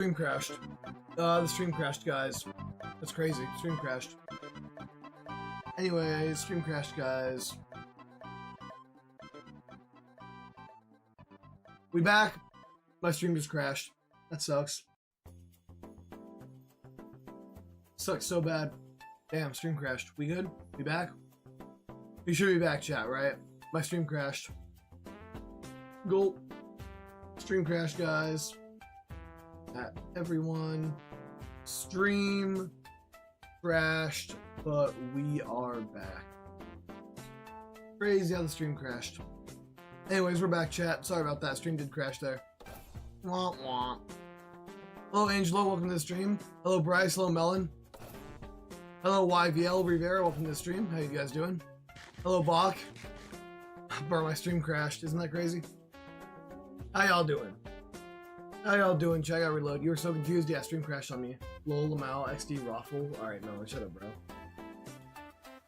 Stream crashed. The stream crashed, guys. That's crazy. Stream crashed. Anyway, stream crashed, guys. We back. My stream just crashed. That sucks. Sucks so bad. Damn, stream crashed. We good? We back? We should be back, chat, right? My stream crashed. Gulp. Stream crashed, guys. Everyone. Stream crashed, but we are back. Crazy how the stream crashed. Anyways, we're back, chat. Sorry about that. Stream did crash there. Wah, wah. Hello, Angelo. Welcome to the stream. Hello, Bryce. Hello, Melon. Hello, YVL Rivera. Welcome to the stream. How you guys doing? Hello, Bach. Bro, my stream crashed. Isn't that crazy? How y'all doing? How y'all doing? Check out reload. You were so confused. Yeah, stream crashed on me. Lol, Lamau, XD, Raffle. Alright, no, shut up, bro.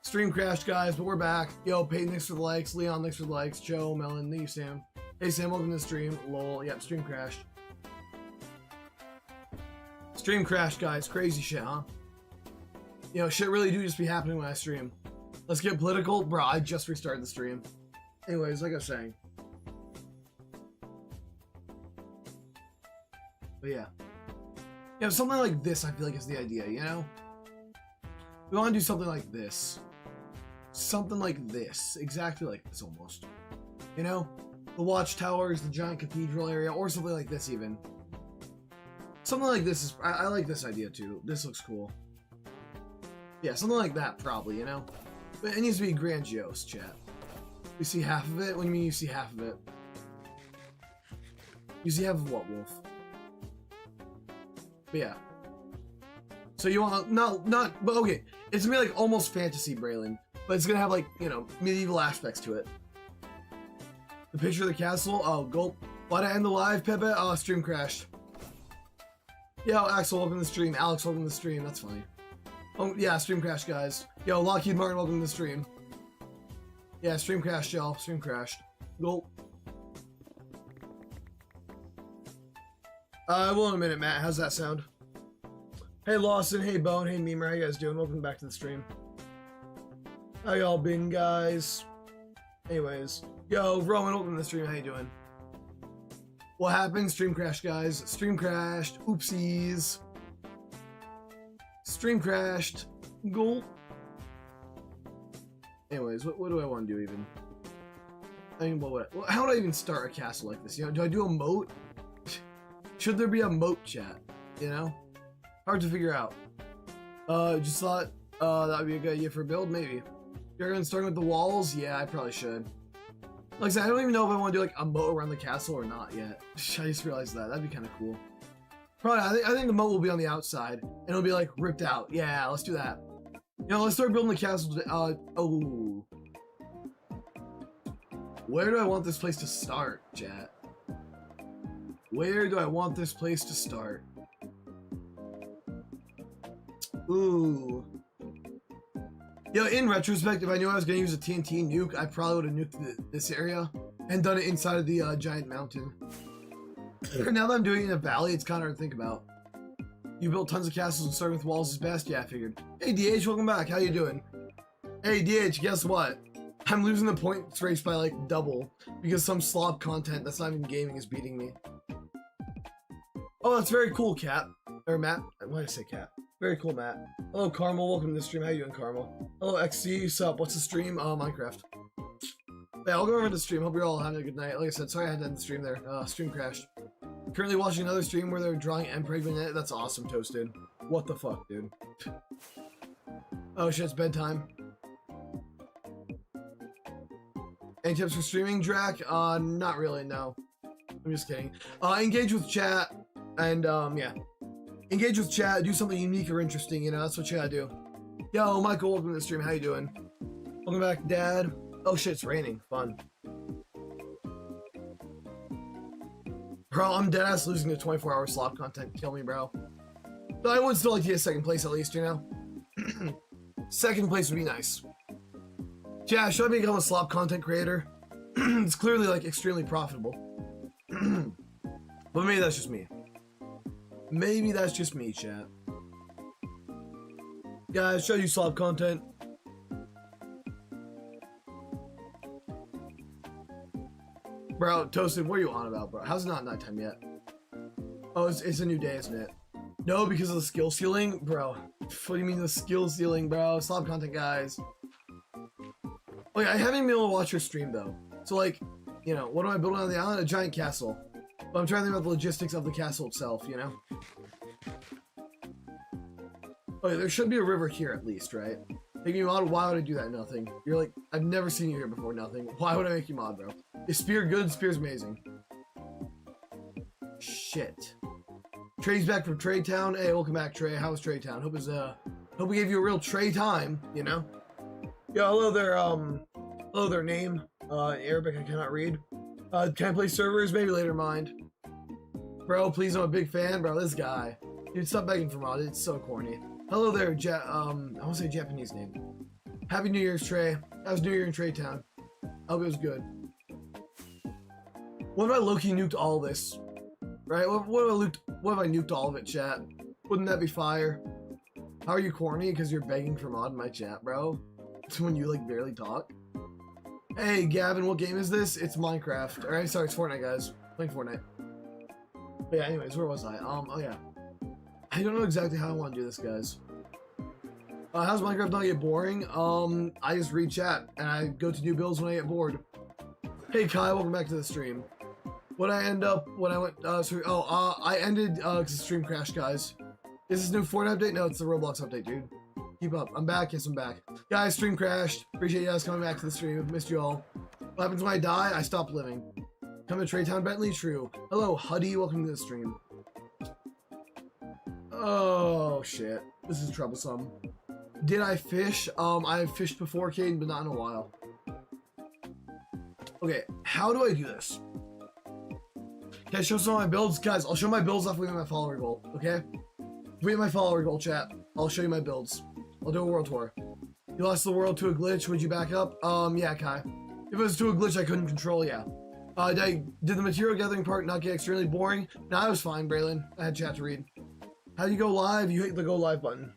Stream crashed, guys, but we're back. Yo, Peyton, thanks for the likes. Leon, thanks for the likes. Joe, Melon, thank you, Sam. Hey, Sam, welcome to the stream. Lol, yep, stream crashed. Stream crashed, guys. Crazy shit, huh? You know, shit really do just be happening when I stream. Let's get political. Bro, I just restarted the stream. Anyways, like I was saying. But yeah. You know, something like this, I feel like is the idea, you know? We want to do something like this. Something like this. Exactly like this, almost. You know? The watchtowers, the giant cathedral area, or something like this, even. Something like this is... I like this idea, too. This looks cool. Yeah, something like that, probably, you know? But it needs to be grandiose, chat. You see half of it? What do you mean you see half of it? You see half of what, Wolf? But yeah. So you want but okay. It's gonna be like almost fantasy, Braylon, but it's gonna have like, you know, medieval aspects to it. The picture of the castle. Oh, gulp. Why'd I end the live, Pepe? Oh, stream crashed. Yo, Axel, welcome to the stream. Alex, welcome to the stream. That's funny. Oh yeah, stream crashed, guys. Yo, Lockheed Martin, welcome to the stream. Yeah, stream crashed, y'all. Stream crashed. Gulp. I will in a minute, Matt. How's that sound? Hey, Lawson. Hey, Bone. Hey, Memer. How you guys doing? Welcome back to the stream. How y'all been, guys? Anyways. Yo, Roman, welcome to the stream. How you doing? What happened? Stream crashed, guys. Stream crashed. Oopsies. Stream crashed. Gulp. Anyways, what do I want to do, even? I mean, how would I even start a castle like this? You know, do I do a moat? Should there be a moat, chat? You know? Hard to figure out. Just thought that would be a good idea for a build, maybe. You're gonna start with the walls? Yeah, I probably should. Like I said, I don't even know if I want to do like a moat around the castle or not yet. I just realized that. That'd be kind of cool. Probably, I think the moat will be on the outside, and it'll be like ripped out. Yeah, let's do that. You know, let's start building the castle today. Oh. Where do I want this place to start, chat? Where do I want this place to start? Ooh. Yo, in retrospect, if I knew I was going to use a TNT nuke, I probably would have nuked this area and done it inside of the giant mountain. Now that I'm doing it in a valley, it's kind of hard to think about. You built tons of castles and starting with walls is best? Yeah, I figured. Hey, DH, welcome back. How you doing? Hey, DH, guess what? I'm losing the points race by, like, double because some slop content that's not even gaming is beating me. Oh, that's very cool, Cat. Or Matt. Why did I say Cat? Very cool, Matt. Hello, Carmel. Welcome to the stream. How you doing, Carmel? Hello, XC. Sup? What's the stream? Minecraft. Yeah, I'll go over to the stream. Hope you're all having a good night. Like I said, sorry I had to end the stream there. Stream crashed. Currently watching another stream where they're drawing Empregnant in it. That's awesome, Toasted. What the fuck, dude? Oh shit, it's bedtime. Any tips for streaming, Drac? Not really, no. I'm just kidding. Engage with chat, and, yeah. Engage with chat, do something unique or interesting, you know, that's what you gotta do. Yo, Michael, welcome to the stream, how you doing? Welcome back, Dad. Oh shit, it's raining, fun. Bro, I'm deadass losing the 24-hour slot content, kill me, bro. But I would still like to get second place at least, you know? Second place would be nice. Yeah, should I become a slop content creator? It's clearly, like, extremely profitable. But maybe that's just me. Maybe that's just me, chat. Guys, show you slop content. Bro, Toasted, what are you on about, bro? How's it not nighttime yet? Oh, it's a new day, isn't it? No, because of the skill ceiling? Bro, what do you mean the skill ceiling, bro? Slop content, guys. Oh yeah, I haven't been able to watch your stream, though. So, like, you know, what am I building on the island? A giant castle. But I'm trying to think about the logistics of the castle itself, you know? Oh yeah, there should be a river here at least, right? Make me mod? Why would I do that? Nothing. You're like, I've never seen you here before, nothing. Why would I make you mod, bro? Is Spear good? Spear's amazing. Shit. Trey's back from Trey Town. Hey, welcome back, Trey. How's Trey Town? Hope we gave you a real Trey time, you know? Yo, hello there, name. Arabic I cannot read. Can I play servers? Maybe later, mind. Bro, please, I'm a big fan, bro. This guy. Dude, stop begging for mod. It's so corny. Hello there, I want to say Japanese name. Happy New Year's, Trey. That was New Year in Trey Town. I hope it was good. What if I low-key nuked all this? Right? What if I nuked all of it, chat? Wouldn't that be fire? How are you corny? Because you're begging for mod in my chat, bro? It's when you, like, barely talk. Hey, Gavin, what game is this? It's Minecraft. Alright, sorry, it's Fortnite, guys. Playing Fortnite. But yeah, anyways, where was I? Oh yeah. I don't know exactly how I want to do this, guys. How's Minecraft not get boring? I just read chat, and I go to new builds when I get bored. Hey, Kai, welcome back to the stream. What I end up when I went, I ended, because the stream crashed, guys. Is this new Fortnite update? No, it's the Roblox update, dude. Keep up. I'm back. Yes, I'm back. Guys, stream crashed. Appreciate you guys coming back to the stream. Missed you all. What happens when I die? I stop living. Come to Treytown Bentley? True. Hello, Huddy. Welcome to the stream. Oh, shit. This is troublesome. Did I fish? I've fished before, Caden, but not in a while. Okay, how do I do this? Can I show some of my builds? Guys, I'll show my builds after we hit my follower goal, okay? If we hit my follower goal, chat, I'll show you my builds. I'll do a world tour. You lost the world to a glitch, would you back up? Yeah, Kai. If it was to a glitch I couldn't control, yeah. Did the material gathering part not get extremely boring? Nah, it was fine, Braylon. I had chat to read. How do you go live? You hit the go live button.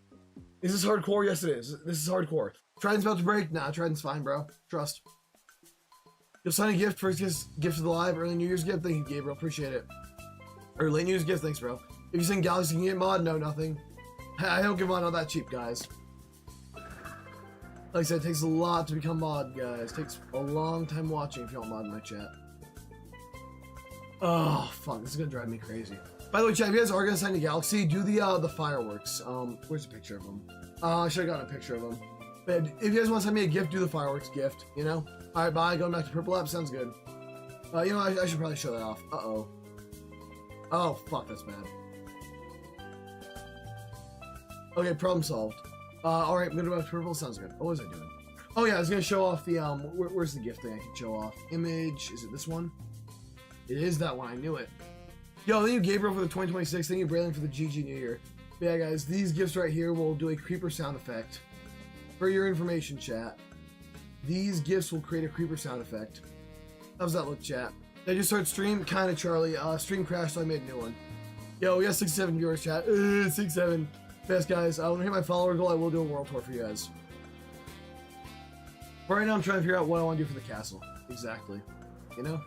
Is this hardcore? Yes, it is. This is hardcore. Trident's about to break? Nah, Trident's fine, bro. Trust. You'll sign a gift. First gift of the live. Early New Year's gift. Thank you, Gabriel. Appreciate it. Or late New Year's gift. Thanks, bro. If you sing Galaxy, can you get mod? No, nothing. I don't give mod all that cheap, guys. Like I said, it takes a lot to become mod, guys. It takes a long time watching if you don't mod in my chat. Oh, fuck. This is gonna drive me crazy. By the way, chat, if you guys are gonna sign a Galaxy, do the fireworks. Where's a picture of them? I should have gotten a picture of them. But if you guys want to send me a gift, do the fireworks gift, you know? Alright, bye. Going back to Purple App. Sounds good. You know, I should probably show that off. Uh-oh. Oh, fuck. That's bad. Okay, problem solved. Alright, I'm gonna go back to Purple. Sounds good. What was I doing? Oh, yeah, I was gonna show off the, where's the gift thing I can show off? Image. Is it this one? It is that one. I knew it. Yo, thank you, Gabriel, for the 2026. Thank you, Braylon, for the GG New Year. But yeah, guys, these gifts right here will do a creeper sound effect. For your information, chat. These gifts will create a creeper sound effect. How's that look, chat? Did I just start stream? Kinda, Charlie. Stream crashed, so I made a new one. Yo, we got 67 viewers, chat. 67. Best, guys. When I hit my follower goal, I will do a world tour for you guys. But right now, I'm trying to figure out what I want to do for the castle. Exactly. You know?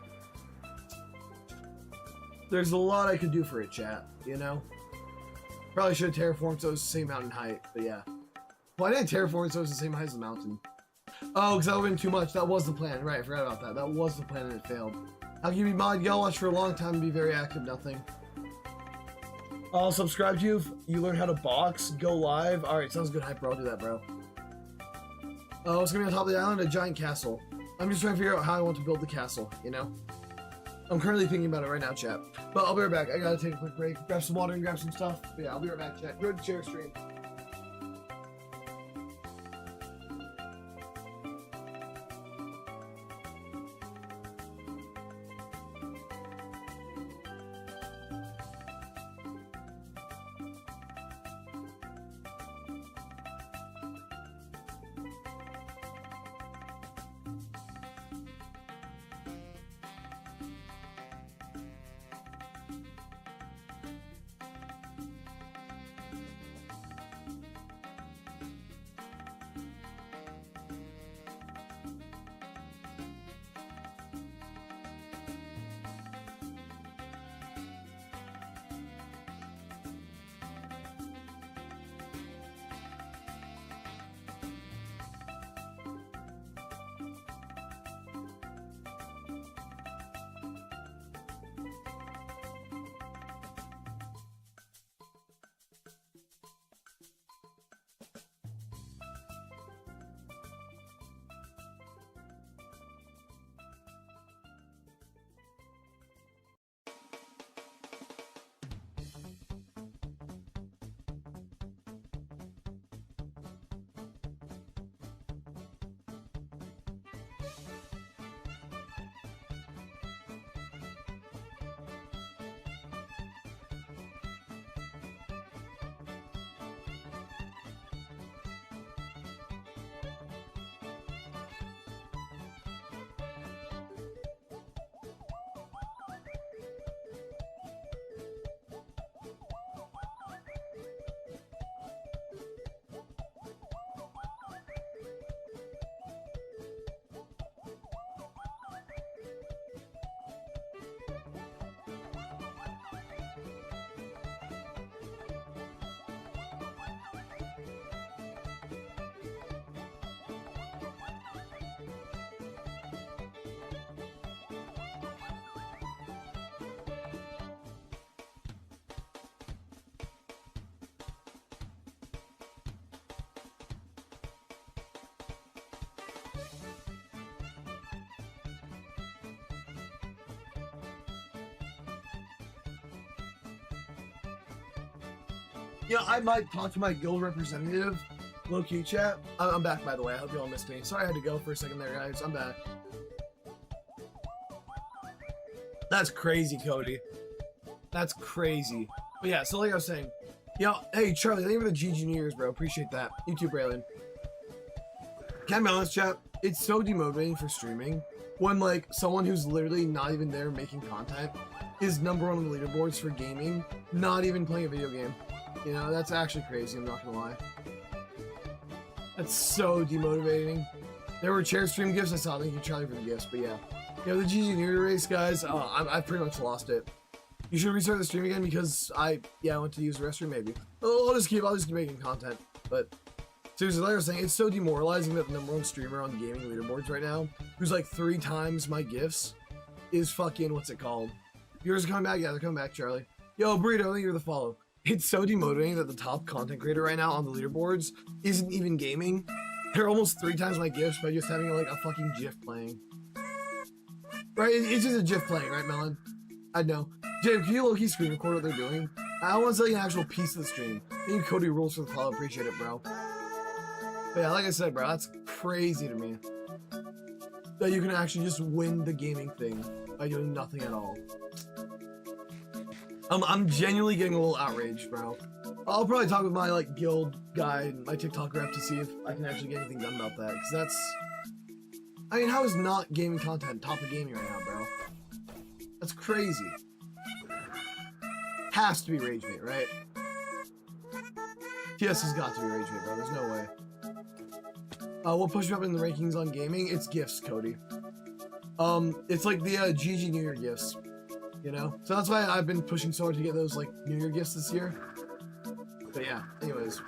There's a lot I could do for it, chat. You know? Probably should have terraformed so it's the same mountain height, but yeah. Why didn't I terraform so it's the same height as the mountain? Oh, because that would have been too much. That was the plan. Right, I forgot about that. That was the plan and it failed. How can you be mod? Y'all watch for a long time and be very active. Nothing. I'll subscribe to you if you learn how to box, go live. Alright, sounds good, hype, bro. I'll do that, bro. Oh, it's gonna be on top of the island, a giant castle. I'm just trying to figure out how I want to build the castle, you know? I'm currently thinking about it right now, chat. But I'll be right back. I gotta take a quick break, grab some water and grab some stuff. But yeah, I'll be right back, chat. Good share stream. Yeah, I might talk to my guild representative. Low-key chat. I'm back, by the way. I hope you all missed me. Sorry I had to go for a second there, guys. I'm back. That's crazy, Cody. That's crazy. But yeah, so like I was saying, yo, hey, Charlie, thank you for the GG New Year's, bro. Appreciate that. You too, Braylon. Can I be honest, chat? It's so demotivating for streaming when, like, someone who's literally not even there making content is #1 on the leaderboards for gaming, not even playing a video game. You know, that's actually crazy, I'm not gonna lie. That's so demotivating. There were chair stream gifts I saw. Thank you, Charlie, for the gifts, but yeah. You know, the GG New Year race, guys, I've pretty much lost it. You should restart the stream again because I went to use the restroom, maybe. I'll just keep making content, but seriously, like I was saying, it's so demoralizing that the #1 streamer on gaming leaderboards right now, who's like 3 times my gifts, is fucking, what's it called? Viewers are coming back? Yeah, they're coming back, Charlie. Yo, Burrito, thank you for the follow. It's so demotivating that the top content creator right now on the leaderboards isn't even gaming. They're almost 3 times my gifts by just having like a fucking GIF playing. Right? It's just a GIF playing, right, Melon? I know. Jay, can you low-key screen record what they're doing? I want to see an actual piece of the stream. Thank you, Cody Rules, for the follow. Appreciate it, bro. But yeah, like I said, bro, that's crazy to me. That you can actually just win the gaming thing by doing nothing at all. I'm genuinely getting a little outraged, bro. I'll probably talk with my like guild guy and my TikTok rep to see if I can actually get anything done about that. Because that's... I mean, how is not gaming content top of gaming right now, bro? That's crazy. Has to be Rage Bait, right? TS has got to be Rage Bait, bro. There's no way. We'll push you up in the rankings on gaming. It's gifts, Cody. It's like the GG New Year gifts, you know? So that's why I've been pushing so hard to get those like New Year gifts this year. But yeah, anyways.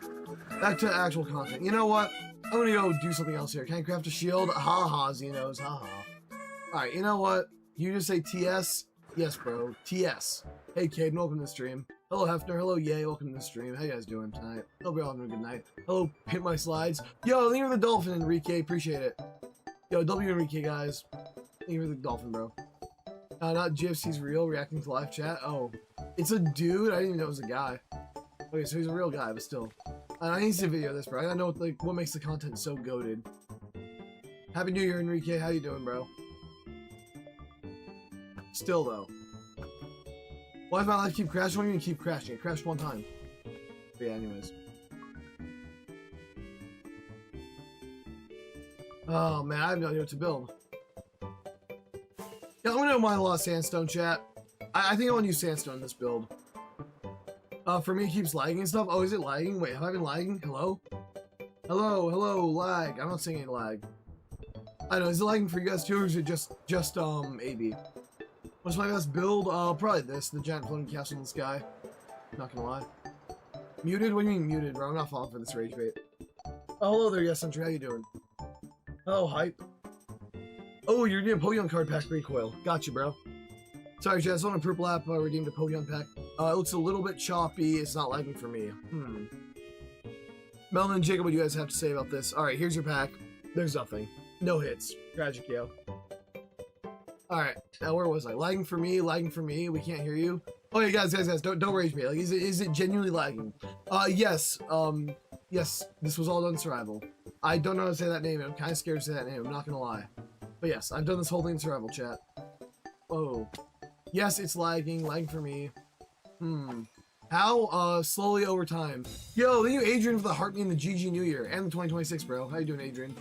Back to actual content. You know what? I'm gonna go do something else here. Can I craft a shield? Ha ha, Xenos. Ha ha. Alright, you know what? You just say TS? Yes, bro. TS. Hey, Caden, welcome to the stream. Hello, Hefner. Hello, Yay. Welcome to the stream. How you guys doing tonight? Hope you're all having a good night. Hello, Hit My Slides. Yo, thank you for the dolphin, Enrique. Appreciate it. Yo, W Enrique, guys. Thank you for the dolphin, bro. Not GFC's real, reacting to live chat. Oh, it's a dude? I didn't even know it was a guy. Okay, so he's a real guy, but still. I need to see a video of this, bro. I gotta know what makes the content so goated. Happy New Year, Enrique. How you doing, bro? Still, though. Why does my life keep crashing? Why do you even keep crashing? It crashed one time. But yeah, anyways. Oh, man, I have no idea what to build. Yeah, I'm gonna mind a lot of Sandstone, chat. I think I want to use Sandstone in this build. For me, it keeps lagging and stuff. Oh, is it lagging? Wait, have I been lagging? Hello? Hello, lag. I'm not seeing any lag. I don't know, is it lagging for you guys too, or is it just AB? What's my best build? Probably this, the giant floating castle in the sky. Not gonna lie. Muted? What do you mean muted, bro? I'm not falling for this rage bait. Oh, hello there, yes, Country. How you doing? Oh, hype. Oh, you're doing Pokemon card pack recoil. Gotcha, bro. Sorry, Jazz. On a purple app, redeemed a Pokemon pack. It looks a little bit choppy. It's not lagging for me. Melvin and Jacob, what do you guys have to say about this? Alright, here's your pack. There's nothing. No hits. Tragic, yo. Alright, now where was I? Lagging for me, we can't hear you. Oh yeah, guys, don't rage me. Like, is it genuinely lagging? Yes, yes, this was all done survival. I don't know how to say that name, I'm kind of scared to say that name, I'm not gonna lie. But yes, I've done this whole thing in survival, chat. Oh. Yes, it's lagging for me. How? Slowly over time. Yo, thank you, Adrian, for the heart in the GG New Year and the 2026, bro. How you doing, Adrian?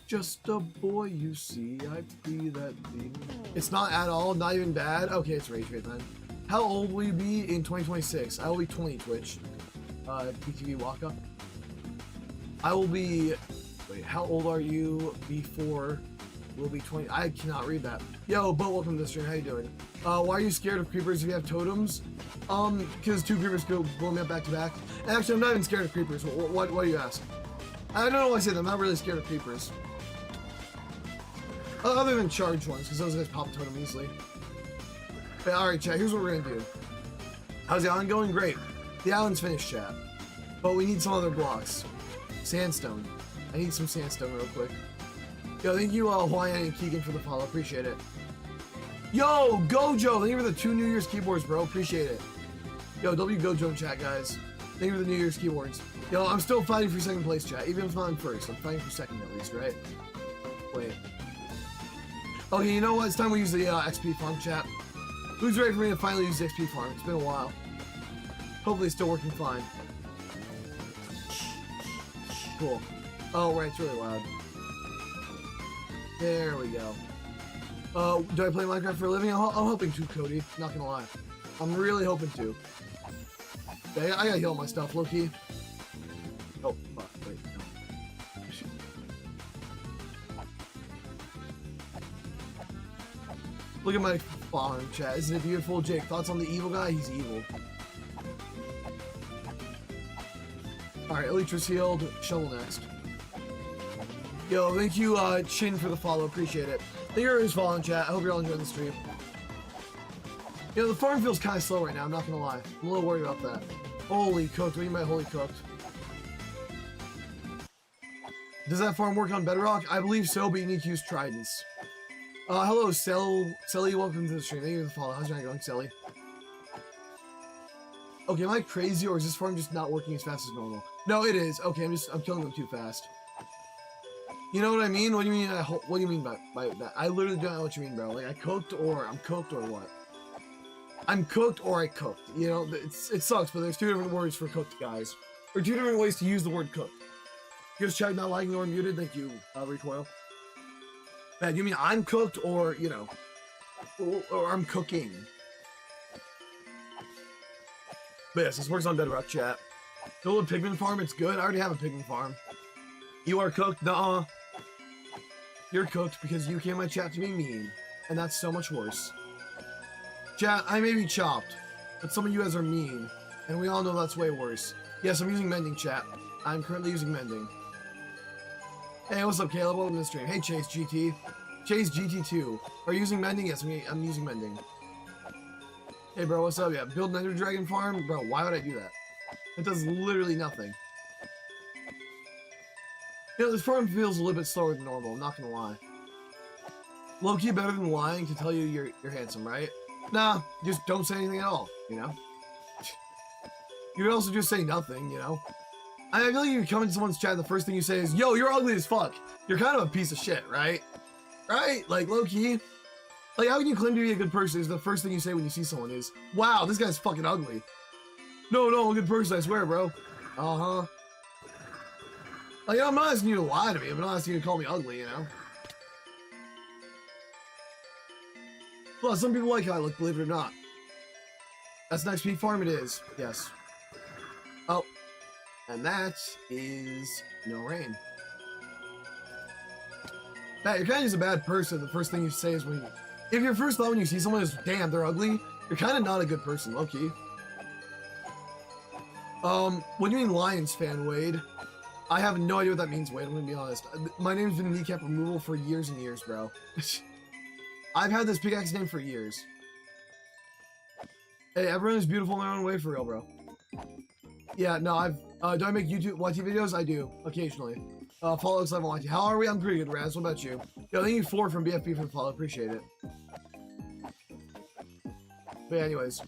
Just a boy, you see, I be that thing. It's not at all, not even bad. Okay, it's rage bait then. How old will you be in 2026? I will be 20, Twitch. BTV walk up. I will be... Wait, how old are you before... We'll be 20. I cannot read that. Yo, Bo, welcome to the stream. How you doing? Why are you scared of creepers if you have totems? Because 2 creepers go blow me up back to back. Actually, I'm not even scared of creepers. What do you ask? I don't know why I say that. I'm not really scared of creepers. Other than charged ones, because those guys pop a totem easily. But alright, chat, here's what we're gonna do. How's the island going? Great. The island's finished, chat. But we need some other blocks. Sandstone. I need some sandstone real quick. Yo, thank you, Hawaiian and Keegan for the follow. Appreciate it. Yo, Gojo, thank you for the 2 New Year's keyboards, bro. Appreciate it. Yo, WGojo in chat, guys. Thank you for the New Year's keywords. Yo, I'm still fighting for second place, chat. Even if I'm not in first, I'm fighting for second at least, right? Wait. Okay, you know what? It's time we use the XP farm, chat. Who's ready for me to finally use the XP farm? It's been a while. Hopefully it's still working fine. Cool. Oh, right, it's really loud. There we go. Do I play Minecraft for a living? I'm hoping to, Cody. Not gonna lie. I'm really hoping to. Yeah, I gotta heal my stuff, low-key. Oh, fuck, wait, no. Look at my farm, chat. Isn't it beautiful? Jake, thoughts on the evil guy? He's evil. Alright, Elytra's healed. Shovel next. Yo, thank you, Chin, for the follow. Appreciate it. Thank you for following, chat. I hope you're all enjoying the stream. You know, the farm feels kind of slow right now, I'm not gonna lie. I'm a little worried about that. Holy cooked. What do you mean by holy cooked? Does that farm work on Bedrock? I believe so, but you need to use tridents. Hello, Selly. Welcome to the stream. Thank you for the follow. How's your night going, Selly? Okay, am I crazy, or is this farm just not working as fast as normal? No, it is. Okay, I'm killing them too fast. You know what I mean? What do you mean? What do you mean by that? I literally don't know what you mean, bro. Like, I'm cooked, or what? I'm cooked, or I cooked. You know, it sucks, but there's two different words for cooked, guys. Or two different ways to use the word cooked. Just check not liking or muted. Thank you, Recoil. Man, you mean I'm cooked, or, you know, or I'm cooking? But yes, this works on Bedrock, chat. Build a pigman farm, it's good. I already have a pigman farm. You are cooked? Nuh-uh. You're cooked because you came in my chat to be mean. And that's so much worse. Chat, I may be chopped, but some of you guys are mean. And we all know that's way worse. Yes, I'm using mending, chat. I'm currently using mending. Hey, what's up, Caleb? Welcome to the stream. Hey, Chase GT. Chase GT2. Are you using mending? Yes, I'm using mending. Hey, bro, what's up? Yeah, build an Ender Dragon farm? Bro, why would I do that? It does literally nothing. You know, this farm feels a little bit slower than normal, I'm not gonna lie. Low-key better than lying to tell you you're handsome, right? Nah, just don't say anything at all, you know? You could also just say nothing, you know? I feel like you come into someone's chat, the first thing you say is, yo, you're ugly as fuck. You're kind of a piece of shit, right? Right? Like, low-key. Like, how can you claim to be a good person is the first thing you say when you see someone is, wow, this guy's fucking ugly. No, I'm a good person, I swear, bro. Uh-huh. Like, I'm not asking you to lie to me, I'm not asking you to call me ugly, you know? Well, some people like how I look, believe it or not. That's an XP farm, it is. Yes. Oh. And that is no rain. Matt, you're kind of just a bad person. The first thing you say is when you... If your first thought when you see someone is, damn, they're ugly, you're kind of not a good person, low-key. What do you mean Lions fan, Wade? I have no idea what that means, Wade, I'm gonna be honest. My name's been kneecap removal for years and years, bro. I've had this pickaxe name for years. Hey, everyone is beautiful in their own way, for real, bro. Yeah, no, do I make YouTube YT videos? I do, occasionally. Follow LXlive on YT. How are we? I'm pretty good, Raz. What about you? Yo, thank you 4 from BFB for the follow. Appreciate it. But yeah, anyways.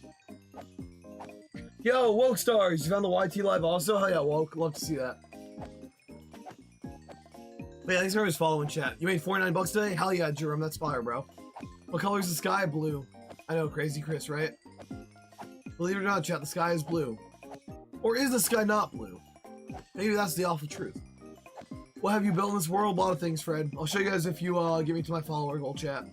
Yo, Woke Stars, you found the YT live also? Hell yeah, Woke. Love to see that. But yeah, thanks for everyone's following, chat. You made 49 bucks today? Hell yeah, Jerome. That's fire, bro. What color is the sky? Blue. I know, crazy Chris, right? Believe it or not, chat, the sky is blue. Or is the sky not blue? Maybe that's the awful truth. What have you built in this world? A lot of things, Fred. I'll show you guys if you give me to my follower goal, chat.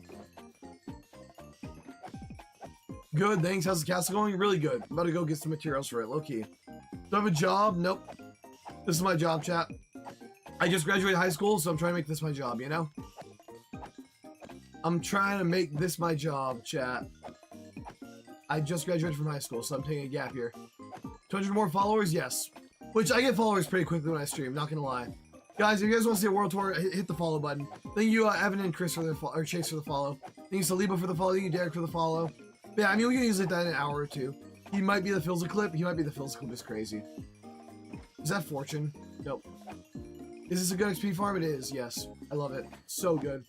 Good, thanks. How's the castle going? Really good. I'm about to go get some materials for it, low-key. Do I have a job? Nope. This is my job, chat. I just graduated high school, so I'm trying to make this my job, you know? I'm trying to make this my job, chat. I just graduated from high school, so I'm taking a gap here. 200 more followers? Yes. Which, I get followers pretty quickly when I stream, not gonna lie. Guys, if you guys want to see a world tour, hit the follow button. Thank you, Evan and Chris for the or Chase for the follow. Thank you, Saliba for the follow. Thank you, Derek for the follow. But yeah, I mean, we can easily that in an hour or two. He might be the Filza clip. He might be the Filza clip. It's crazy. Is that Fortune? Nope. Is this a good XP farm? It is, yes. I love it. So good.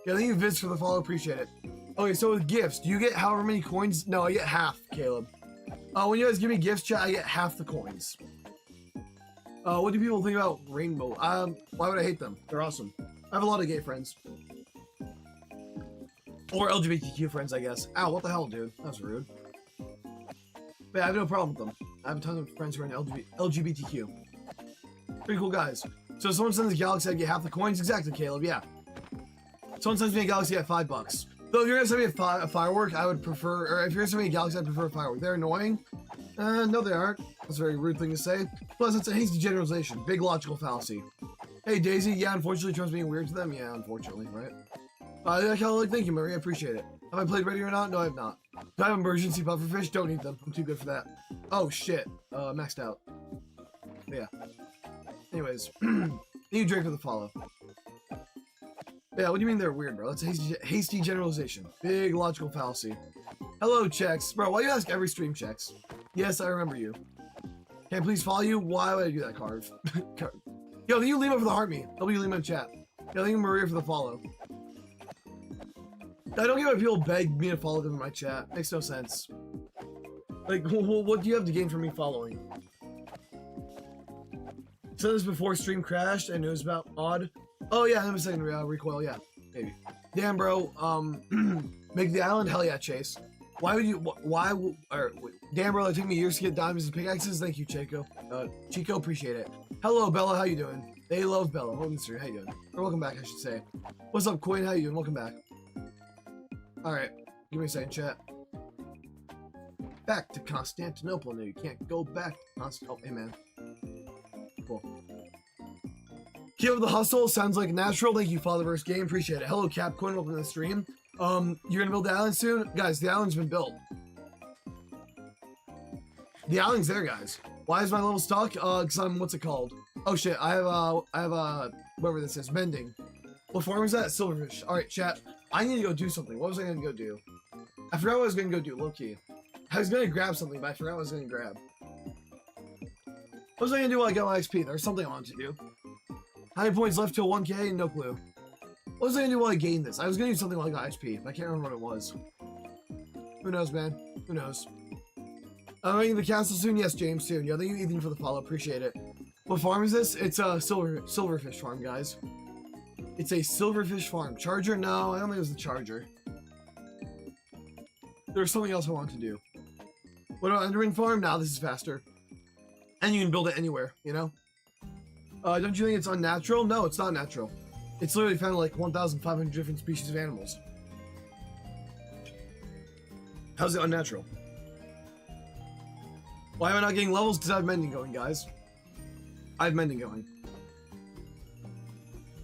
Yeah, thank you, Vince, for the follow. Appreciate it. Okay, so with gifts, do you get however many coins? No, I get half, Caleb. When you guys give me gifts, chat, I get half the coins. What do people think about Rainbow? Why would I hate them? They're awesome. I have a lot of gay friends. Or LGBTQ friends, I guess. Ow, what the hell, dude? That was rude. But yeah, I have no problem with them. I have a ton of friends who are in LGBTQ. Pretty cool guys. So someone sends a Galaxy, I get half the coins? Exactly, Caleb, yeah. Someone sends me a Galaxy at $5. Though if you're gonna send me a firework, I would prefer, or if you're gonna send me a Galaxy, I'd prefer a firework. They're annoying. No, they aren't. That's a very rude thing to say. Plus, it's a hasty generalization. Big logical fallacy. Hey, Daisy. Yeah, unfortunately, Trump's being weird to them. Yeah, unfortunately, right? Thank you, Marie. I appreciate it. Have I played Ready or Not? No, I have not. Do I have emergency pufferfish? Don't need them. I'm too good for that. Oh, shit. Maxed out. But yeah. Anyways. You drink with the follow. Yeah, what do you mean they're weird, bro? That's a hasty generalization. Big logical fallacy. Hello, Chex. Bro, why do you ask every stream, Chex? Yes, I remember you. Can I please follow you? Why would I do that, Carve? Yo, thank you, Lima, for the heart me. W Lima in chat. Yo, thank you, Maria, for the follow. I don't get why people beg me to follow them in my chat. Makes no sense. Like, what do you have to gain from me following? Said this before stream crashed and it was about odd. Oh yeah, let me second recoil, yeah, maybe. Damn, bro. Make the island? Hell yeah, Chase. Why would you? Damn, bro. It took me years to get diamonds and pickaxes. Thank you, Chico. Chico, appreciate it. Hello, Bella. How you doing? They love Bella. Oh, Mystery. How you doing? Or welcome back, I should say. What's up, Quinn? How you doing? Welcome back. All right, give me a second, chat. Back to Constantinople. No, you can't go back to Constantinople. Oh, hey, man. Cool. Keep up the hustle. Sounds like natural. Thank you, Father vs. Game. Appreciate it. Hello, Capcoin. Welcome to the stream. You're gonna build the island soon? Guys, the island's been built. The island's there, guys. Why is my level stuck? Cause I'm, what's it called? Oh shit, I have whatever this is, mending. What farm is that? Silverfish. Alright, chat. I need to go do something. What was I gonna go do? I forgot what I was gonna go do, low-key. I was gonna grab something, but I forgot what I was gonna grab. What was I gonna do while I got my XP? There's something I wanted to do. How many points left till 1K? No clue. What was I gonna do while I gained this? I was gonna do something while I got HP, but I can't remember what it was. Who knows, man? Who knows? I'm making the castle soon? Yes, James, soon. Yeah, thank you, Ethan, for the follow. Appreciate it. What farm is this? It's a silverfish farm, guys. It's a silverfish farm. Charger? No, I don't think it was the charger. There's something else I want to do. What about Enderman farm? Now this is faster. And you can build it anywhere, you know? Don't you think it's unnatural? No, it's not natural. It's literally found like 1,500 different species of animals. How's it unnatural? Why am I not getting levels? Because I have mending going, guys. I have mending going.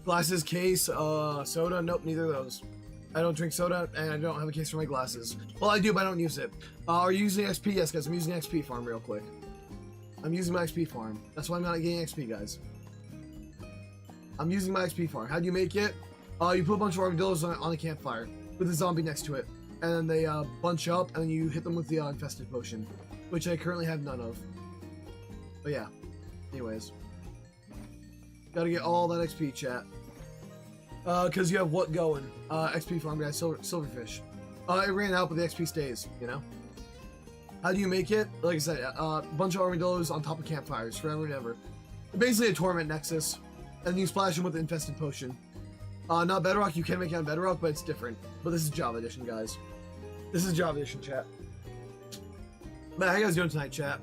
Glasses, case, soda? Nope, neither of those. I don't drink soda, and I don't have a case for my glasses. Well, I do, but I don't use it. Are you using XP? Yes, guys, I'm using XP farm real quick. I'm using my XP farm. That's why I'm not getting XP, guys. I'm using my XP farm. How do you make it? You put a bunch of armadillos on a campfire with a zombie next to it. And then they bunch up, and then you hit them with the infested potion, which I currently have none of. But yeah, anyways. Gotta get all that XP, chat. Because you have what going? XP farm, guys, silverfish. It ran out, but the XP stays, you know? How do you make it? Like I said, a bunch of armadillos on top of campfires, forever and ever. Basically a torment nexus. And you splash them with the infested potion. Not Bedrock, you can make it on Bedrock, but it's different. But this is Java Edition, guys. This is Java Edition, chat. But how you guys doing tonight, chat?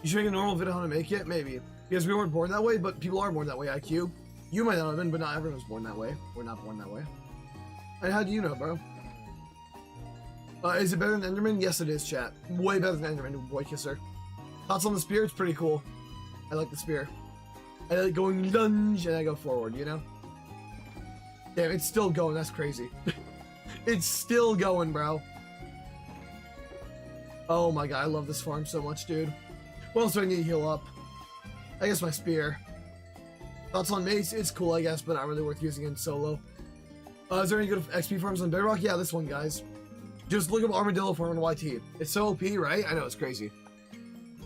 You should make a normal video on how to make it? Maybe. Because we weren't born that way, but people are born that way, IQ. You might not have been, but not everyone was born that way. We're not born that way. And how do you know, bro? Is it better than Enderman? Yes, it is, chat. Way better than Enderman, boy kisser. Thoughts on the spear? It's pretty cool. I like the spear. I like going lunge and I go forward, you know? Damn, it's still going. That's crazy. It's still going, bro. Oh my god, I love this farm so much, dude. What else do I need to heal up? I guess my spear. Thoughts on mace? It's cool, I guess, but not really worth using in solo. Is there any good XP farms on Bedrock? Yeah, this one, guys. Just look up Armadillo farm on YT. It's so OP, right? I know, it's crazy.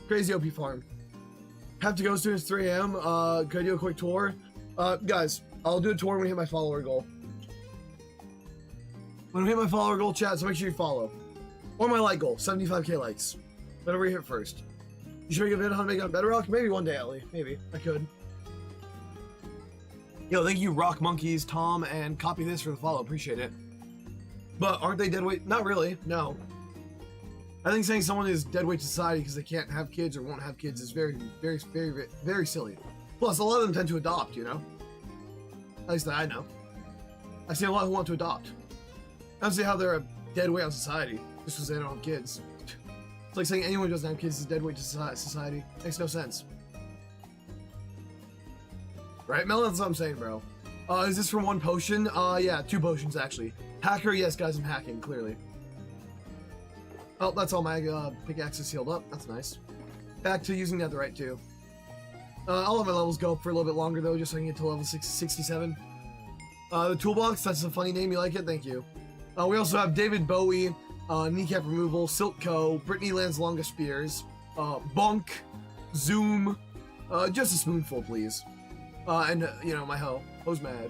Crazy OP farm. Have to go soon. It's 3 a.m. Could I do a quick tour? Guys, I'll do a tour when we hit my follower goal. When we hit my follower goal, chat, so make sure you follow. Or my like goal, 75k likes. Whatever you hit first. You should make a video on how to make it on Bedrock? Maybe one day, Ellie. Maybe. I could. Yo, thank you, Rock Monkeys, Tom, and copy this for the follow. Appreciate it. But aren't they dead weight? Not really. No. I think saying someone is dead weight to society because they can't have kids or won't have kids is very, very, very, very, very silly. Plus, a lot of them tend to adopt, you know? At least that I know. I see a lot who want to adopt. I don't see how they're a dead weight on society just because they don't have kids. It's like saying anyone who doesn't have kids is dead weight to society. Makes no sense. Right, Mel? That's what I'm saying, bro. Is this from one potion? Yeah, 2 potions, actually. Hacker, yes, guys, I'm hacking, clearly. Oh, that's all my pickaxes healed up. That's nice. Back to using netherite, too. I'll let my levels go up for a little bit longer, though, just so I can get to level 67. The toolbox, that's a funny name. You like it? Thank you. We also have David Bowie, kneecap removal, Siltco, Brittany Land's longest spears, Bunk, Zoom, just a spoonful, please. And, you know, my hoe. Ho's mad.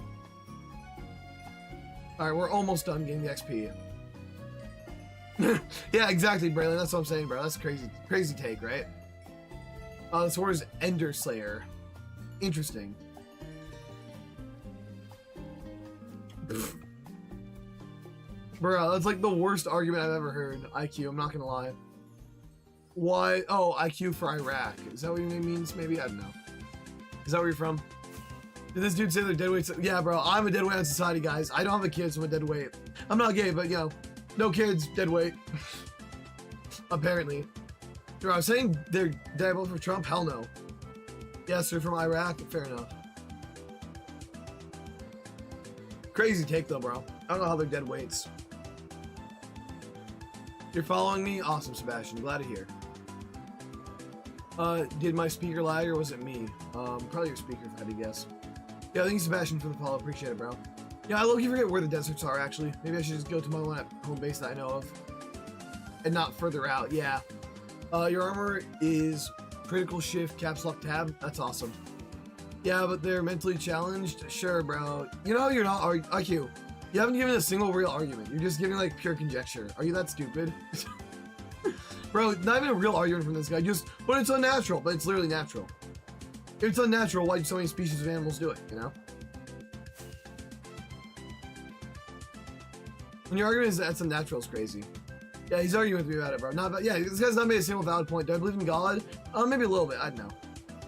Alright, we're almost done getting the XP. Yeah, exactly, Braylon. That's what I'm saying, bro. That's crazy. Crazy take, right? The sword is Ender Slayer. Interesting. Bro, that's like the worst argument I've ever heard. IQ, I'm not gonna lie. Why? Oh, IQ for Iraq. Is that what your name means? Maybe? I don't know. Is that where you're from? Did this dude say they're dead weight? Yeah, bro, I'm a dead weight on society, guys. I don't have a kid, so I'm a dead weight. I'm not gay, but, you know, no kids, dead weight. Apparently. Bro, I was saying they're dead weight for Trump? Hell no. Yes, they're from Iraq. Fair enough. Crazy take, though, bro. I don't know how they're dead weights. You're following me? Awesome, Sebastian. Glad to hear. Did my speaker lag or was it me? Probably your speaker, if I had to guess. Yeah, thank you, Sebastian, for the follow. Appreciate it, bro. Yeah, I low-key forget where the deserts are, actually. Maybe I should just go to my one at home base that I know of. And not further out, yeah. Your armor is critical shift, caps lock tab. That's awesome. Yeah, but they're mentally challenged? Sure, bro. You know you're not IQ. You haven't given a single real argument. You're just giving, like, pure conjecture. Are you that stupid? Bro, not even a real argument from this guy. Just, but it's unnatural. But it's literally natural. If it's unnatural, why do so many species of animals do it, you know? When your argument is that it's unnatural, it's crazy. Yeah, he's arguing with me about it, bro. Not about, yeah, this guy's not made a single valid point. Do I believe in God? Maybe a little bit. I don't know.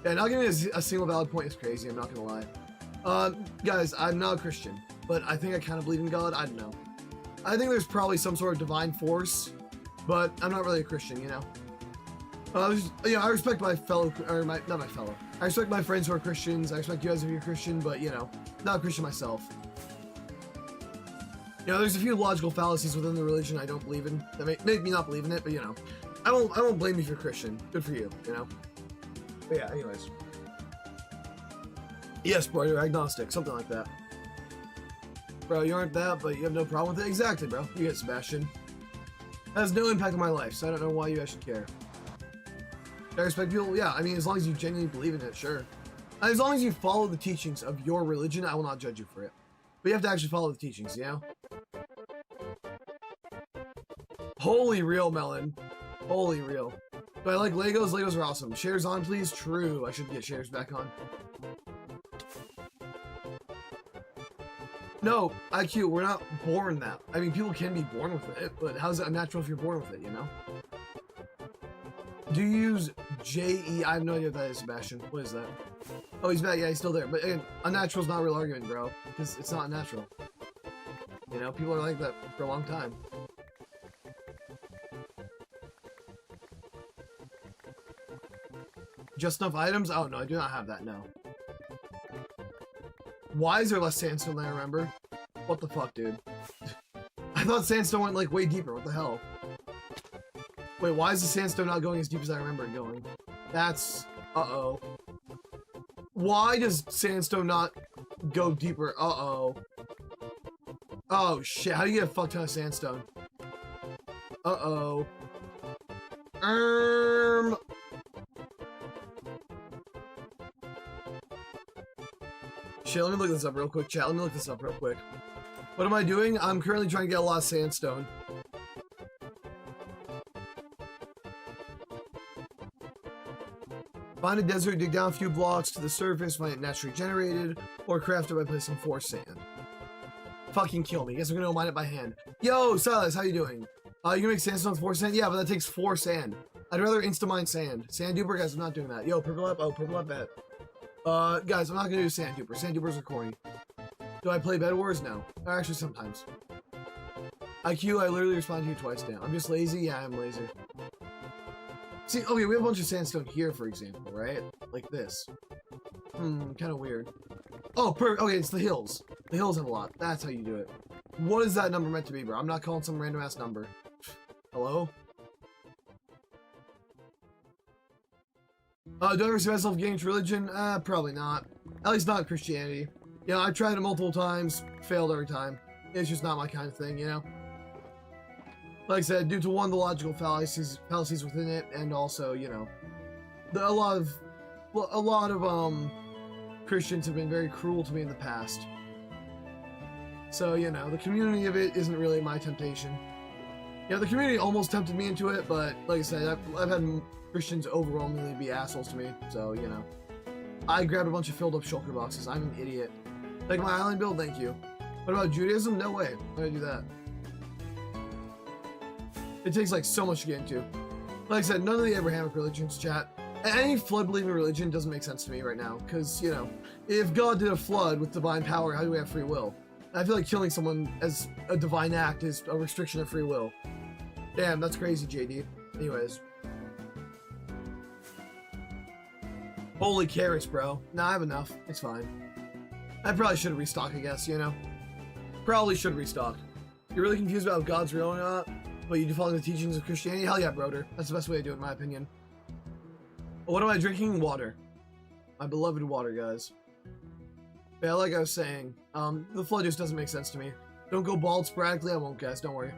Yeah, not giving a single valid point is crazy. I'm not gonna lie. Guys, I'm not a Christian, but I think I kind of believe in God. I don't know. I think there's probably some sort of divine force, but I'm not really a Christian, you know? You know, I respect my fellow, or not my fellow. I respect my friends who are Christians. I respect you guys if you're Christian, but, you know, not a Christian myself. You know, there's a few logical fallacies within the religion I don't believe in that make me not believe in it, but, you know, I won't blame you if you're Christian. Good for you, you know? But yeah, anyways. Yes, bro, you're agnostic, something like that. Bro, you aren't that, but you have no problem with it? Exactly, bro. You get Sebastian. That has no impact on my life, so I don't know why you guys should care. I respect people, yeah, I mean, as long as you genuinely believe in it, sure. As long as you follow the teachings of your religion, I will not judge you for it. But you have to actually follow the teachings, you know? Holy real, Melon. Holy real. Do I like Legos? Legos are awesome. Shares on, please? True. I should get shares back on. No, IQ, we're not born that. I mean, people can be born with it, but how's it unnatural if you're born with it, you know? Do you use JE? I have no idea what that is, Sebastian. What is that? Oh, he's back. Yeah, he's still there. But again, unnatural's not a real argument, bro. Because it's not unnatural. You know, people are like that for a long time. Just enough items? Oh, no, I do not have that, no. Why is there less sandstone than I remember? What the fuck, dude? I thought sandstone went, like, way deeper. What the hell? Wait, why is the sandstone not going as deep as I remember it going? That's... Uh-oh. Why does sandstone not go deeper? Uh-oh. Oh, shit. How do you get a fuck ton of sandstone? Uh-oh. Shit, let me look this up real quick, chat. Let me look this up real quick. What am I doing? I'm currently trying to get a lot of sandstone. Find a desert, dig down a few blocks to the surface, find it naturally generated, or craft it by placing 4 sand. Fucking kill me. Guess I'm gonna mine it by hand. Yo, Silas, how you doing? You can make sandstone with 4 sand? Yeah, but that takes 4 sand. I'd rather insta-mine sand. Sand duper, guys, I'm not doing that. Yo, purple up. Oh, purple up bet. Guys, I'm not gonna do sand duper. Sand dupers are corny. Do I play Bed Wars? No. Or actually, sometimes. IQ, I literally responded to you twice now. I'm just lazy? Yeah, I'm lazy. See, okay, we have a bunch of sandstone here, for example, right? Like this. Kind of weird. Oh, okay, it's the hills. The hills have a lot. That's how you do it. What is that number meant to be, bro? I'm not calling some random-ass number. Hello? Do I ever see myself getting into religion? Probably not. At least not Christianity. You know, I've tried it multiple times, failed every time. It's just not my kind of thing, you know? Like I said, due to one, the logical fallacies within it, and also, you know, a lot of Christians have been very cruel to me in the past. So, you know, the community of it isn't really my temptation. You know, the community almost tempted me into it, but like I said, I've had Christians overwhelmingly be assholes to me, so, you know. I grabbed a bunch of filled up shulker boxes. I'm an idiot. Like my island build, thank you. What about Judaism? No way. I'm gonna do that. It takes like so much to get into. Like I said, none of the Abrahamic religions, chat. Any flood-believing religion doesn't make sense to me right now, because, you know, if God did a flood with divine power, how do we have free will? I feel like killing someone as a divine act is a restriction of free will. Damn, that's crazy, JD. Anyways. Holy carrots, bro. Nah, I have enough. It's fine. I probably should restock, I guess, you know? Probably should restock. You're really confused about if God's real or not, but you do follow the teachings of Christianity? Hell yeah, broder. That's the best way to do it, in my opinion. What am I drinking? Water. My beloved water, guys. But yeah, like I was saying, the flood just doesn't make sense to me. Don't go bald sporadically. I won't, guys. Don't worry.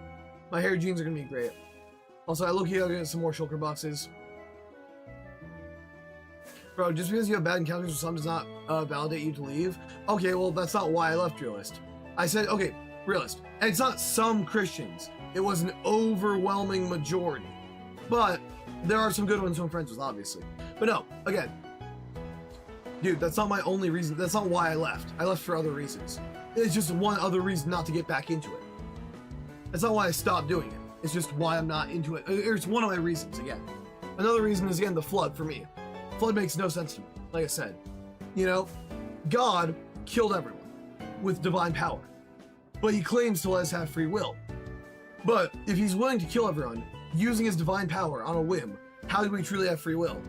My hair genes are going to be great. Also, I look-key I'll get some more shulker boxes. Bro, just because you have bad encounters with some does not validate you to leave. Okay, well, that's not why I left Realist. I said, okay, Realist. And it's not some Christians. It was an overwhelming majority. But there are some good ones I'm friends with, obviously. But no, again, dude, that's not my only reason. That's not why I left. I left for other reasons. It's just one other reason not to get back into it. That's not why I stopped doing it. It's just why I'm not into it. It's one of my reasons, again. Another reason is, again, the flood for me. Flood makes no sense to me, like I said. You know, God killed everyone with divine power. But he claims to let us have free will. But if he's willing to kill everyone using his divine power on a whim, how do we truly have free will?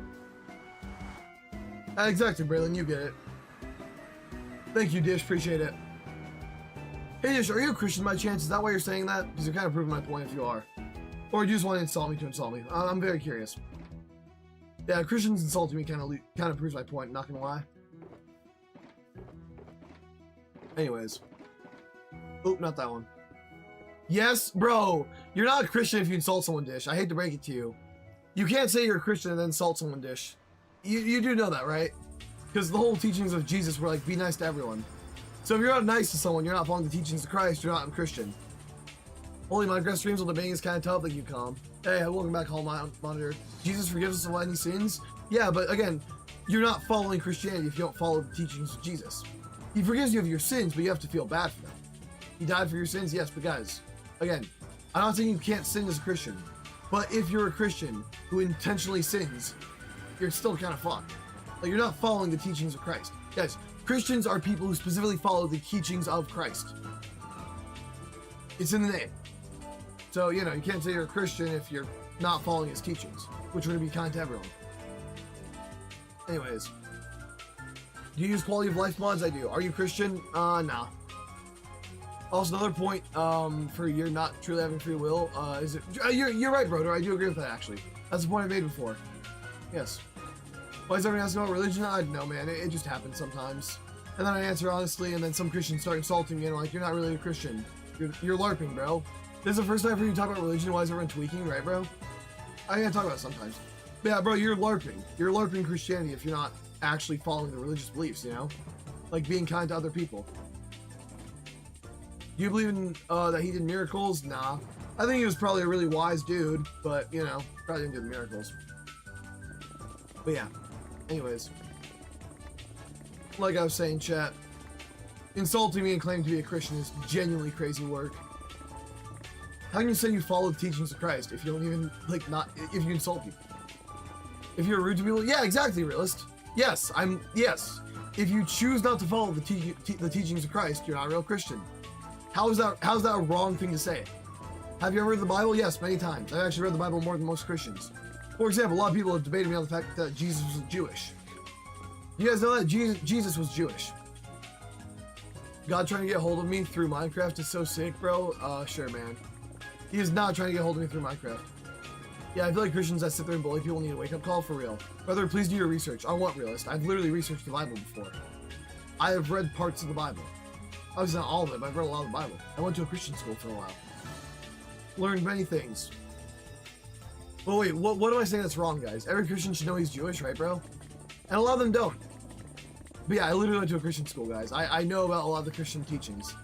Exactly, Braylon, you get it. Thank you, Dish, appreciate it. Hey, Dish, are you a Christian by chance? Is that why you're saying that? Because you're kind of proving my point if you are. Or do you just want to insult me to insult me? I'm very curious. Yeah, Christians insulting me kind of proves my point, not gonna lie. Anyways. Oop, not that one. Yes, bro! You're not a Christian if you insult someone, Dish. I hate to break it to you. You can't say you're a Christian and then insult someone, Dish. You do know that, right? Because the whole teachings of Jesus were like, be nice to everyone. So if you're not nice to someone, you're not following the teachings of Christ, you're not a Christian. Holy Minecraft streams on debating is kind of tough, like you calm. Hey, welcome back, Hall Monitor. Jesus forgives us of any sins? Yeah, but again, you're not following Christianity if you don't follow the teachings of Jesus. He forgives you of your sins, but you have to feel bad for them. He died for your sins, yes, but guys, again, I'm not saying you can't sin as a Christian, but if you're a Christian who intentionally sins, you're still kind of fucked. Like, you're not following the teachings of Christ. Guys, Christians are people who specifically follow the teachings of Christ. It's in the name. So, you know, you can't say you're a Christian if you're not following his teachings, which would be kind to everyone. Anyways. Do you use quality of life mods? I do. Are you Christian? Nah. Also, another point, for you're not truly having free will, is it... You're right, brother. I do agree with that, actually. That's the point I made before. Yes. Why is everyone asking about religion? I don't know, man. It just happens sometimes. And then I answer honestly, and then some Christians start insulting me, and I'm like, you're not really a Christian. You're LARPing, bro. This is the first time for you to talk about religion. Why is everyone tweaking, right, bro? I gotta talk about it sometimes. But yeah, bro, you're LARPing. You're LARPing Christianity if you're not actually following the religious beliefs, you know? Like being kind to other people. Do you believe in, that he did miracles? Nah. I think he was probably a really wise dude, but, you know, probably didn't do the miracles. But yeah. anyways. Like I was saying, chat, insulting me and claiming to be a Christian is genuinely crazy work. How can you say you follow the teachings of Christ if you don't even, like, not, if you insult people? If you're rude to people, yeah, exactly, realist. Yes, yes. If you choose not to follow the teachings of Christ, you're not a real Christian. How's that a wrong thing to say? Have you ever read the Bible? Yes, many times. I've actually read the Bible more than most Christians. For example, a lot of people have debated me on the fact that Jesus was Jewish. You guys know that Jesus was Jewish. God trying to get hold of me through Minecraft is so sick, bro. Sure, man. He is not trying to get hold of me through Minecraft. Yeah, I feel like Christians that sit there and bully people need a wake-up call for real. Brother, please do your research. I want realist. I've literally researched the Bible before. I have read parts of the Bible. Obviously not all of it, but I've read a lot of the Bible. I went to a Christian school for a while. Learned many things. Well, wait, what am I saying that's wrong, guys? Every Christian should know he's Jewish, right, bro? And a lot of them don't. But yeah, I literally went to a Christian school, guys. I know about a lot of the Christian teachings.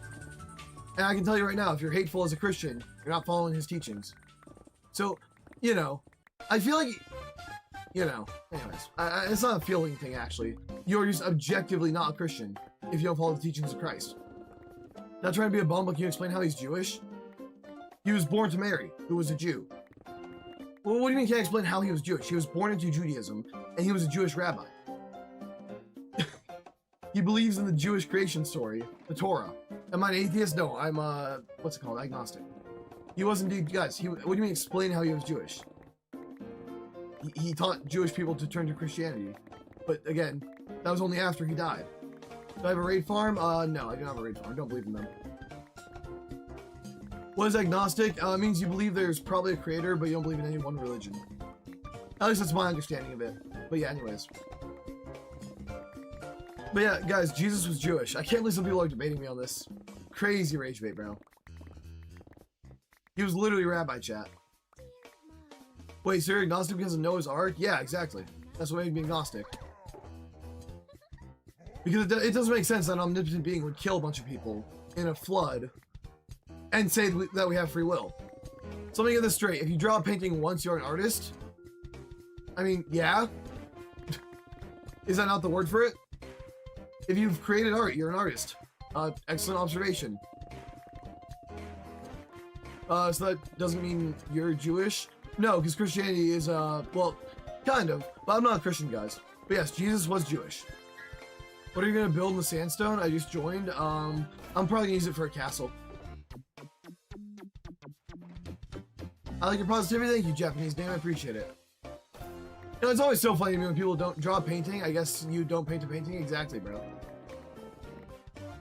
And I can tell you right now, if you're hateful as a Christian, you're not following his teachings. So, you know, I feel like, you know, anyways, it's not a feeling thing, actually. You're just objectively not a Christian if you don't follow the teachings of Christ. Not trying to be a bum, but can you explain how he's Jewish? He was born to Mary, who was a Jew. Well, what do you mean can't explain how he was Jewish? He was born into Judaism, and he was a Jewish rabbi. He believes in the Jewish creation story, the Torah. Am I an atheist? No, I'm, what's it called? Agnostic. He was indeed, guys, what do you mean explain how he was Jewish? He taught Jewish people to turn to Christianity. But again, that was only after he died. Do I have a raid farm? No, I do not have a raid farm. I don't believe in them. What is agnostic? It means you believe there's probably a creator, but you don't believe in any one religion. At least that's my understanding of it. But yeah, anyways. But yeah, guys, Jesus was Jewish. I can't believe some people are debating me on this. Crazy rage bait, bro. He was literally rabbi, chat. Wait, so you're agnostic because of Noah's Ark? Yeah, exactly. That's what made me agnostic. Because it doesn't make sense that an omnipotent being would kill a bunch of people in a flood and say that we have free will. So let me get this straight. If you draw a painting once, you're an artist? I mean, yeah. Is that not the word for it? If you've created art, you're an artist. Excellent observation. So that doesn't mean you're Jewish? No, because Christianity is, well, kind of. But I'm not a Christian, guys. But yes, Jesus was Jewish. What are you going to build in the Sandstone? I just joined. I'm probably going to use it for a castle. I like your positivity. Thank you, Japanese name. I appreciate it. You know, it's always so funny to me when people don't draw a painting. I guess you don't paint a painting? Exactly, bro.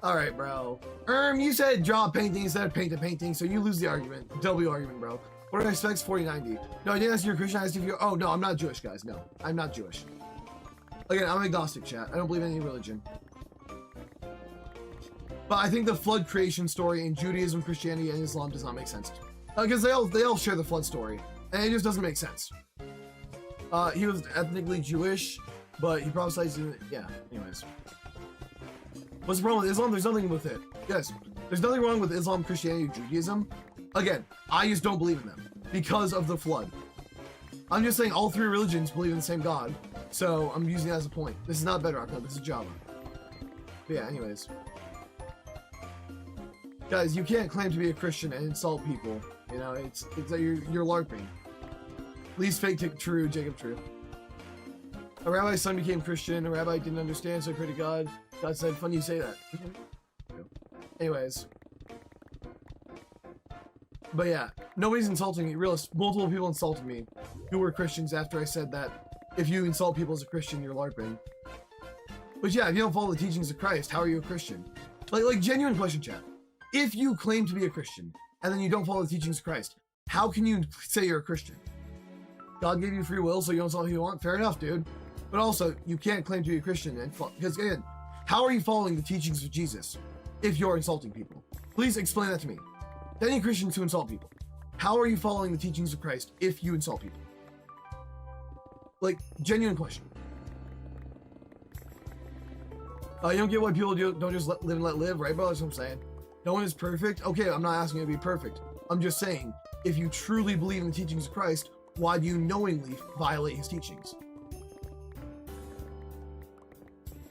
Alright, bro. You said draw a painting instead of paint a painting, so you lose the argument. W argument, bro. What are my specs? 4090. No, I didn't ask you a Christian. I asked if you're... Oh, no, I'm not Jewish, guys. No, I'm not Jewish. Again, I'm agnostic, chat. I don't believe in any religion. But I think the flood creation story in Judaism, Christianity, and Islam does not make sense. Because they all share the flood story. And it just doesn't make sense. He was ethnically Jewish, but he prophesied in... Yeah, anyways. What's the problem with Islam? There's nothing with it. Yes, there's nothing wrong with Islam, Christianity, Judaism. Again, I just don't believe in them because of the flood. I'm just saying all three religions believe in the same God, so I'm using that as a point. This is not Bedrock, no, this is Java. But yeah, anyways. Guys, you can't claim to be a Christian and insult people. You know, it's like you're LARPing. Least fake true, Jacob true. A rabbi's son became Christian, a rabbi didn't understand, so he prayed to God. God said, funny you say that. Anyways. But yeah, nobody's insulting me. Realist, multiple people insulted me who were Christians after I said that if you insult people as a Christian, you're LARPing. But yeah, if you don't follow the teachings of Christ, how are you a Christian? Like genuine question, chat. If you claim to be a Christian, and then you don't follow the teachings of Christ, how can you say you're a Christian? God gave you free will, so you don't insult who you want? Fair enough, dude. But also, you can't claim to be a Christian, and because again, how are you following the teachings of Jesus if you're insulting people? Please explain that to me. To any Christians who insult people, how are you following the teachings of Christ if you insult people? Like, genuine question. You don't get why people don't just live and let live, right, bro? That's what I'm saying. No one is perfect. Okay, I'm not asking you to be perfect. I'm just saying, if you truly believe in the teachings of Christ, why do you knowingly violate his teachings?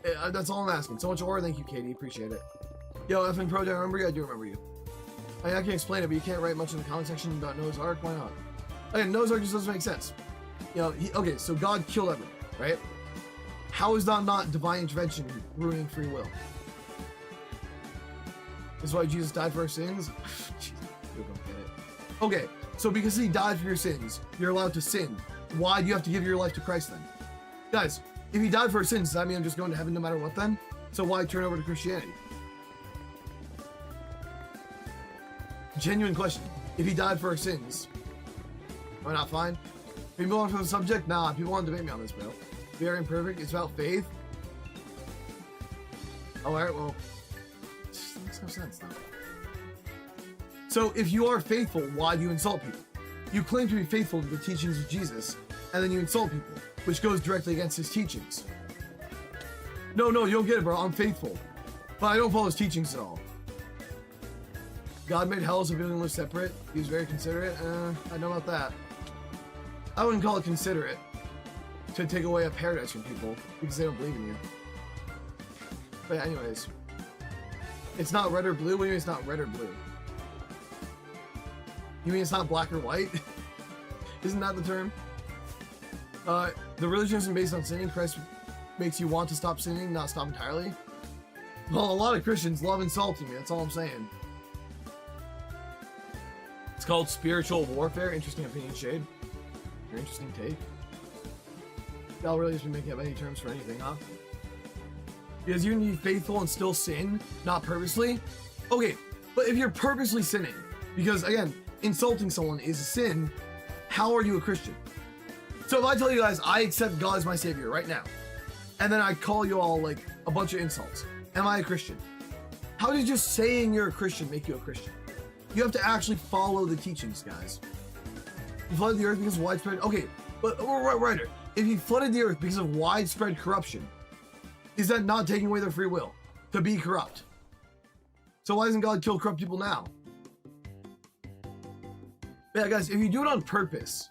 That's all I'm asking. So much ore. Thank you, Katie. Appreciate it. Yo, FN Pro, do I remember you? I do remember you. I can explain it, but you can't write much in the comment section about Noah's Ark. Why not? Again, Noah's Ark just doesn't make sense. You know, okay, so God killed everyone, right? How is that not divine intervention ruining free will? This is why Jesus died for our sins? Jeez, you don't get it. Okay, so because he died for your sins, you're allowed to sin. Why do you have to give your life to Christ then? Guys, if he died for our sins, does that mean I'm just going to heaven no matter what then? So why turn over to Christianity? Genuine question. If he died for our sins, am I not fine? People on for the subject? Nah, people want to debate me on this, bro. We are imperfect. It's about faith. Oh, alright, well, it makes no sense, though. So, if you are faithful, why do you insult people? You claim to be faithful to the teachings of Jesus, and then you insult people, which goes directly against his teachings. No, you don't get it, bro. I'm faithful. But I don't follow his teachings at all. God made hell so people can live separate. He was very considerate. I know about that. I wouldn't call it considerate to take away a paradise from people because they don't believe in you. But anyways, it's not red or blue. What do you mean it's not red or blue? You mean it's not black or white? Isn't that the term? The religion isn't based on sinning. Christ makes you want to stop sinning, not stop entirely. Well, a lot of Christians love insulting me. That's all I'm saying. It's called spiritual warfare. Interesting opinion, Shade. Your interesting take. Y'all really just been making up any terms for anything, huh? Because you can be faithful and still sin, not purposely. Okay, but if you're purposely sinning, because again, insulting someone is a sin, how are you a Christian? So if I tell you guys, I accept God as my savior right now, and then I call you all like a bunch of insults, am I a Christian? How does just saying you're a Christian make you a Christian? You have to actually follow the teachings, guys. You flooded the earth because of widespread... Okay, but Ryder, if you flooded the earth because of widespread corruption, is that not taking away their free will to be corrupt? So why doesn't God kill corrupt people now? Yeah, guys, if you do it on purpose,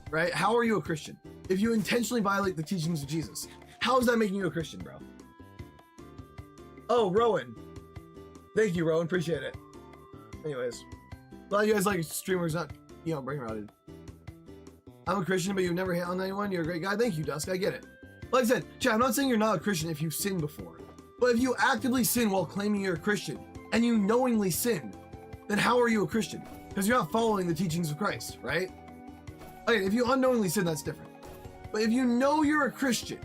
right, how are you a Christian? If you intentionally violate the teachings of Jesus, how is that making you a Christian, bro? Oh, Rowan. Thank you, Rowan. Appreciate it. Anyways, a lot of you guys like streamers, not, you know, brain rotted. I'm a Christian, but you've never hit on anyone. You're a great guy. Thank you, Dusk. I get it. Like I said, chat, I'm not saying you're not a Christian if you've sinned before. But if you actively sin while claiming you're a Christian, and you knowingly sin, then how are you a Christian? Because you're not following the teachings of Christ, right? Okay, if you unknowingly sin, that's different. But if you know you're a Christian,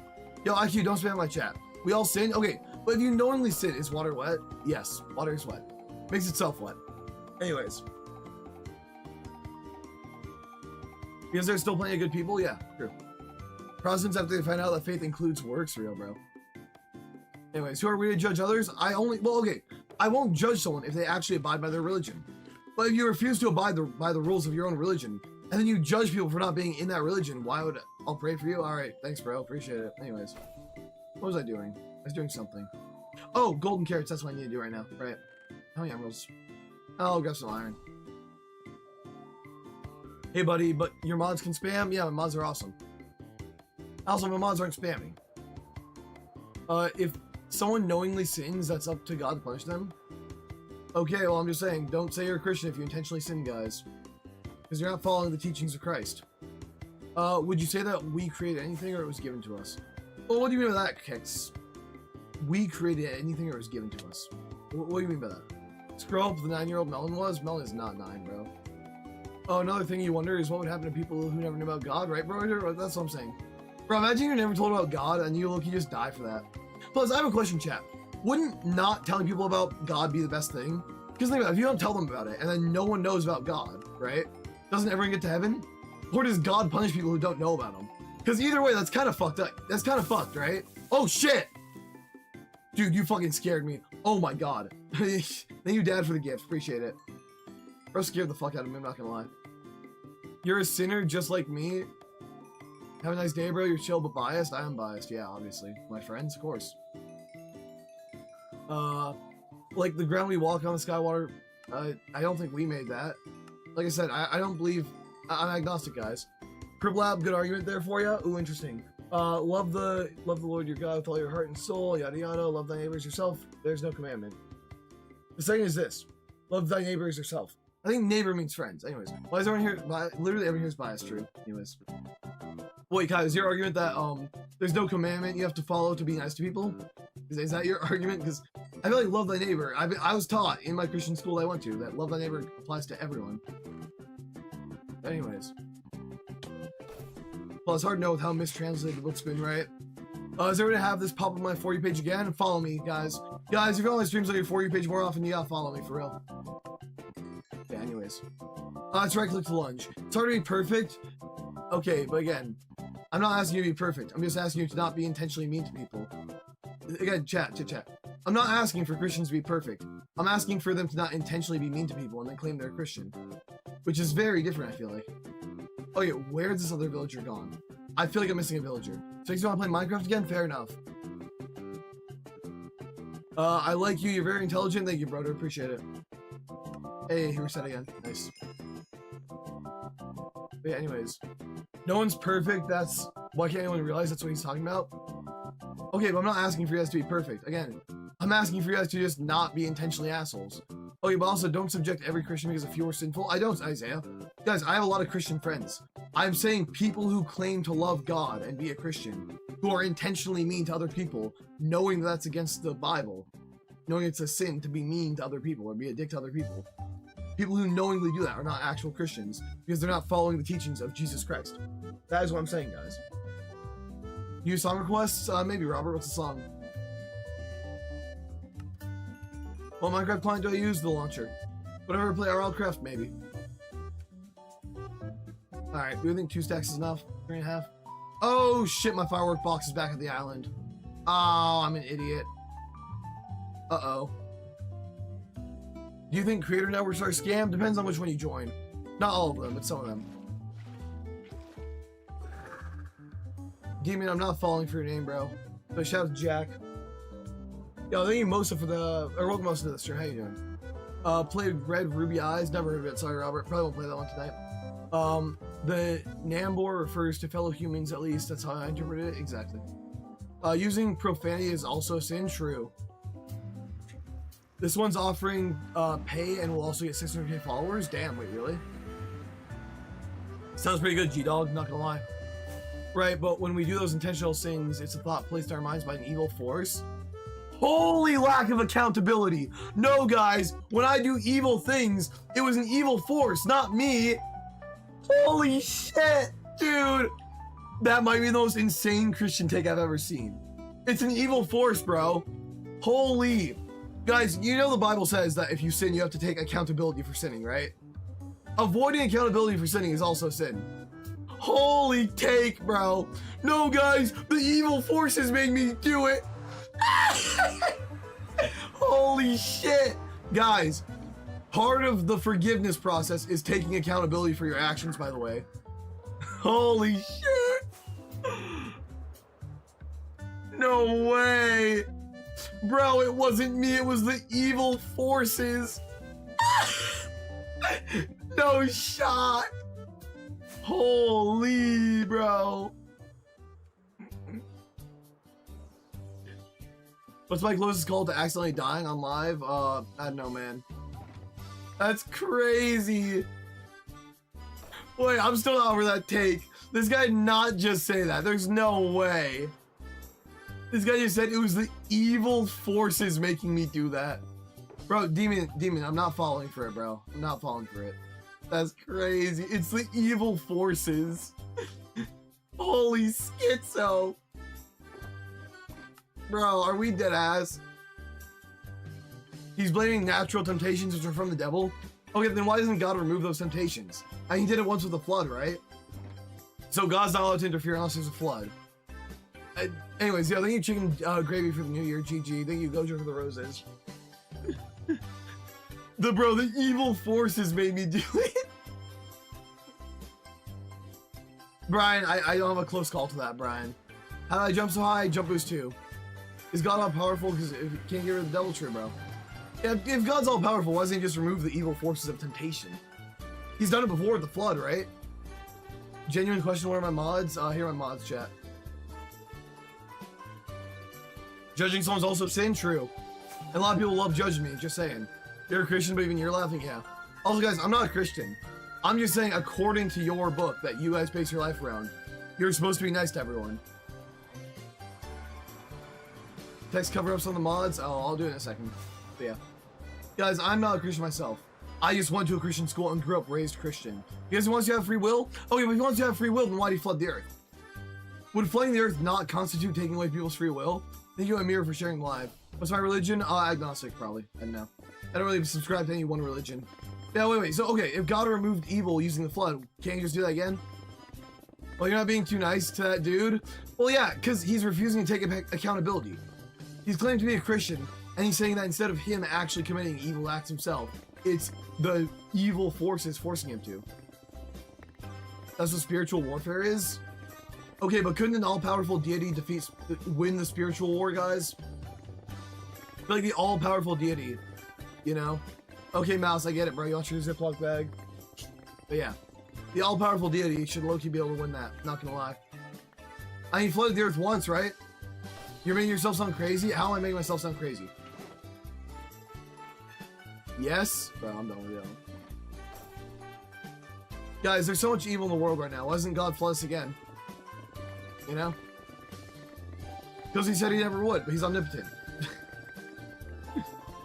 yo, IQ, don't spam my chat. We all sin? Okay, but if you knowingly sin, is water wet? Yes, water is wet. Makes itself wet. Anyways. Because there's still plenty of good people? Yeah, true. Protestants, after they find out that faith includes works, real, bro. Anyways, who are we to judge others? Well, okay, I won't judge someone if they actually abide by their religion. But if you refuse to abide by the rules of your own religion, and then you judge people for not being in that religion, why would I'll pray for you? Alright, thanks, bro. Appreciate it. Anyways. What was I doing? I was doing something. Oh, golden carrots. That's what I need to do right now. Right. How many emeralds? I'll grab some iron. Hey, buddy, but your mods can spam? Yeah, my mods are awesome. Also, my mods aren't spamming. If someone knowingly sins, that's up to God to punish them. Okay, well, I'm just saying, don't say you're a Christian if you intentionally sin, guys. Because you're not following the teachings of Christ. Would you say that we created anything or it was given to us? Well, what do you mean by that, Kex? We created anything or it was given to us? What do you mean by that? Scroll up the 9-year-old Melon was? Melon is not 9, bro. Oh, another thing you wonder is what would happen to people who never knew about God, right, bro? That's what I'm saying. Bro, imagine you're never told about God and you just die for that. Plus, I have a question, chat. Wouldn't not telling people about God be the best thing? Because think about it, if you don't tell them about it and then no one knows about God, right? Doesn't everyone get to heaven? Or does God punish people who don't know about him? Because either way, that's kind of fucked up. That's kind of fucked, right? Oh, shit! Dude, you fucking scared me. Oh my god. Thank you, Dad, for the gift. Appreciate it. Bro scared the fuck out of me, I'm not gonna lie. You're a sinner just like me. Have a nice day, bro. You're chill but biased. I am biased, yeah, obviously. My friends, of course. Like the ground we walk on, the Skywater, I don't think we made that. Like I said, I don't believe... I'm agnostic, guys. Criblab, good argument there for you. Ooh, interesting. Love the Lord your God with all your heart and soul, yada yada. Love thy neighbors yourself. There's no commandment. The second is this: love thy neighbors yourself. I think neighbor means friends. Anyways, why is everyone here? Literally everyone here is biased. True. Anyways, wait, Kai, is your argument that there's no commandment you have to follow to be nice to people? Is that your argument? Because I feel like love thy neighbor. I was taught in my Christian school I went to that love thy neighbor applies to everyone. Anyways. Well, it's hard to know with how mistranslated the book's been, right? Is everyone gonna have this pop up on my For You page again? And follow me, guys. Guys, if you're on my streams on your For You page more often, you gotta follow me, for real. Yeah, anyways. Let's right click to lunge. It's hard to be perfect. Okay, but again, I'm not asking you to be perfect. I'm just asking you to not be intentionally mean to people. Again, chat. I'm not asking for Christians to be perfect. I'm asking for them to not intentionally be mean to people and then claim they're a Christian. Which is very different, I feel like. Okay, where's this other villager gone? I feel like I'm missing a villager. So you want to play Minecraft again? Fair enough. I like you. You're very intelligent. Thank you, brother. Appreciate it. Hey, here we set again. Nice. But yeah, anyways. No one's perfect. That's... Why can't anyone realize that's what he's talking about? Okay, but I'm not asking for you guys to be perfect. Again, I'm asking for you guys to just not be intentionally assholes. Okay, but also don't subject every Christian because a few are sinful. I don't, Isaiah. Guys, I have a lot of Christian friends. I'm saying people who claim to love God and be a Christian, who are intentionally mean to other people, knowing that that's against the Bible, knowing it's a sin to be mean to other people or be a dick to other people. People who knowingly do that are not actual Christians because they're not following the teachings of Jesus Christ. That is what I'm saying, guys. You song requests? Maybe, Robert. What's the song? What Minecraft client do I use? The launcher. Whatever, play RLCraft, maybe. Alright, do you think 2 stacks is enough? 3.5? Oh shit, my firework box is back at the island. Oh, I'm an idiot. Uh-oh. Do you think creator networks are a scam? Depends on which one you join. Not all of them, but some of them. Demon, I'm not falling for your name, bro. But shout out to Jack. Yo, thank you, Mosa, for the... Or welcome, Mosa, to the stream. How you doing? Played Red Ruby Eyes. Never heard of it. Sorry, Robert. Probably won't play that one tonight. The Nambor refers to fellow humans, at least. That's how I interpret it. Exactly. Using profanity is also a sin. True. This one's offering pay and will also get 600k followers. Damn, wait, really? Sounds pretty good, G-Dog. Not gonna lie. Right, but when we do those intentional sins, it's a thought placed in our minds by an evil force. Holy lack of accountability. No, guys, when I do evil things, it was an evil force, not me. Holy shit, dude. That might be the most insane Christian take I've ever seen. It's an evil force, bro. Holy. Guys, you know the Bible says that if you sin, you have to take accountability for sinning, right? Avoiding accountability for sinning is also sin. Holy take, bro. No, guys, the evil forces made me do it. Holy shit. Guys, part of the forgiveness process is taking accountability for your actions, by the way. Holy shit. No way. Bro, it wasn't me, it was the evil forces. No shot. Holy, bro. What's my closest call to accidentally dying on live? I don't know, man. That's crazy. Wait, I'm still not over that take. This guy did not just say that. There's no way. This guy just said it was the evil forces making me do that. Bro, Demon, I'm not falling for it, bro. I'm not falling for it. That's crazy. It's the evil forces. Holy schizo. Bro, are we dead ass? He's blaming natural temptations which are from the devil? Okay, then why doesn't God remove those temptations? And he did it once with the flood, right? So God's not allowed to interfere unless there's a flood. Anyways, yeah, thank you Chicken Gravy for the new year, GG. Thank you Gojo for the roses. The evil forces made me do it. Brian, I don't have a close call to that, Brian. How did I jump so high? Jump boost 2. Is God all powerful? Because if you can't get rid of the devil, true, bro. Yeah, if God's all powerful, why doesn't he just remove the evil forces of temptation? He's done it before with the flood, right? Genuine question, what are my mods? Here are my mods, chat. Judging someone's also sin? True. And a lot of people love judging me, just saying. You're a Christian, but even you're laughing? Yeah. Also, guys, I'm not a Christian. I'm just saying, according to your book that you guys base your life around, you're supposed to be nice to everyone. Text cover-ups on the mods? Oh, I'll do it in a second. But yeah. Guys, I'm not a Christian myself. I just went to a Christian school and grew up raised Christian. Because he wants you to have free will? Okay, but if he wants you to have free will, then why do you flood the earth? Would flooding the earth not constitute taking away people's free will? Thank you, Amir, for sharing live. What's my religion? Agnostic, probably. I don't know. I don't really subscribe to any one religion. Yeah, wait. So, okay, if God removed evil using the flood, can't you just do that again? Well, you're not being too nice to that dude? Well, yeah, because he's refusing to take accountability. He's claiming to be a Christian, and he's saying that instead of him actually committing evil acts himself, it's the evil forces forcing him to. That's what spiritual warfare is? Okay, but couldn't an all-powerful deity win the spiritual war, guys? Like the all-powerful deity, you know? Okay, Mouse, I get it, bro. You want your Ziploc bag? But yeah, the all-powerful deity should low-key be able to win that. Not gonna lie. I mean, flooded the earth once, right? You're making yourself sound crazy? How am I making myself sound crazy? Yes? Bro, I'm done with you. Guys, there's so much evil in the world right now. Why doesn't God flood us again? You know? Because he said he never would, but he's omnipotent.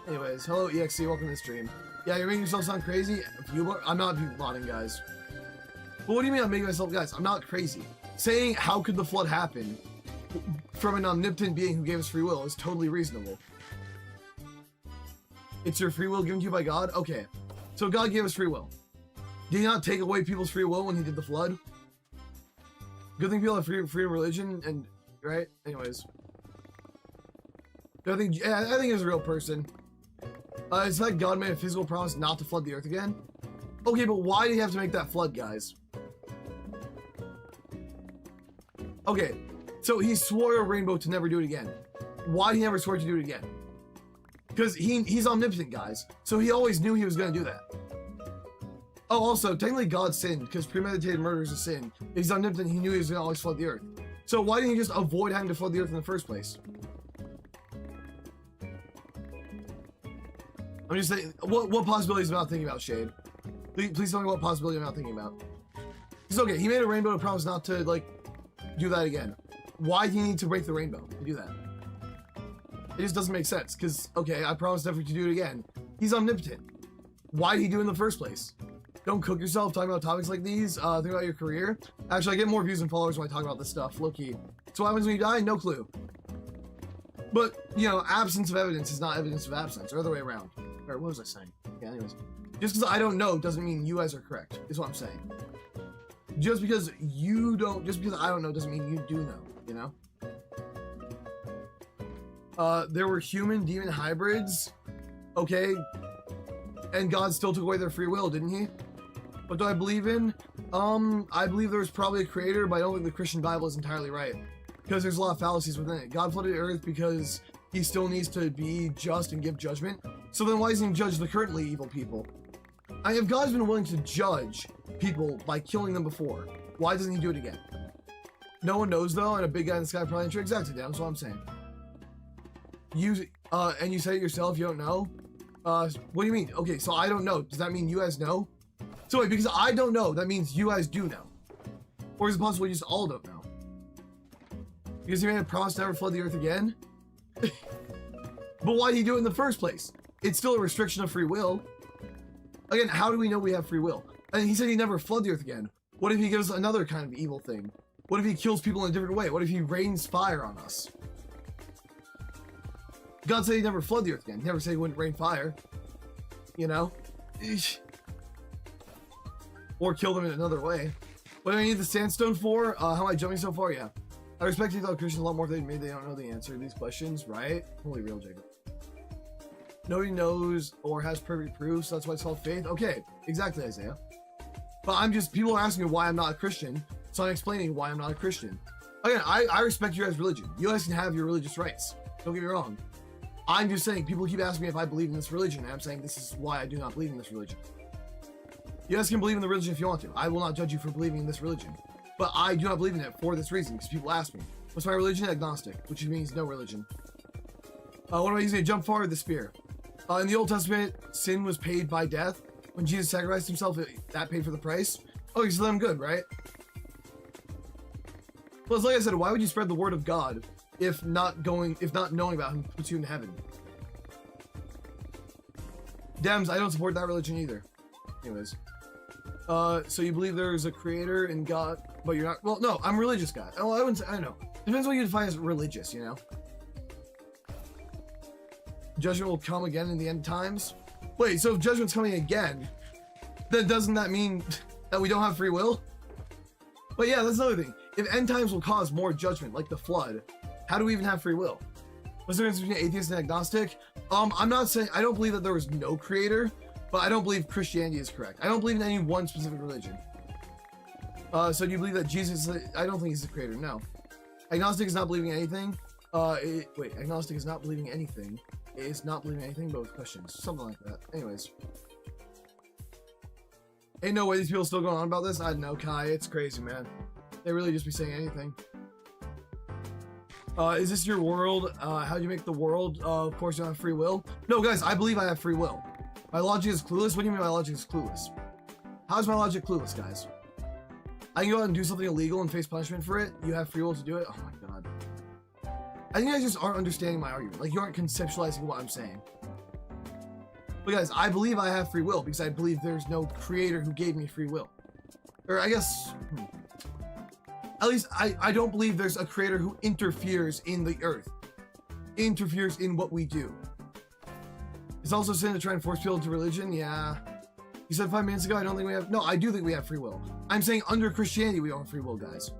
Anyways, hello EXC, welcome to the stream. Yeah, you're making yourself sound crazy? I'm not modding, guys. But what do you mean I'm making myself, guys? I'm not crazy. Saying how could the flood happen from an omnipotent being who gave us free will is totally reasonable. It's your free will given to you by God? Okay. So God gave us free will. Did he not take away people's free will when he did the flood? Good thing people have freedom of religion and, right? Anyways. I think he's a real person. It's like God made a physical promise not to flood the earth again. Okay, but why did he have to make that flood, guys? Okay, so he swore a rainbow to never do it again. Why did he never swear to do it again? Because he's omnipotent, guys. So he always knew he was going to do that. Oh, also, technically God sinned because premeditated murder is a sin. If he's omnipotent, he knew he was going to always flood the earth. So why didn't he just avoid having to flood the earth in the first place? I'm just saying, what possibilities am I not thinking about, Shade? Please tell me what possibility I'm not thinking about. It's okay, he made a rainbow to promise not to, like, do that again. Why do you need to break the rainbow to do that? It just doesn't make sense, because, okay, I promised never to do it again. He's omnipotent. Why did he do it in the first place? Don't cook yourself talking about topics like these. Think about your career. Actually, I get more views and followers when I talk about this stuff, low-key. So what happens when you die? No clue. But, you know, absence of evidence is not evidence of absence, or other way around. Or what was I saying? Yeah, anyways. Just because I don't know doesn't mean you guys are correct, is what I'm saying. Just because I don't know doesn't mean you do know, you know? There were human demon hybrids, okay, and God still took away their free will, didn't he? What do I believe in? I believe there was probably a creator, but I don't think the Christian Bible is entirely right, because there's a lot of fallacies within it. God flooded the earth because he still needs to be just and give judgment. So then why doesn't he judge the currently evil people? I mean, if God's been willing to judge people by killing them before, why doesn't he do it again? No one knows though, and a big guy in the sky probably tricks exactly. That's what I'm saying. And you say it yourself, you don't know? What do you mean? Okay, so I don't know. Does that mean you guys know? So wait, because I don't know, that means you guys do know. Or is it possible you just all don't know? Because he made a promise to never flood the earth again? But why did he do it in the first place? It's still a restriction of free will. Again, how do we know we have free will? And he said he'd never flood the earth again. What if he gives another kind of evil thing? What if he kills people in a different way? What if he rains fire on us? God said he'd never flood the earth again. He never said he wouldn't rain fire. You know? Eesh. Or kill them in another way. What do I need the sandstone for? How am I jumping so far? Yeah. I respect you, Christians a lot more than they don't know the answer to these questions, right? Holy real, Jacob. Nobody knows or has perfect proof, so that's why it's called faith. Okay, exactly, Isaiah. But people are asking me why I'm not a Christian, so I'm explaining why I'm not a Christian. Again, I respect your guys' religion. You guys can have your religious rights. Don't get me wrong. I'm just saying, people keep asking me if I believe in this religion, and I'm saying this is why I do not believe in this religion. You guys can believe in the religion if you want to. I will not judge you for believing in this religion. But I do not believe in it for this reason, because people ask me, what's my religion? Agnostic, which means no religion. What am I using to jump forward? The spear. In the Old Testament, sin was paid by death. When Jesus sacrificed himself, that paid for the price. Okay, so then I'm good, right? Well, like I said, why would you spread the word of God if not knowing about him puts you in heaven? Dems, I don't support that religion either. Anyways. So you believe there's a creator and God, but you're not. Well, no, I'm a religious guy. Oh, I wouldn't say, I don't know. Depends what you define as religious, you know? Judgment will come again in the end times. Wait, so if judgment's coming again, then doesn't that mean that we don't have free will? But yeah, that's another thing. If end times will cause more judgment, like the flood, how do we even have free will? What's the difference between atheist and agnostic? I'm not saying, I don't believe that there was no creator, but I don't believe Christianity is correct. I don't believe in any one specific religion. So do you believe that Jesus, I don't think he's the creator, no. Agnostic is not believing anything. Wait, agnostic is not believing anything. It is not believing anything but with questions. Something like that. Anyways. Ain't no way these people are still going on about this. I don't know, Kai. It's crazy, man. They really just be saying anything. Is this your world? How do you make the world? Of course you don't have free will. No, guys, I believe I have free will. My logic is clueless? What do you mean my logic is clueless? How's my logic clueless, guys? I can go out and do something illegal and face punishment for it. You have free will to do it? Oh my god. I think you guys just aren't understanding my argument. Like, you aren't conceptualizing what I'm saying. But guys, I believe I have free will because I believe there's no creator who gave me free will. Or I guess... At least, I don't believe there's a creator who interferes in the earth. Interferes in what we do. It's also sin to try and force people into religion. Yeah. You said 5 minutes ago, I don't think we have... No, I do think we have free will. I'm saying under Christianity, we don't have free will, guys.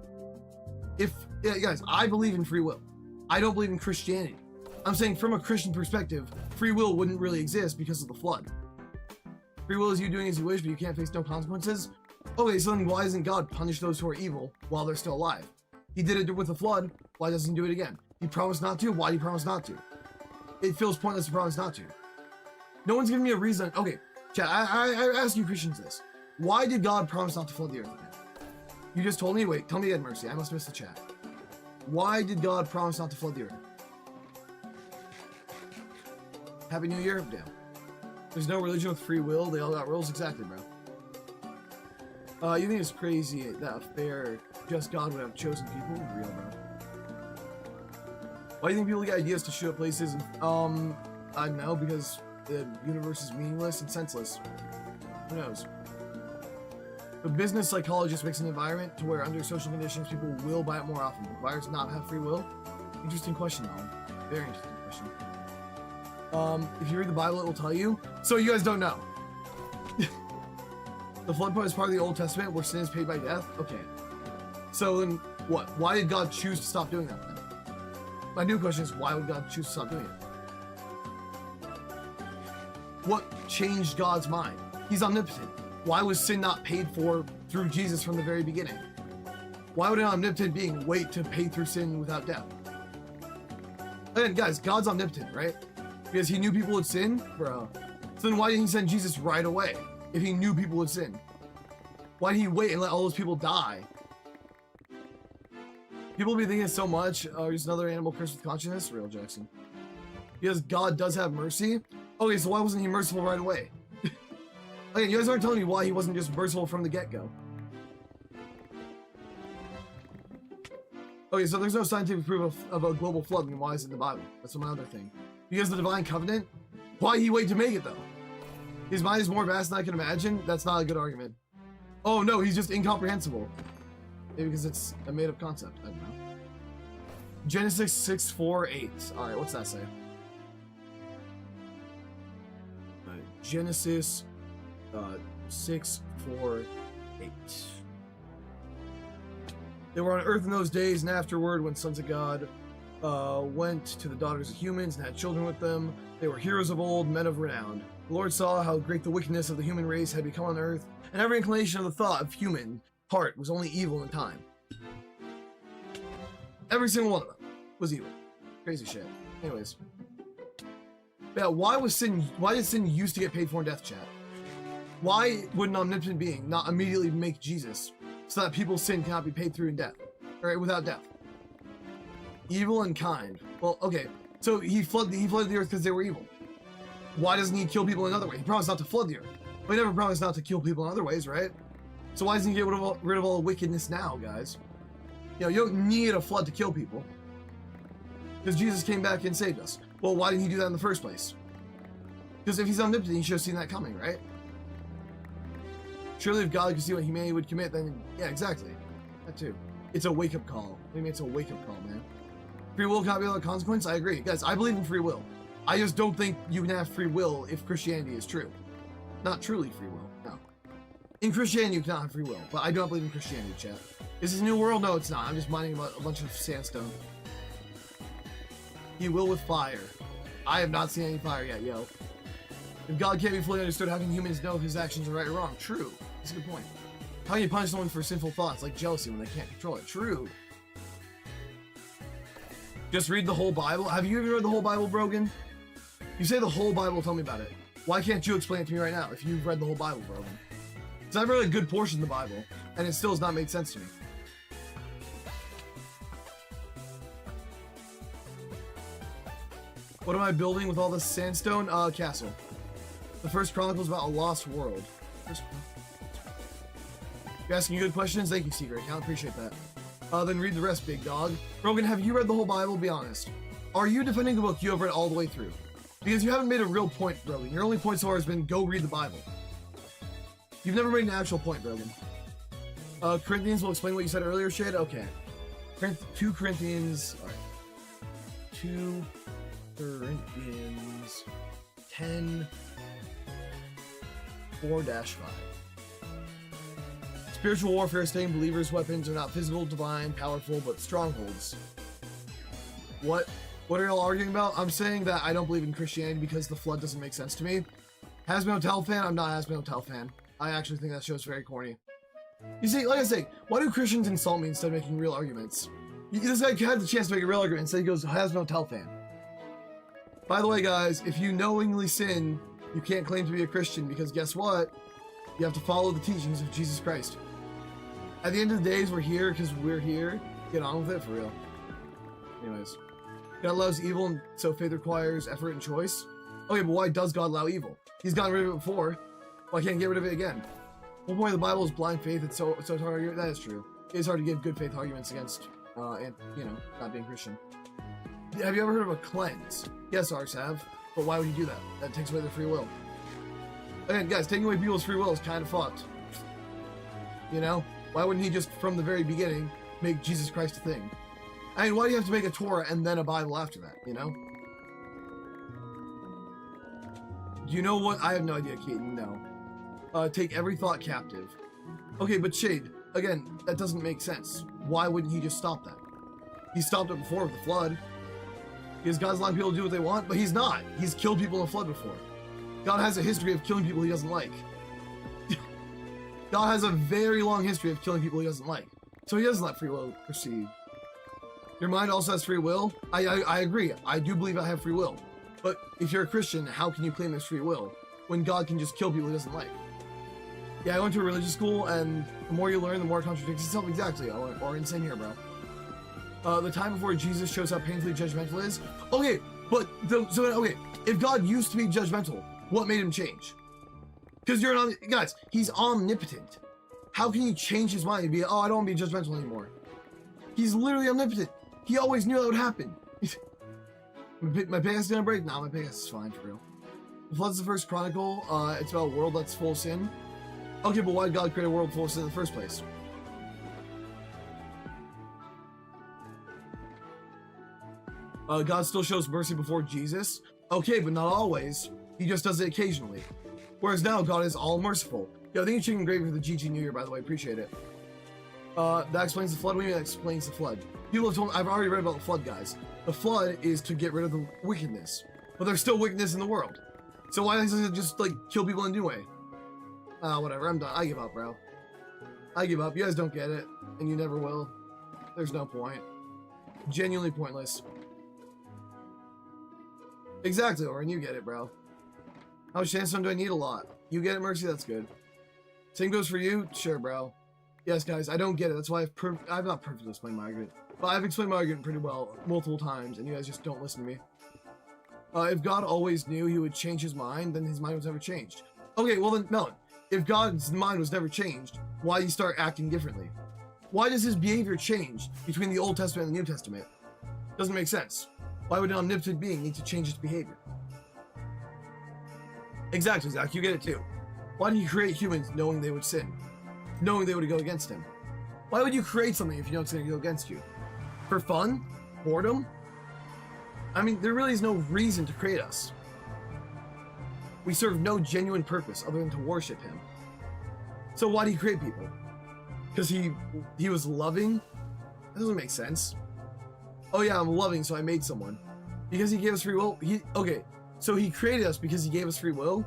Yeah, guys, I believe in free will. I don't believe in Christianity. I'm saying from a Christian perspective, free will wouldn't really exist because of the flood. Free will is you doing as you wish, but you can't face no consequences. Okay, so then why doesn't God punish those who are evil while they're still alive? He did it with the flood. Why doesn't he do it again? He promised not to. Why did he promise not to? It feels pointless to promise not to. No one's giving me a reason. Okay, chat, I ask you Christians this. Why did God promise not to flood the earth again? You just told me. Wait, tell me again, Mercy. I must miss the chat. Why did God promise not to flood the earth? Happy New Year? Damn. There's no religion with free will. They all got rules. Exactly, bro. You think it's crazy that a fair, just God would have chosen people? Real, bro. Why do you think people get ideas to shoot up places? I don't know, because the universe is meaningless and senseless. Who knows? The business psychologist makes an environment to where under social conditions people will buy it more often. Will buyers not have free will? Interesting question, though. Very interesting question. If you read the Bible, it will tell you. So you guys don't know. The flood point is part of the Old Testament where sin is paid by death? Okay. So then what? Why did God choose to stop doing that then? My new question is, why would God choose to stop doing it? What changed God's mind? He's omnipotent. Why was sin not paid for through Jesus from the very beginning? Why would an omnipotent being wait to pay through sin without death? Again, guys, God's omnipotent, right? Because he knew people would sin? Bro. So then why didn't he send Jesus right away? If he knew people would sin? Why did he wait and let all those people die? People be thinking so much, just another animal cursed with consciousness? Real Jackson. Because God does have mercy? Okay, so why wasn't he merciful right away? Okay, you guys aren't telling me why he wasn't just merciful from the get-go. Okay, so there's no scientific proof of a global flood, then why is it in the Bible? That's my other thing. Because the divine covenant? Why he wait to make it, though? His mind is more vast than I can imagine? That's not a good argument. Oh no, he's just incomprehensible. Maybe because it's a made-up concept. I don't know. Genesis 6:4-8. Alright, what's that say? Genesis 6:4-8. They were on earth in those days, and afterward, when sons of God went to the daughters of humans and had children with them, they were heroes of old, men of renown. The Lord saw how great the wickedness of the human race had become on earth, and every inclination of the thought of human heart was only evil in time. Every single one of them was evil. Crazy shit. Anyways. Yeah, why did sin used to get paid for in death, chat? Why would an omnipotent being not immediately make Jesus so that people's sin cannot be paid through in death? Or without death? Evil and kind. Well, okay. So he flooded the earth because they were evil. Why doesn't he kill people in another way? He promised not to flood the earth. But he never promised not to kill people in other ways, right? So why doesn't he get rid of all the wickedness now, guys? You know, you don't need a flood to kill people. Because Jesus came back and saved us. Well, why didn't he do that in the first place? Because if he's omnipotent, he should have seen that coming, right? Surely if God could see what humanity would commit, then yeah, exactly. That too. It's a wake-up call. Maybe it's a wake-up call, man. Free will cannot be without consequence? I agree. Guys, I believe in free will. I just don't think you can have free will if Christianity is true. Not truly free will, no. In Christianity, you cannot have free will, but I don't believe in Christianity, chat. Is this a new world? No, it's not. I'm just mining about a bunch of sandstone. He will with fire. I have not seen any fire yet, yo. If God can't be fully understood, how can humans know if his actions are right or wrong? True. That's a good point. How can you punish someone for sinful thoughts, like jealousy, when they can't control it? True. Just read the whole Bible? Have you ever read the whole Bible, Brogan? You say the whole Bible, tell me about it. Why can't you explain it to me right now if you've read the whole Bible, Brogan? Because I've read a good portion of the Bible, and it still has not made sense to me. What am I building with all this sandstone? Castle. The first chronicle is about a lost world. You're asking good questions? Thank you, Secret. I appreciate that. Then read the rest, big dog. Brogan, have you read the whole Bible? Be honest. Are you defending the book you have read all the way through? Because you haven't made a real point, Brogan. Your only point so far has been go read the Bible. You've never made an actual point, Brogan. Corinthians will explain what you said earlier, Shade? Okay. 2 Corinthians... Alright. 2 Corinthians... 10... 4-5. Spiritual warfare stating believers' weapons are not physical, divine, powerful, but strongholds. What are y'all arguing about? I'm saying that I don't believe in Christianity because the flood doesn't make sense to me. Hazbin Hotel fan? I'm not a Hazbin Hotel fan. I actually think that show's very corny. You see, like I say, why do Christians insult me instead of making real arguments? This guy had the chance to make a real argument instead he goes, Hazbin Hotel fan. By the way, guys, if you knowingly sin, you can't claim to be a Christian because guess what? You have to follow the teachings of Jesus Christ. At the end of the days, we're here because we're here. Get on with it, for real. Anyways. God loves evil, and so faith requires effort and choice. Okay, but why does God allow evil? He's gotten rid of it before. Why can't he get rid of it again? One point of the Bible is blind faith. It's so hard to argue. That is true. It's hard to give good faith arguments against, and, you know, not being Christian. Have you ever heard of a cleanse? Yes, ours have. But why would he do that? That takes away their free will. Again, guys, taking away people's free will is kind of fucked. You know? Why wouldn't he just, from the very beginning, make Jesus Christ a thing? I mean, why do you have to make a Torah and then a Bible after that, you know? Do you know what? I have no idea, Keaton, no. Take every thought captive. Okay, but Shade, again, that doesn't make sense. Why wouldn't he just stop that? He stopped it before with the flood. Because God's allowing people to do what they want, but he's not. He's killed people in a flood before. God has a history of killing people he doesn't like. God has a very long history of killing people he doesn't like. So he doesn't let free will proceed. Your mind also has free will? I agree. I do believe I have free will. But if you're a Christian, how can you claim there's free will when God can just kill people he doesn't like? Yeah, I went to a religious school, and the more you learn, the more it contradicts itself. Exactly, or insane here, bro. The time before Jesus shows how painfully judgmental is. Okay, but okay, if God used to be judgmental, what made him change? Because guys, he's omnipotent. How can he change his mind and be, oh, I don't want to be judgmental anymore? He's literally omnipotent. He always knew that would happen. My Pegasus is gonna break? Nah, my Pegasus is fine, for real. The flood's the first chronicle. It's about a world that's full of sin. Okay, but why did God create a world full of sin in the first place? God still shows mercy before Jesus. Okay, but not always. He just does it occasionally. Whereas now, God is all merciful. Yo, thank you, Chicken Gravy, for the GG New Year, by the way. Appreciate it. That explains the flood. What do you mean that explains the flood? People have told me, I've already read about the flood, guys. The flood is to get rid of the wickedness. But there's still wickedness in the world. So why doesn't it just, like, kill people in a new way? Whatever. I'm done. I give up, bro. I give up. You guys don't get it. And you never will. There's no point. Genuinely pointless. Exactly, Oren. You get it, bro. How much Sandstone do I need? A lot. You get it, Mercy? That's good. Same goes for you? Sure, bro. Yes, guys, I don't get it. That's why I've not perfectly explained my argument. But I've explained my argument pretty well multiple times, and you guys just don't listen to me. If God always knew he would change his mind, then his mind was never changed. Okay, well then, Melon, if God's mind was never changed, why did he start acting differently? Why does his behavior change between the Old Testament and the New Testament? Doesn't make sense. Why would an omnipotent being need to change its behavior? Exactly, Zach, you get it too. Why did he create humans knowing they would sin? Knowing they would go against him? Why would you create something if you know it's going to go against you? For fun? Boredom? I mean, there really is no reason to create us. We serve no genuine purpose other than to worship him. So why did he create people? Because he was loving? That doesn't make sense. Oh yeah, I'm loving, so I made someone. Because he gave us free will? Okay, so he created us because he gave us free will?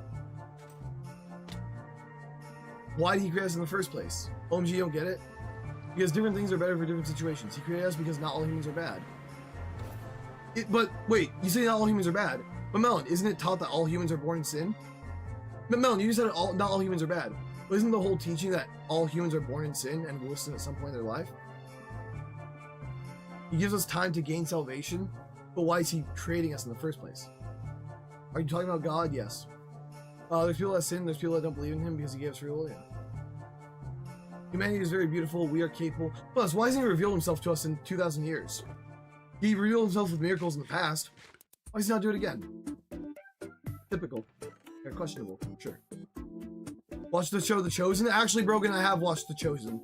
Why did he create us in the first place? OMG, you don't get it? Because different things are better for different situations. He created us because not all humans are bad. But wait, you say not all humans are bad. But Melon, isn't it taught that all humans are born in sin? But Melon, you said not all humans are bad. But isn't the whole teaching that all humans are born in sin and will sin at some point in their life? He gives us time to gain salvation, but why is he creating us in the first place? Are you talking about God? Yes. There's people that sin, there's people that don't believe in him because he gave us free will, yeah. Humanity is very beautiful, we are capable. Plus, why hasn't he revealed himself to us in 2,000 years? He revealed himself with miracles in the past. Why does he not do it again? Typical. Or questionable, sure. Watch the show The Chosen? Actually, Brogan, I have watched The Chosen.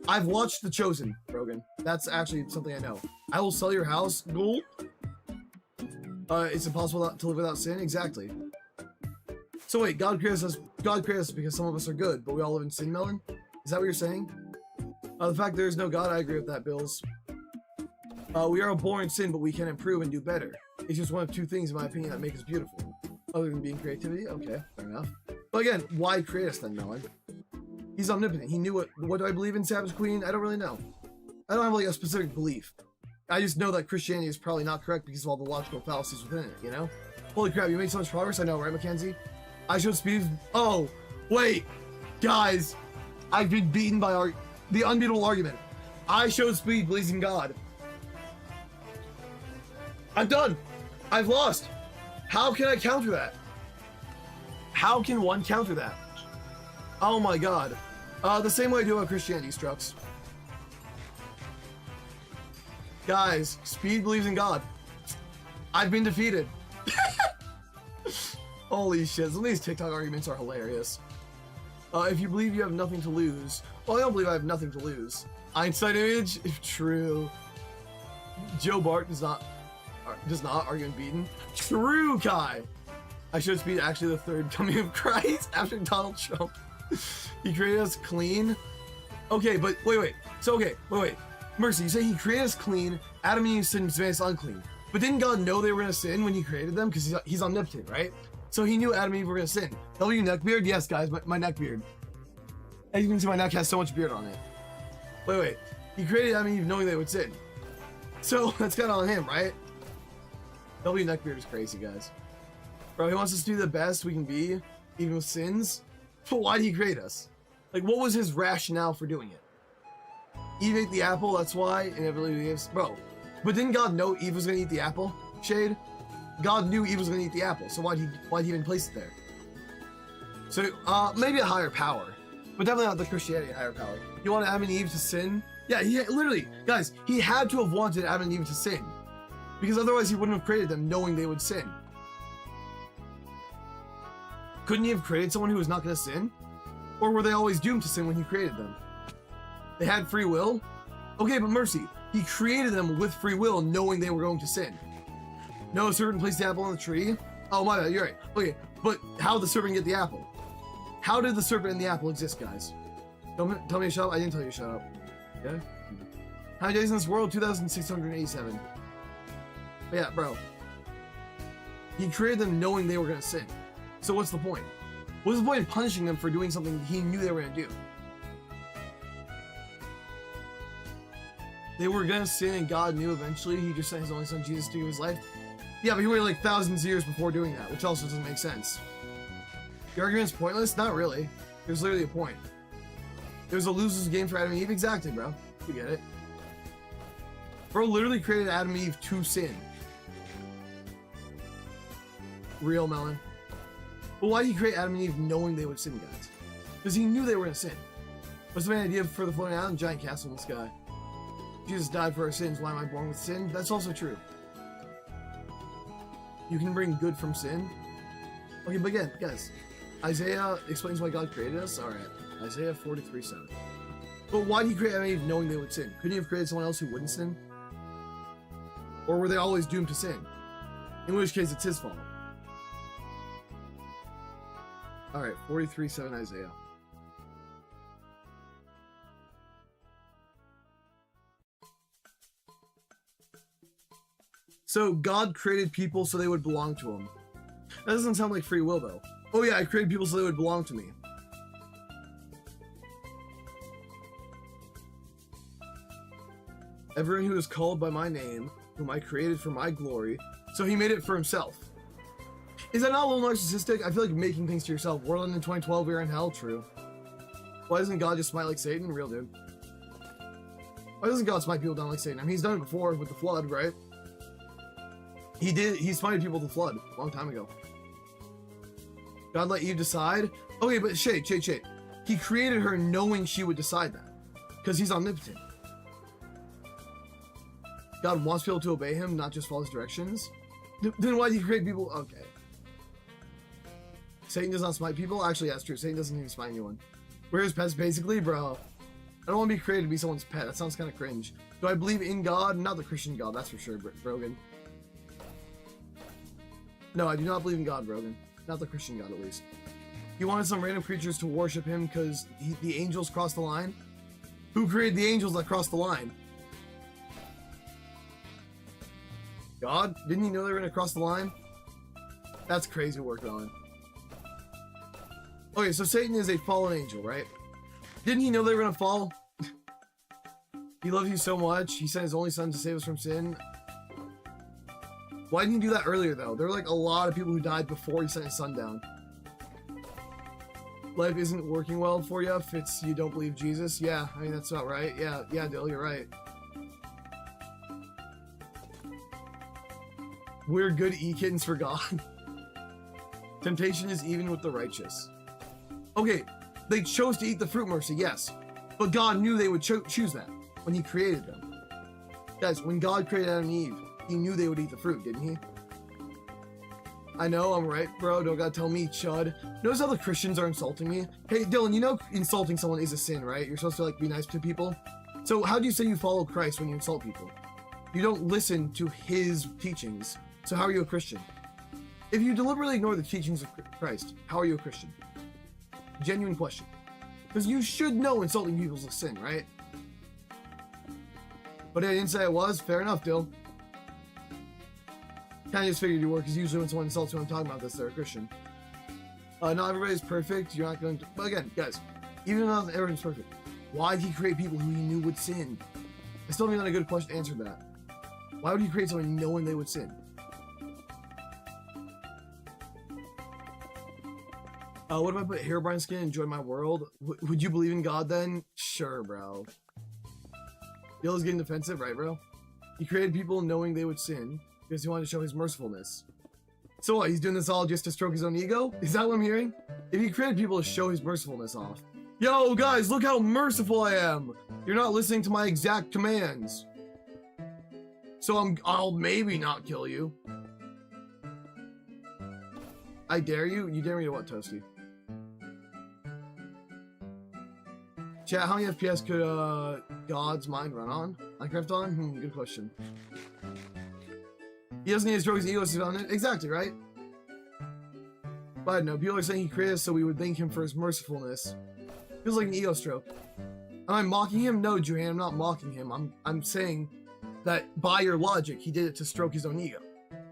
I've watched The Chosen, Brogan. That's actually something I know. I will sell your house. Ghoul. It's impossible to live without sin? Exactly. So wait, God created us because some of us are good, but we all live in sin, Melon? Is that what you're saying? The fact there is no God, I agree with that, Bills. We are all born in sin, but we can improve and do better. It's just one of two things, in my opinion, that make us beautiful. Other than being creativity? Okay, fair enough. But again, why create us then, Melon? He's omnipotent. He knew what do I believe in, Savage Queen? I don't really know. I don't have like a specific belief. I just know that Christianity is probably not correct because of all the logical fallacies within it, you know? Holy crap, you made so much progress. I know, right, Mackenzie? I showed speed. Oh, wait. Guys, I've been beaten by the unbeatable argument. I showed speed pleasing God. I'm done. I've lost. How can I counter that? How can one counter that? Oh my god. The same way I do about Christianity, Strux. Guys, speed believes in God. I've been defeated. Holy shit, some of these TikTok arguments are hilarious. If you believe you have nothing to lose. Well, I don't believe I have nothing to lose. Einstein image? If true. Joe Bart does not argument beaten. True, Kai. I showed speed actually the third coming of Christ after Donald Trump. He created us clean. Okay, but wait. So wait. Mercy, you say he created us clean, Adam and Eve sinned, made us unclean. But didn't God know they were gonna sin when he created them? Because he's omnipotent, right? So he knew Adam and Eve were gonna sin. W neckbeard? Yes, guys, my neckbeard. As you can see, my neck has so much beard on it. Wait. He created Adam and Eve knowing they would sin. So that's kind of on him, right? W neckbeard is crazy, guys. Bro, he wants us to do the best we can be, even with sins. But why did he create us? Like, what was his rationale for doing it? Eve ate the apple, that's why, and inevitably gives. Bro, but didn't God know Eve was gonna eat the apple? Shade? God knew Eve was gonna eat the apple, so why'd he even place it there? So, maybe a higher power, but definitely not the Christianity higher power. You wanted Adam and Eve to sin? Yeah, literally, guys, he had to have wanted Adam and Eve to sin, because otherwise he wouldn't have created them knowing they would sin. Couldn't he have created someone who was not gonna sin? Or were they always doomed to sin when he created them? They had free will? Okay, but Mercy, he created them with free will knowing they were going to sin. No, serpent placed the apple on the tree? Oh, my bad, you're right. Okay, but how did the serpent get the apple? How did the serpent and the apple exist, guys? Tell me to shut up. I didn't tell you to shut up. Okay? How many days in this world? 2,687. But yeah, bro. He created them knowing they were going to sin. So what's the point? What's the point in punishing them for doing something he knew they were going to do? They were going to sin and God knew eventually. He just sent his only son Jesus to give his life. Yeah, but he waited like thousands of years before doing that, which also doesn't make sense. The argument's pointless? Not really. There's literally a point. It was a loser's game for Adam and Eve. Exactly, bro. You get it. Bro literally created Adam and Eve to sin. Real melon. But why did he create Adam and Eve knowing they would sin, guys? Because he knew they were going to sin. What's the main idea for the floating island? Giant castle in the sky. Jesus died for our sins. Why am I born with sin? That's also true. You can bring good from sin. Okay, but again, guys, Isaiah explains why God created us. All right, Isaiah 43:7. But why did he create Adam and Eve knowing they would sin? Couldn't he have created someone else who wouldn't sin? Or were they always doomed to sin? In which case, it's his fault. All right, 43:7 Isaiah. So God created people so they would belong to him. That doesn't sound like free will, though. Oh yeah, I created people so they would belong to me. Everyone who is called by my name, whom I created for my glory. So he made it for himself. Is that not a little narcissistic? I feel like making things to yourself. We're in 2012, we were in hell, true. Why doesn't God just smite like Satan? Real dude. Why doesn't God smite people down like Satan? I mean, he's done it before with the flood, right? He smited people with the flood a long time ago. God let Eve decide? Okay, but Shade. He created her knowing she would decide that. Because he's omnipotent. God wants people to obey him, not just follow his directions. Then why did he create people? Okay. Satan does not smite people? Actually, that's true. Satan doesn't even smite anyone. We're his pets, basically, bro. I don't want to be created to be someone's pet. That sounds kind of cringe. Do I believe in God? Not the Christian God, that's for sure, Brogan. No, I do not believe in God, Brogan. Not the Christian God, at least. He wanted some random creatures to worship him because the angels crossed the line? Who created the angels that crossed the line? God? Didn't he know they were going to cross the line? That's crazy work, on. Okay, so Satan is a fallen angel, right? Didn't he know they were going to fall? He loves you so much. He sent his only son to save us from sin. Why didn't he do that earlier, though? There were like a lot of people who died before he sent his son down. Life isn't working well for you if it's you don't believe Jesus. Yeah, I mean, that's about right. Yeah, Dill, you're right. We're good e-kittens for God. Temptation is even with the righteous. Okay, they chose to eat the fruit, Mercy, yes. But God knew they would choose that when he created them. Guys, when God created Adam and Eve, he knew they would eat the fruit, didn't he? I know, I'm right, bro. Don't gotta tell me, chud. Notice how the Christians are insulting me? Hey, Dylan, you know insulting someone is a sin, right? You're supposed to, like, be nice to people. So how do you say you follow Christ when you insult people? You don't listen to his teachings. So how are you a Christian? If you deliberately ignore the teachings of Christ, how are you a Christian? Genuine question. Because you should know insulting people is a sin, right? But I didn't say it was. Fair enough, Dill. Kind of just figured you were, because usually when someone insults you, I'm talking about this, they're a Christian. Not everybody's perfect. You're not going to... But again, guys, even though not everyone's perfect, why did he create people who he knew would sin? I still haven't got a good question to answer that. Why would he create someone knowing they would sin? What if I put Herobrine skin and join my world? Would you believe in God then? Sure, bro. Gil's getting defensive, right, bro? He created people knowing they would sin because he wanted to show his mercifulness. So what, he's doing this all just to stroke his own ego? Is that what I'm hearing? If he created people to show his mercifulness off. Yo, guys, look how merciful I am! You're not listening to my exact commands. So I'll maybe not kill you. I dare you? You dare me to what, Toasty? Chat, how many FPS could God's mind run on? Minecraft on? Good question. He doesn't need to stroke his ego on it. Exactly, right? But no, people are saying he created us so we would thank him for his mercifulness. Feels like an ego stroke. Am I mocking him? No, Joanne, I'm not mocking him. I'm saying that by your logic, he did it to stroke his own ego.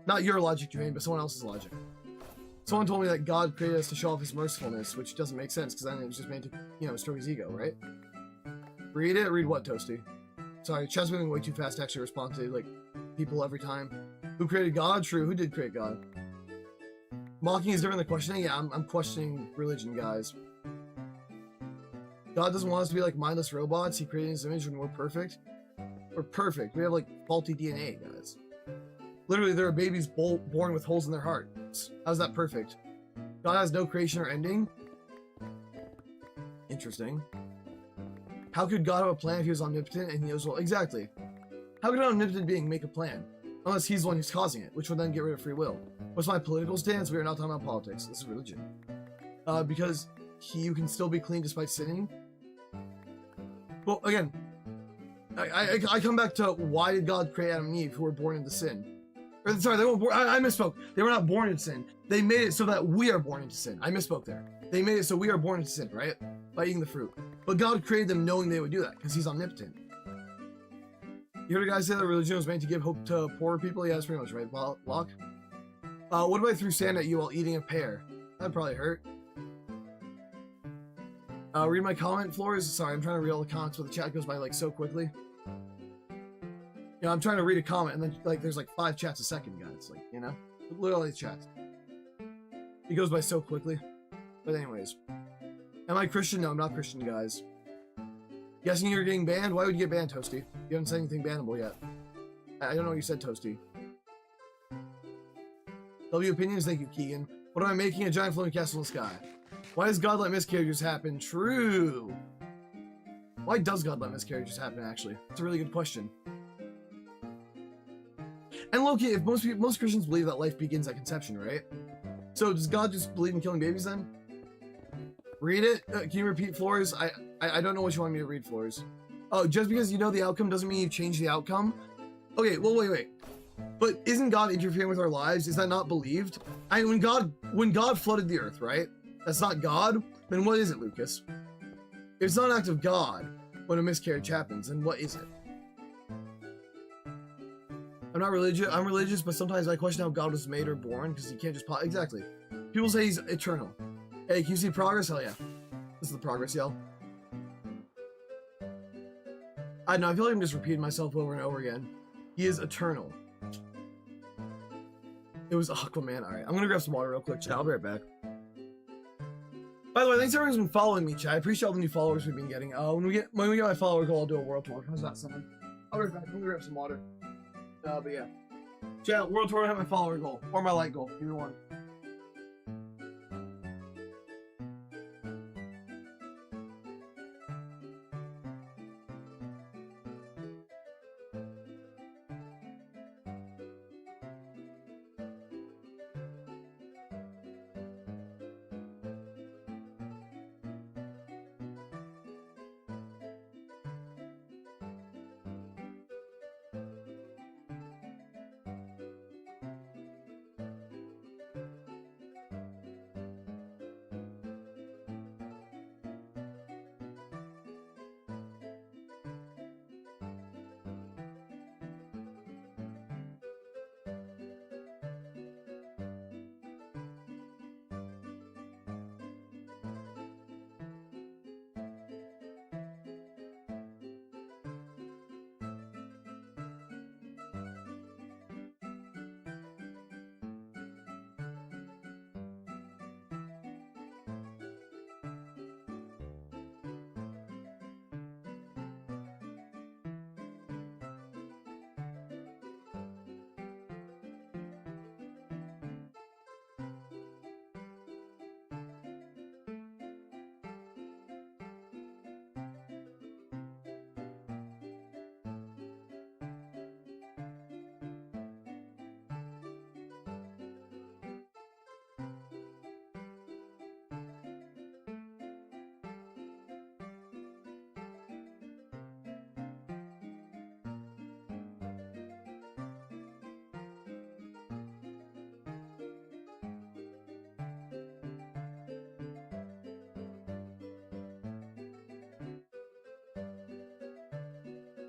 Not your logic, Joanne, but someone else's logic. Someone told me that God created us to show off his mercifulness, which doesn't make sense, because then it was just made to, you know, stroke his ego, right? Read it? Read what, Toasty? Sorry, chat's moving way too fast to actually respond to, like, people every time. Who created God? True, who did create God? Mocking is different than questioning? Yeah, I'm questioning religion, guys. God doesn't want us to be like mindless robots. He created his image when we're perfect. We're perfect. We have like faulty DNA, guys. Literally, there are babies born with holes in their hearts. How's that perfect? God has no creation or ending? Interesting. How could God have a plan if he was omnipotent and he knows well? Exactly. How could an omnipotent being make a plan? Unless he's the one who's causing it, which would then get rid of free will. What's my political stance? We are not talking about politics. This is religion. Because you can still be clean despite sinning. Well, again, I come back to why did God create Adam and Eve who were born into sin? Or, sorry, they weren't born. I misspoke. They were not born into sin. They made it so that we are born into sin. I misspoke there. They made it so we are born into sin, right? By eating the fruit. But God created them knowing they would do that because he's omnipotent. You heard a guy say that religion was meant to give hope to poorer people? Yeah, that's pretty much right, Block. What if I threw sand at you while eating a pear? That'd probably hurt. Read my comment, Flores. Sorry, I'm trying to read all the comments, but the chat goes by like so quickly. You know, I'm trying to read a comment and then like there's like 5 chats a second, guys. Like, you know, look at all these chats. It goes by so quickly. But anyways, am I Christian? No, I'm not Christian, guys. Guessing you're getting banned? Why would you get banned, Toasty? You haven't said anything bannable yet. I don't know what you said, Toasty. W opinions, thank you, Keegan. What am I making? A giant floating castle in the sky. Why does God let miscarriages happen? True. Why does God let miscarriages happen, actually? That's a really good question. And Loki, if most Christians believe that life begins at conception, right? So does God just believe in killing babies then? Read it? Can you repeat, Flores? I don't know what you want me to read, Flores. Oh, just because you know the outcome doesn't mean you've changed the outcome? Okay, well, wait. But isn't God interfering with our lives? Is that not believed? When God flooded the earth, right? That's not God? Then what is it, Lucas? If it's not an act of God when a miscarriage happens, then what is it? I'm not religious. I'm religious, but sometimes I question how God was made or born because he can't just exactly. People say he's eternal. Hey, can you see progress? Hell yeah. This is the progress, y'all. I don't know. I feel like I'm just repeating myself over and over again. He is eternal. It was Aquaman. All right, I'm gonna grab some water real quick, chat. I'll be right back. By the way, thanks everyone's been following me, chat. I appreciate all the new followers we've been getting. When we get my follower goal, I'll do a world tour. How's that sound? I'll be right back. I'm gonna grab some water. But yeah, chat. World tour. I have my follower goal or my like goal. Either one.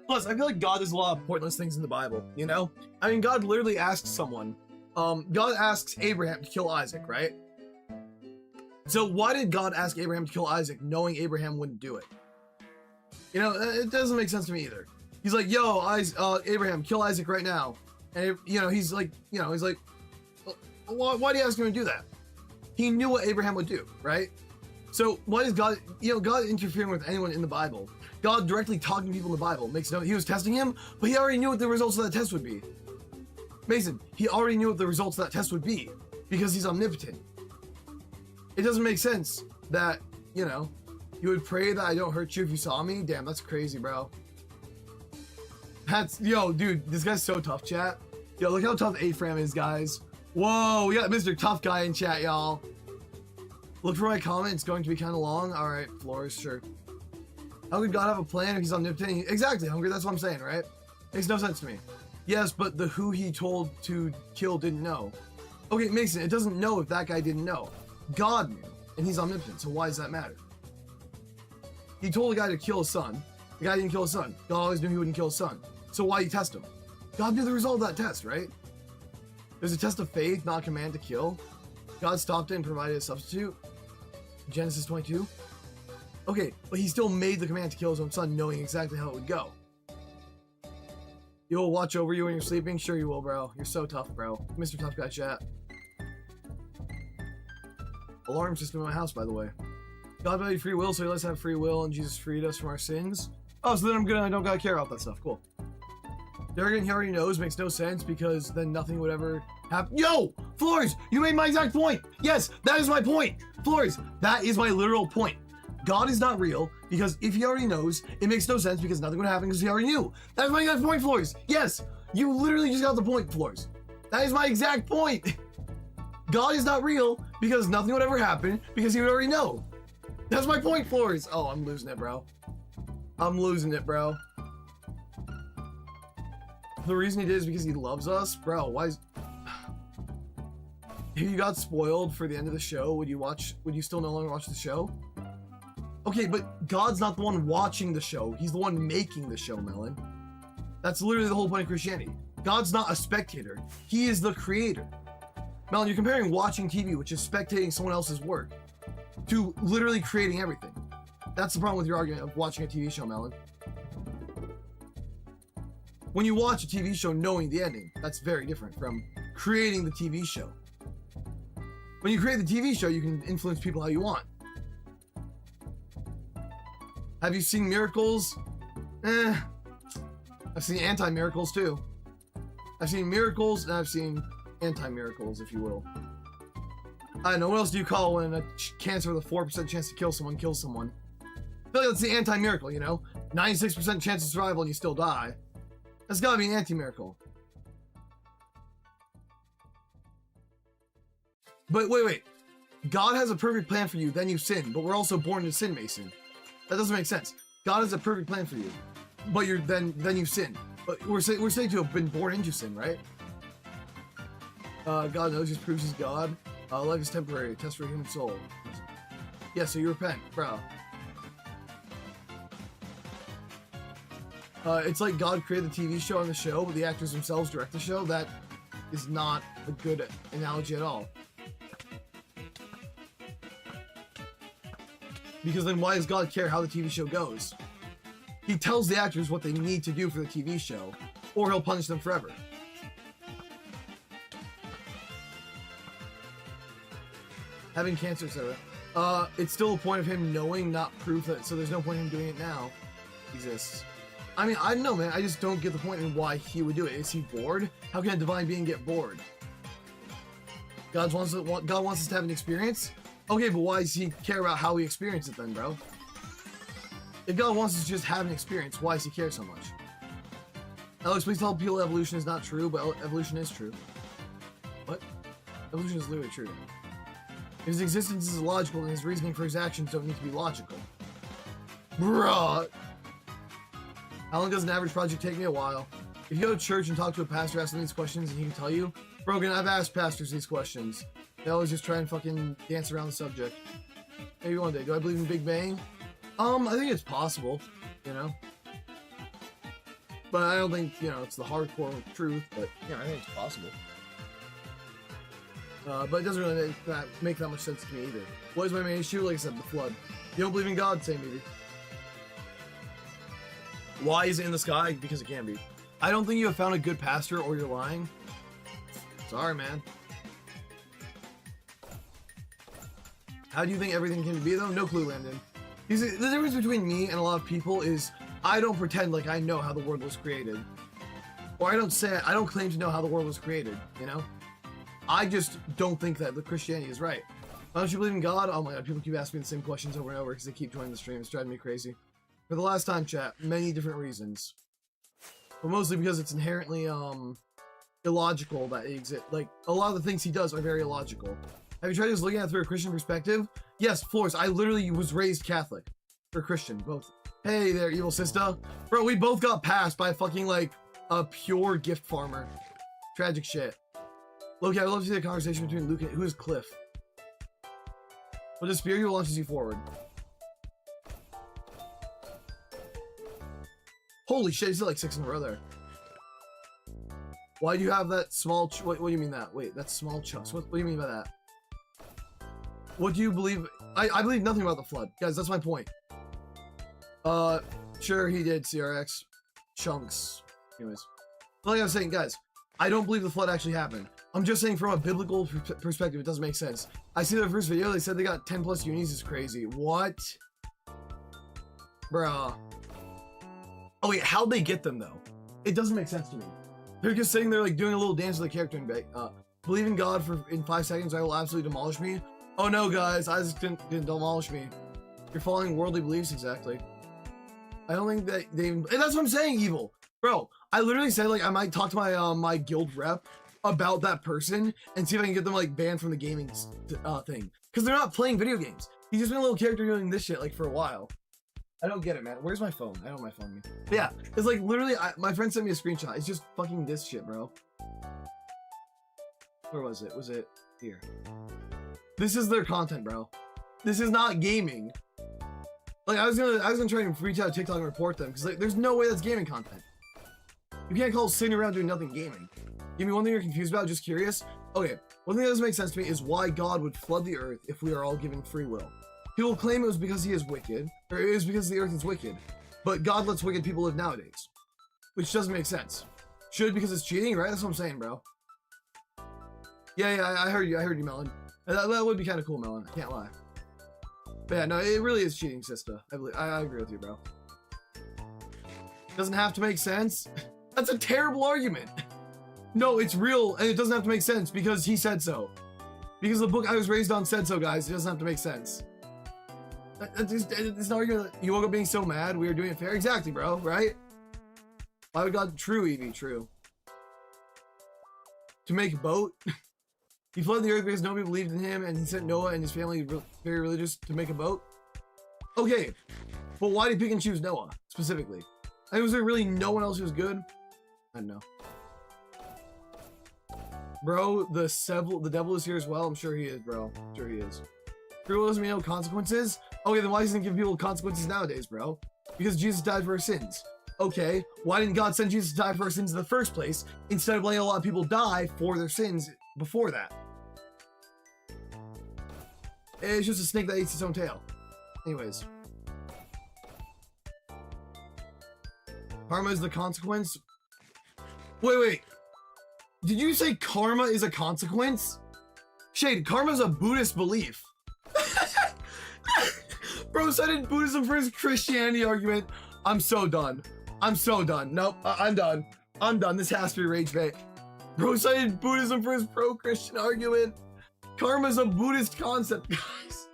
Plus, I feel like God does a lot of pointless things in the Bible, you know? I mean, God literally asks someone, God asks Abraham to kill Isaac, right? So why did God ask Abraham to kill Isaac knowing Abraham wouldn't do it? You know, it doesn't make sense to me either. He's like, yo, Abraham, kill Isaac right now. And, you know, he's like, why do you ask him to do that? He knew what Abraham would do, right? So why is God, God interfering with anyone in the Bible? God directly talking to people in the Bible. Makes no, he was testing him, but he already knew what the results of that test would be. Mason, he already knew what the results of that test would be because he's omnipotent. It doesn't make sense that, you know, you would pray that I don't hurt you if you saw me. Damn, that's crazy, bro. That's, yo, dude, this guy's so tough, chat. Yo, look how tough A-Fram is, guys. Whoa, we got Mr. Tough Guy in chat, y'all. Look for my comment. It's going to be kind of long. All right, Flores, sure. How could God have a plan if he's omnipotent? Exactly, Hungry. That's what I'm saying, right? Makes no sense to me. Yes, but the who he told to kill didn't know. Okay, Mason, it doesn't know if that guy didn't know. God knew, and he's omnipotent, so why does that matter? He told a guy to kill his son. The guy didn't kill his son. God always knew he wouldn't kill his son. So why you test him? God knew the result of that test, right? There's a test of faith, not a command to kill. God stopped it and provided a substitute. Genesis 22. Okay, but he still made the command to kill his own son, knowing exactly how it would go. You'll watch over you when you're sleeping? Sure you will, bro. You're so tough, bro. Mr. Tough Guy chat. Alarm system in my house, by the way. God valued free will, so he lets us have free will, and Jesus freed us from our sins. Oh, so then I'm good and I don't gotta care about that stuff. Cool. Arrogant, he already knows, makes no sense, because then nothing would ever happen. Yo! Flores, you made my exact point! Yes, that is my point! Flores, that is my literal point. God is not real, because if he already knows, it makes no sense because nothing would happen because he already knew. That is my exact point, Flores. Yes, you literally just got the point, Flores. That is my exact point. God is not real because nothing would ever happen because he would already know. That's my point, Flores. Oh, I'm losing it, bro. I'm losing it, bro. The reason he did is because he loves us? Bro, why is... If you got spoiled for the end of the show, would you still no longer watch the show? Okay, but God's not the one watching the show. He's the one making the show, Melon. That's literally the whole point of Christianity. God's not a spectator. He is the creator. Melon, you're comparing watching TV, which is spectating someone else's work, to literally creating everything. That's the problem with your argument of watching a TV show, Melon. When you watch a TV show knowing the ending, that's very different from creating the TV show. When you create the TV show, you can influence people how you want. Have you seen miracles? I've seen anti-miracles too. I've seen miracles and I've seen anti-miracles, if you will. I don't know, what else do you call when a cancer with a 4% chance to kill someone kills someone? I feel like that's the anti-miracle, you know? 96% chance of survival and you still die. That's gotta be an anti-miracle. But wait. God has a perfect plan for you, then you sin. But we're also born to sin, Mason. That doesn't make sense. God has a perfect plan for you, but then you sin. But we're saying to have been born into sin, right? God knows, just proves he's God. Life is temporary, a test for a human soul. Yeah, so you repent, bro. It's like God created the TV show on the show, but the actors themselves direct the show. That is not a good analogy at all. Because then why does God care how the TV show goes? He tells the actors what they need to do for the TV show, or he'll punish them forever. Having cancer, etc. It's still a point of him knowing, not proof that, so there's no point in him doing it now. Exists. I mean, I don't know, man. I just don't get the point in why he would do it. Is he bored? How can a divine being get bored? God wants us to have an experience? Okay, but why does he care about how we experience it then, bro? If God wants us to just have an experience, why does he care so much? Alex, please tell people evolution is not true, but evolution is true. What? Evolution is literally true. If his existence is logical, then his reasoning for his actions don't need to be logical. Bruh! How long does an average project take me? A while. If you go to church and talk to a pastor, ask them these questions, and he can tell you, Brogan, I've asked pastors these questions. They always just try and fucking dance around the subject. Maybe one day. Do I believe in Big Bang? I think it's possible, you know? But I don't think, you know, it's the hardcore truth, but, yeah, I think it's possible. But it doesn't really make that much sense to me either. What is my main issue? Like I said, the flood. You don't believe in God? Same maybe. Why is it in the sky? Because it can be. I don't think you have found a good pastor or you're lying. Sorry, man. How do you think everything can be though? No clue, Landon. You see, the difference between me and a lot of people is I don't pretend like I know how the world was created. Or I don't claim to know how the world was created, you know? I just don't think that the Christianity is right. Why don't you believe in God? Oh my god, people keep asking me the same questions over and over because they keep joining the stream. It's driving me crazy. For the last time, chat, many different reasons. But mostly because it's inherently, illogical that he exists. Like, a lot of the things he does are very illogical. Have you tried just looking at it through a Christian perspective? Yes, Flores, I literally was raised Catholic. Or Christian, both. Hey there, evil sister. Bro, we both got passed by fucking, like, a pure gift farmer. Tragic shit. Loki, I'd love to see a conversation between Luke and who is Cliff. But the spear you launches you forward. Holy shit, he's like 6 in a row there. Why do you have that small what do you mean that? Wait, that's small chunks. What do you mean by that? What do you believe? I believe nothing about the flood. Guys, that's my point. Sure he did, CRX. Chunks. Anyways. Like I was saying, guys, I don't believe the flood actually happened. I'm just saying from a biblical perspective, it doesn't make sense. I see their first video, they said they got 10 plus unis is crazy. What? Bruh. Oh wait, how'd they get them though? It doesn't make sense to me. They're just sitting there like doing a little dance with the character and believe in God in 5 seconds, I will absolutely demolish me. Oh no, guys, Isaac didn't demolish me. You're following worldly beliefs, exactly. I don't think that they, and that's what I'm saying, evil. Bro, I literally said like I might talk to my my guild rep about that person and see if I can get them like banned from the gaming thing. Because they're not playing video games. He's just been a little character doing this shit like for a while. I don't get it, man. Where's my phone? I don't have my phone. But yeah, it's like literally, my friend sent me a screenshot. It's just fucking this shit, bro. Where was it? Was it here? This is their content, bro. This is not gaming. Like I was gonna try and reach out to TikTok and report them because like there's no way that's gaming content. You can't call sitting around doing nothing gaming. Give me one thing you're confused about, just curious. Okay, one thing that doesn't make sense to me is why God would flood the earth if we are all given free will. People claim it was because he is wicked, or it was because the earth is wicked, but God lets wicked people live nowadays, which doesn't make sense. Should because it's cheating, right? That's what I'm saying, bro. Yeah, I heard you, Melon. That would be kind of cool, Melon. I can't lie. But yeah, no, it really is cheating, sister. I agree with you, bro. Doesn't have to make sense. That's a terrible argument. No, it's real, and it doesn't have to make sense because he said so. Because the book I was raised on said so, guys. It doesn't have to make sense. It's an argument that you woke up being so mad we were doing it fair. Exactly, bro, right? Why would God, true, Evie, true. To make a boat? He flooded the earth because nobody believed in him, and he sent Noah and his family, very religious, to make a boat? Okay, but why did he pick and choose Noah, specifically? I mean, was there really no one else who was good? I don't know. Bro, the devil is here as well. I'm sure he is, bro. I'm sure he is. Free will doesn't mean no consequences? Okay, then why doesn't he give people consequences nowadays, bro? Because Jesus died for our sins. Okay, why didn't God send Jesus to die for our sins in the first place, instead of letting a lot of people die for their sins before that? It's just a snake that eats its own tail. Anyways. Karma is the consequence? Wait. Did you say karma is a consequence? Shade, karma is a Buddhist belief. Bro cited Buddhism for his Christianity argument. I'm so done. I'm so done. Nope, I'm done. I'm done. This has to be rage bait. Bro cited Buddhism for his pro-Christian argument. Karma's a Buddhist concept, guys.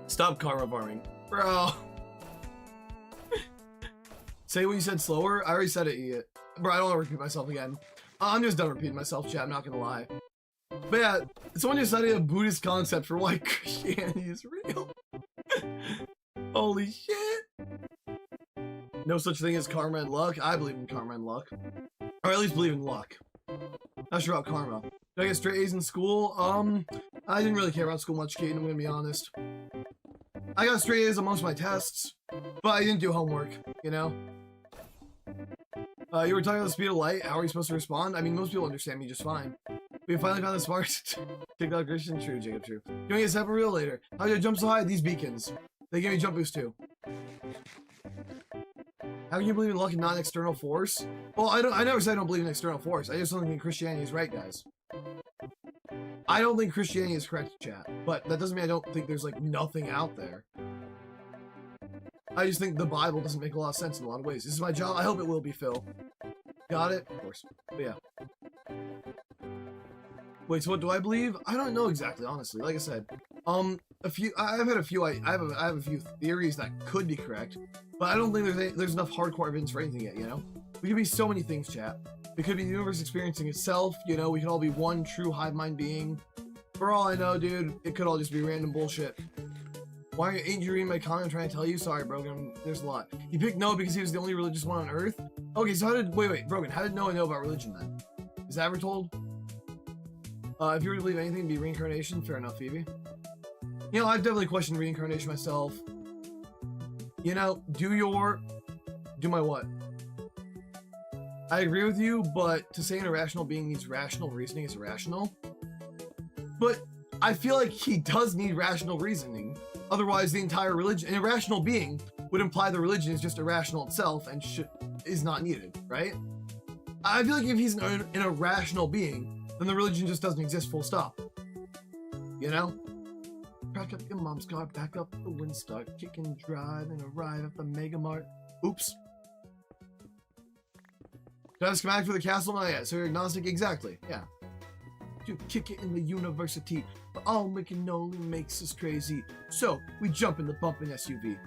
Stop karma farming. Bro. Say what you said slower. I already said it, idiot. Bro, I don't want to repeat myself again. I'm just done repeating myself, chat. I'm not gonna lie. But yeah, someone just cited a Buddhist concept for why Christianity is real. Holy shit. No such thing as karma and luck. I believe in karma and luck. Or at least believe in luck. Not sure about karma. Did I get straight A's in school? I didn't really care about school much, Kate, I'm gonna be honest. I got straight A's on most of my tests, but I didn't do homework, you know? You were talking about the speed of light. How are you supposed to respond? I mean, most people understand me just fine. We finally found the sparks. TikTok Christian. True, Jacob, true. Doing a separate reel later. How did I jump so high? These beacons. They give me jump boost too. How can you believe in luck and not an external force? Well, I never said I don't believe in external force. I just don't think Christianity is right, guys. I don't think Christianity is correct, chat, but that doesn't mean I don't think there's like nothing out there. I just think the Bible doesn't make a lot of sense in a lot of ways. This is my job. I hope it will be, Phil. Got it? Of course. But yeah. Wait, so what do I believe? I don't know exactly, honestly. Like I said, I've had a few. I have a few theories that could be correct, but I don't think there's enough hardcore evidence for anything yet. You know, we could be so many things, chat. It could be the universe experiencing itself. You know, we could all be one true hive mind being. For all I know, dude, it could all just be random bullshit. Why ain't you reading my comment? I'm trying to tell you. Sorry, Brogan. There's a lot. He picked Noah because he was the only religious one on Earth. Okay, so how did wait, Brogan? How did Noah know about religion then? Is that ever told? If you were to believe anything, it'd be reincarnation. Fair enough, Phoebe. You know, I've definitely questioned reincarnation myself. You know, do my what? I agree with you, but to say an irrational being needs rational reasoning is irrational. But I feel like he does need rational reasoning. Otherwise, the entire religion, an irrational being, would imply the religion is just irrational itself and is not needed, right? I feel like if he's an irrational being, then the religion just doesn't exist, full stop. You know? Crack up your mom's car, back up the Windstar, kick and drive, and arrive at the Mega Mart. Oops. Got a schematic for the castle? Not yet. So you're agnostic? Exactly. Yeah. To kick it in the university, but all making only makes us crazy. So we jump in the bumping SUV.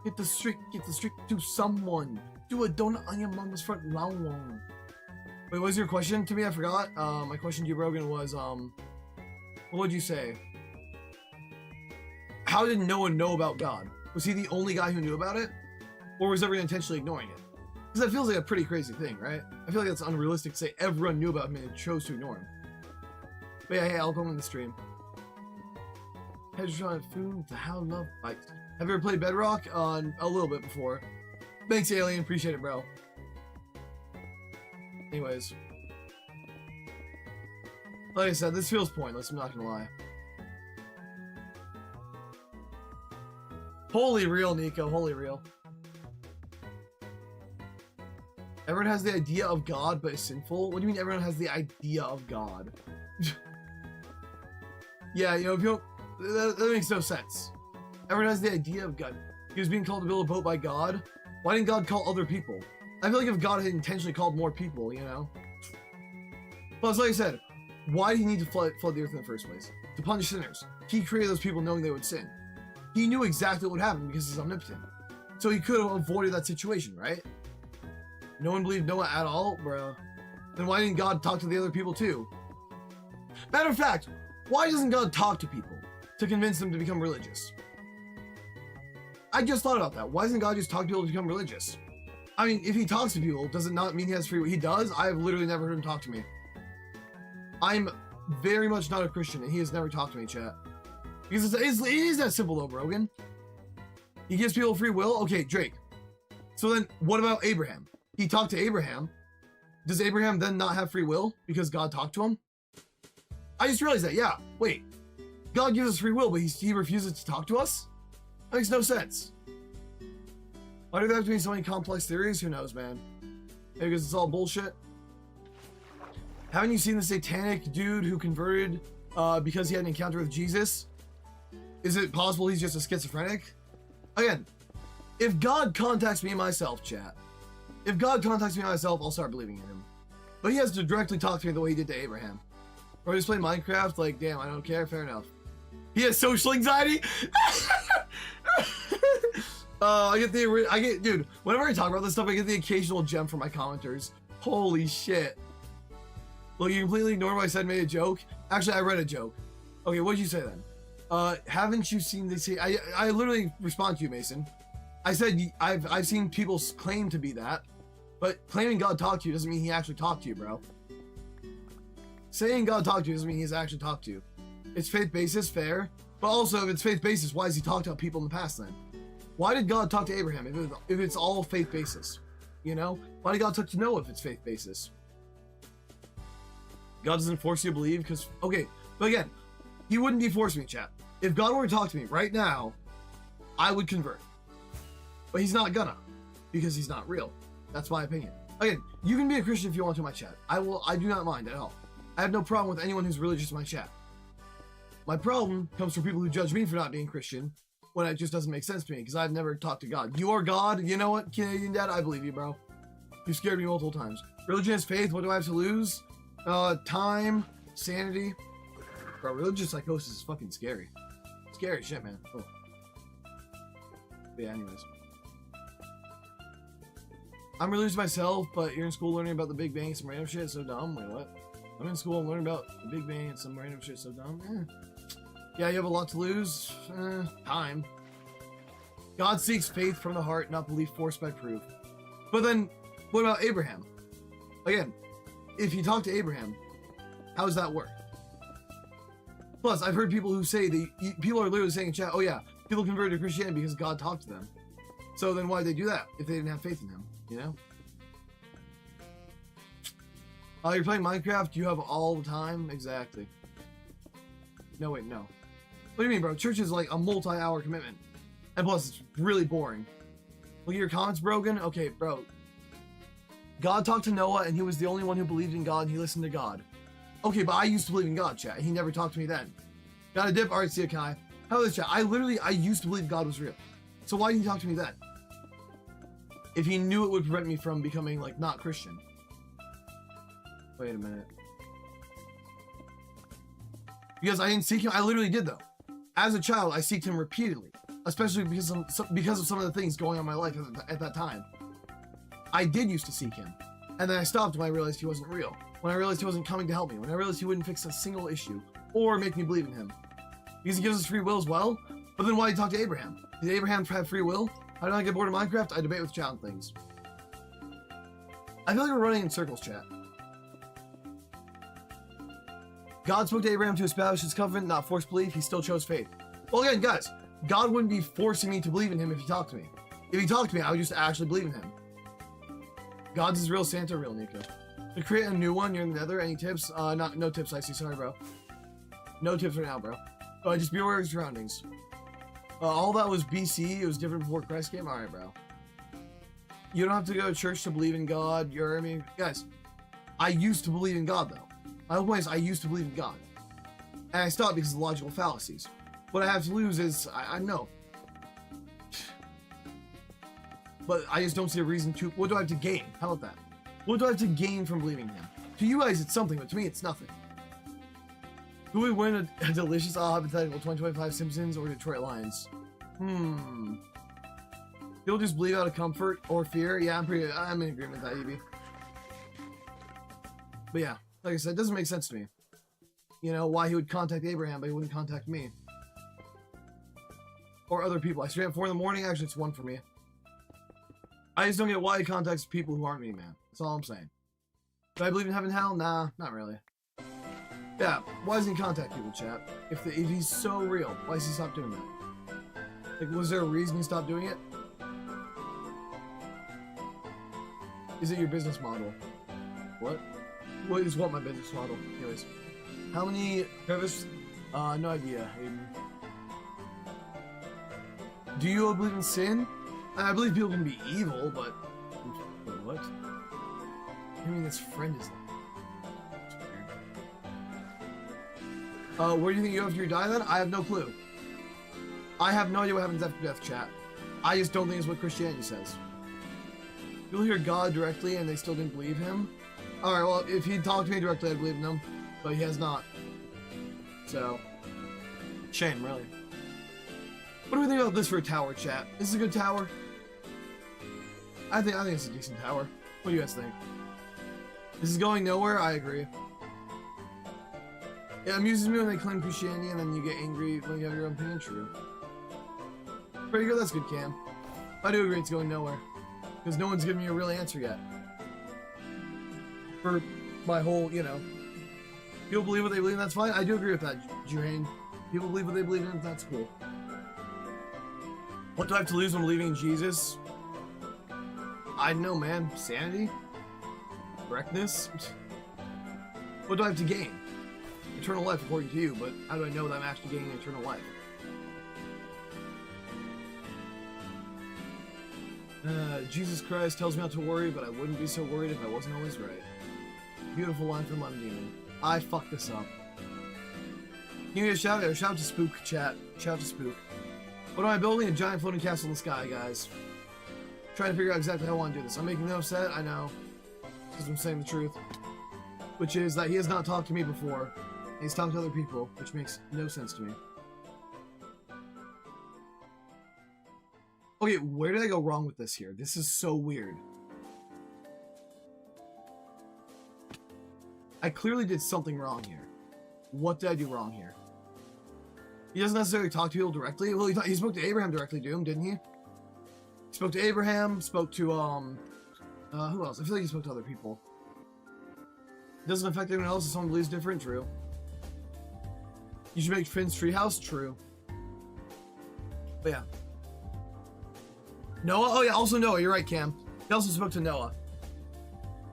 Get the streak to someone. Do a donut on your mama's front lawn. Wait, what was your question to me? I forgot. My question to you, Brogan, was what would you say? How did no one know about God? Was he the only guy who knew about it, or was everyone intentionally ignoring it? Because that feels like a pretty crazy thing, right? I feel like that's unrealistic to say everyone knew about him and chose to ignore him. But yeah, hey, I'll come in the stream. Hedgehog food, the how love bites. Have you ever played Bedrock? A little bit before. Thanks, Alien. Appreciate it, bro. Anyways. Like I said, this feels pointless, I'm not gonna lie. Holy real, Nico. Holy real. Everyone has the idea of God, but is sinful? What do you mean everyone has the idea of God? Yeah, you know, if you don't, that makes no sense. Everyone has the idea of God. He was being called to build a boat by God. Why didn't God call other people? I feel like if God had intentionally called more people, you know? Plus, like I said, why did he need to flood the earth in the first place? To punish sinners. He created those people knowing they would sin. He knew exactly what would happen because he's omnipotent. So he could have avoided that situation, right? No one believed Noah at all, bro. Then why didn't God talk to the other people too? Matter of fact, why doesn't God talk to people to convince them to become religious? I just thought about that. Why doesn't God just talk to people to become religious? I mean, if he talks to people, does it not mean he has free will? He does? I have literally never heard him talk to me. I'm very much not a Christian, and he has never talked to me, chat. Because it is that simple, though, Brogan. He gives people free will? Okay, Drake. So then, what about Abraham? He talked to Abraham. Does Abraham then not have free will because God talked to him? I just realized that, yeah. Wait. God gives us free will, but he refuses to talk to us? That makes no sense. Why do there have to be so many complex theories? Who knows, man? Maybe because it's all bullshit. Haven't you seen the satanic dude who converted because he had an encounter with Jesus? Is it possible he's just a schizophrenic? Again, if God contacts me myself, chat. If God contacts me myself, I'll start believing in him. But he has to directly talk to me the way he did to Abraham. Or just play Minecraft, like, damn, I don't care, fair enough. He has social anxiety? Dude, whenever I talk about this stuff, I get the occasional gem from my commenters. Holy shit. Look, you completely ignored what I said, made a joke. Actually, I read a joke. Okay, what did you say then? Haven't you seen this? I literally respond to you, Mason. I said, I've seen people claim to be that, but claiming God talked to you doesn't mean he actually talked to you, bro. Saying God talked to you doesn't mean he's actually talked to you. It's faith basis, fair. But also, if it's faith basis, why does he talk to people in the past then? Why did God talk to Abraham if it's all faith basis? You know? Why did God talk to Noah if it's faith basis? God doesn't force you to believe because, okay, but again, he wouldn't be forcing me, chat. If God were to talk to me right now, I would convert. But he's not gonna, because he's not real. That's my opinion. Again, you can be a Christian if you want to, my chat. I do not mind at all. I have no problem with anyone who's religious in my chat. My problem comes from people who judge me for not being Christian when it just doesn't make sense to me because I've never talked to God. You are God. You know what, Canadian Dad? I believe you, bro. You scared me multiple times. Religion is faith. What do I have to lose? Time, sanity. Bro, religious psychosis is fucking scary. Scary shit, man. Oh. Yeah, anyways. I'm religious myself, but you're in school learning about the Big Bang, some random shit, so dumb. Wait, what? I'm in school and learning about the Big Bang and some random shit, so dumb. Yeah, you have a lot to lose. Time. God seeks faith from the heart, not belief forced by proof. But then, what about Abraham? Again, if you talk to Abraham, how does that work? Plus, I've heard people who say people are literally saying in chat, oh yeah, people converted to Christianity because God talked to them. So then why'd they do that if they didn't have faith in him, you know? You're playing Minecraft, you have all the time? Exactly. No, wait, no. What do you mean, bro? Church is like a multi-hour commitment. And plus, it's really boring. Look at your comments, broken? Okay, bro. God talked to Noah, and he was the only one who believed in God, and he listened to God. Okay, but I used to believe in God, chat. He never talked to me then. Got a dip? Alright, see ya, Kai. How about this, chat? I used to believe God was real. So why didn't he talk to me then? If he knew it would prevent me from becoming, like, not Christian. Wait a minute. Because I didn't seek him? I literally did, though. As a child, I seeked him repeatedly. Especially because of some of the things going on in my life at that time. I did used to seek him. And then I stopped when I realized he wasn't real. When I realized he wasn't coming to help me. When I realized he wouldn't fix a single issue. Or make me believe in him. Because he gives us free will as well. But then why did he talk to Abraham? Did Abraham have free will? How did I get bored of Minecraft? I debate with chat on things. I feel like we're running in circles, chat. God spoke to Abraham to establish his covenant, not force belief. He still chose faith. Well, again, guys, God wouldn't be forcing me to believe in him if he talked to me. If he talked to me, I would just actually believe in him. God's is real, Santa real, Nico. To create a new one, you're in the nether. Any tips? No tips, I see. Sorry, bro. No tips right now, bro. Just be aware of your surroundings. All that was BC. It was different before Christ came. All right, bro. You don't have to go to church to believe in God. I mean, guys, I used to believe in God, though. My whole point is I used to believe in God. And I stopped because of logical fallacies. What I have to lose is, I know. But I just don't see a reason to. What do I have to gain? How about that? What do I have to gain from believing him? To you guys, it's something, but to me, it's nothing. Who would win a delicious, hypothetical 2025 Simpsons or Detroit Lions? He'll just believe out of comfort or fear. Yeah, I'm in agreement with that, EB. But yeah, like I said, it doesn't make sense to me. You know, why he would contact Abraham, but he wouldn't contact me. Or other people. I stay up 4 in the morning. Actually, it's 1 for me. I just don't get why he contacts people who aren't me, man. That's all I'm saying. Do I believe in heaven and hell? Nah, not really. Yeah, why doesn't he contact people, chat? If he's so real, why does he stop doing that? Like, was there a reason he stopped doing it? Is it your business model? What? What is my business model? Anyways. How many crevices? No idea, Hayden. Do you all believe in sin? I believe people can be evil, but... Wait, what? I mean, this friend is like... where do you think you go after you die then? I have no clue. I have no idea what happens after death, chat. I just don't think it's what Christianity says. People hear God directly and they still didn't believe him. Alright, well, if he'd talked to me directly, I'd believe in him. But he has not. So... shame, really. What do we think about this for a tower, chat? This is a good tower? I think it's a decent tower. What do you guys think? This is going nowhere? I agree. It amuses me when they claim Christianity and then you get angry when you have your own opinion. True. Pretty good, that's good, Cam. I do agree it's going nowhere. Because no one's given me a real answer yet. For my whole, you know... People believe what they believe, and that's fine. I do agree with that, Juhane. People believe what they believe in, that's cool. What do I have to lose when believing in Jesus? I don't know, man. Sanity? Correctness? What do I have to gain? Eternal life, according to you, but how do I know that I'm actually gaining eternal life? Jesus Christ tells me not to worry, but I wouldn't be so worried if I wasn't always right. Beautiful line from Lemon Demon. I fucked this up. Can you get a shout out? Shout out to Spook chat. Shout out to Spook. What am I building? A giant floating castle in the sky, guys. Trying to figure out exactly how I want to do this. I'm making no set, I know. Because I'm saying the truth. Which is that he has not talked to me before. And he's talked to other people, which makes no sense to me. Okay, where did I go wrong with this here? This is so weird. I clearly did something wrong here. What did I do wrong here? He doesn't necessarily talk to people directly. Well, he spoke to Abraham directly, Doom, didn't he? He spoke to Abraham, spoke to, who else? I feel like he spoke to other people. It doesn't affect anyone else if someone believes different, true. You should make Finn's treehouse, true. But yeah. Noah? Oh yeah, also Noah, you're right, Cam. He also spoke to Noah.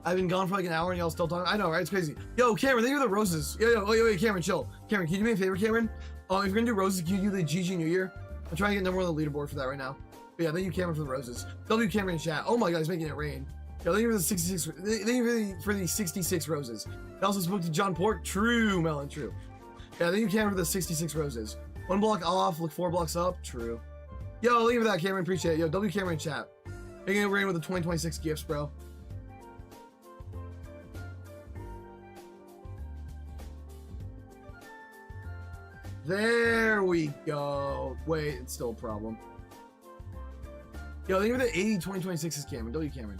I've been gone for like an hour and y'all still talking. I know, right? It's crazy. Yo, Cameron, thank you for the roses. Yo, wait, Cameron, chill. Cameron, can you do me a favor, Cameron? If you're gonna do roses, can you do the GG New Year? I'm trying to get number one on the leaderboard for that right now. But yeah, thank you, Cameron, for the roses. W Cameron in chat. Oh my god, he's making it rain. Yo, thank you for the 66. Thank you for the 66 roses. I also spoke to John Port. True, Melon, true. Yeah, thank you, Cameron, for the 66 roses. 1 block off, look 4 blocks up. True. Yo, thank you for that, Cameron. Appreciate it. Yo, W Cameron in chat. Making it rain with the 2026 gifts, bro. There we go. Wait, it's still a problem. Yo, think of the 80 2026 is Cameron. W Cameron.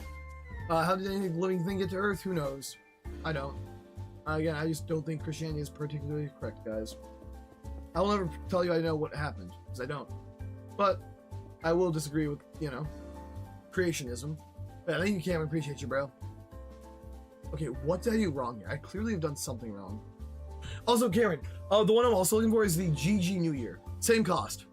How did any living thing get to Earth? Who knows? I don't. Again, I just don't think Christianity is particularly correct, guys. I will never tell you I know what happened, because I don't. But I will disagree with, you know, creationism. But thank you, Cameron. Appreciate you, bro. Okay, what did I do wrong here? I clearly have done something wrong. Also, Cameron, the one I'm also looking for is the GG New Year. Same cost.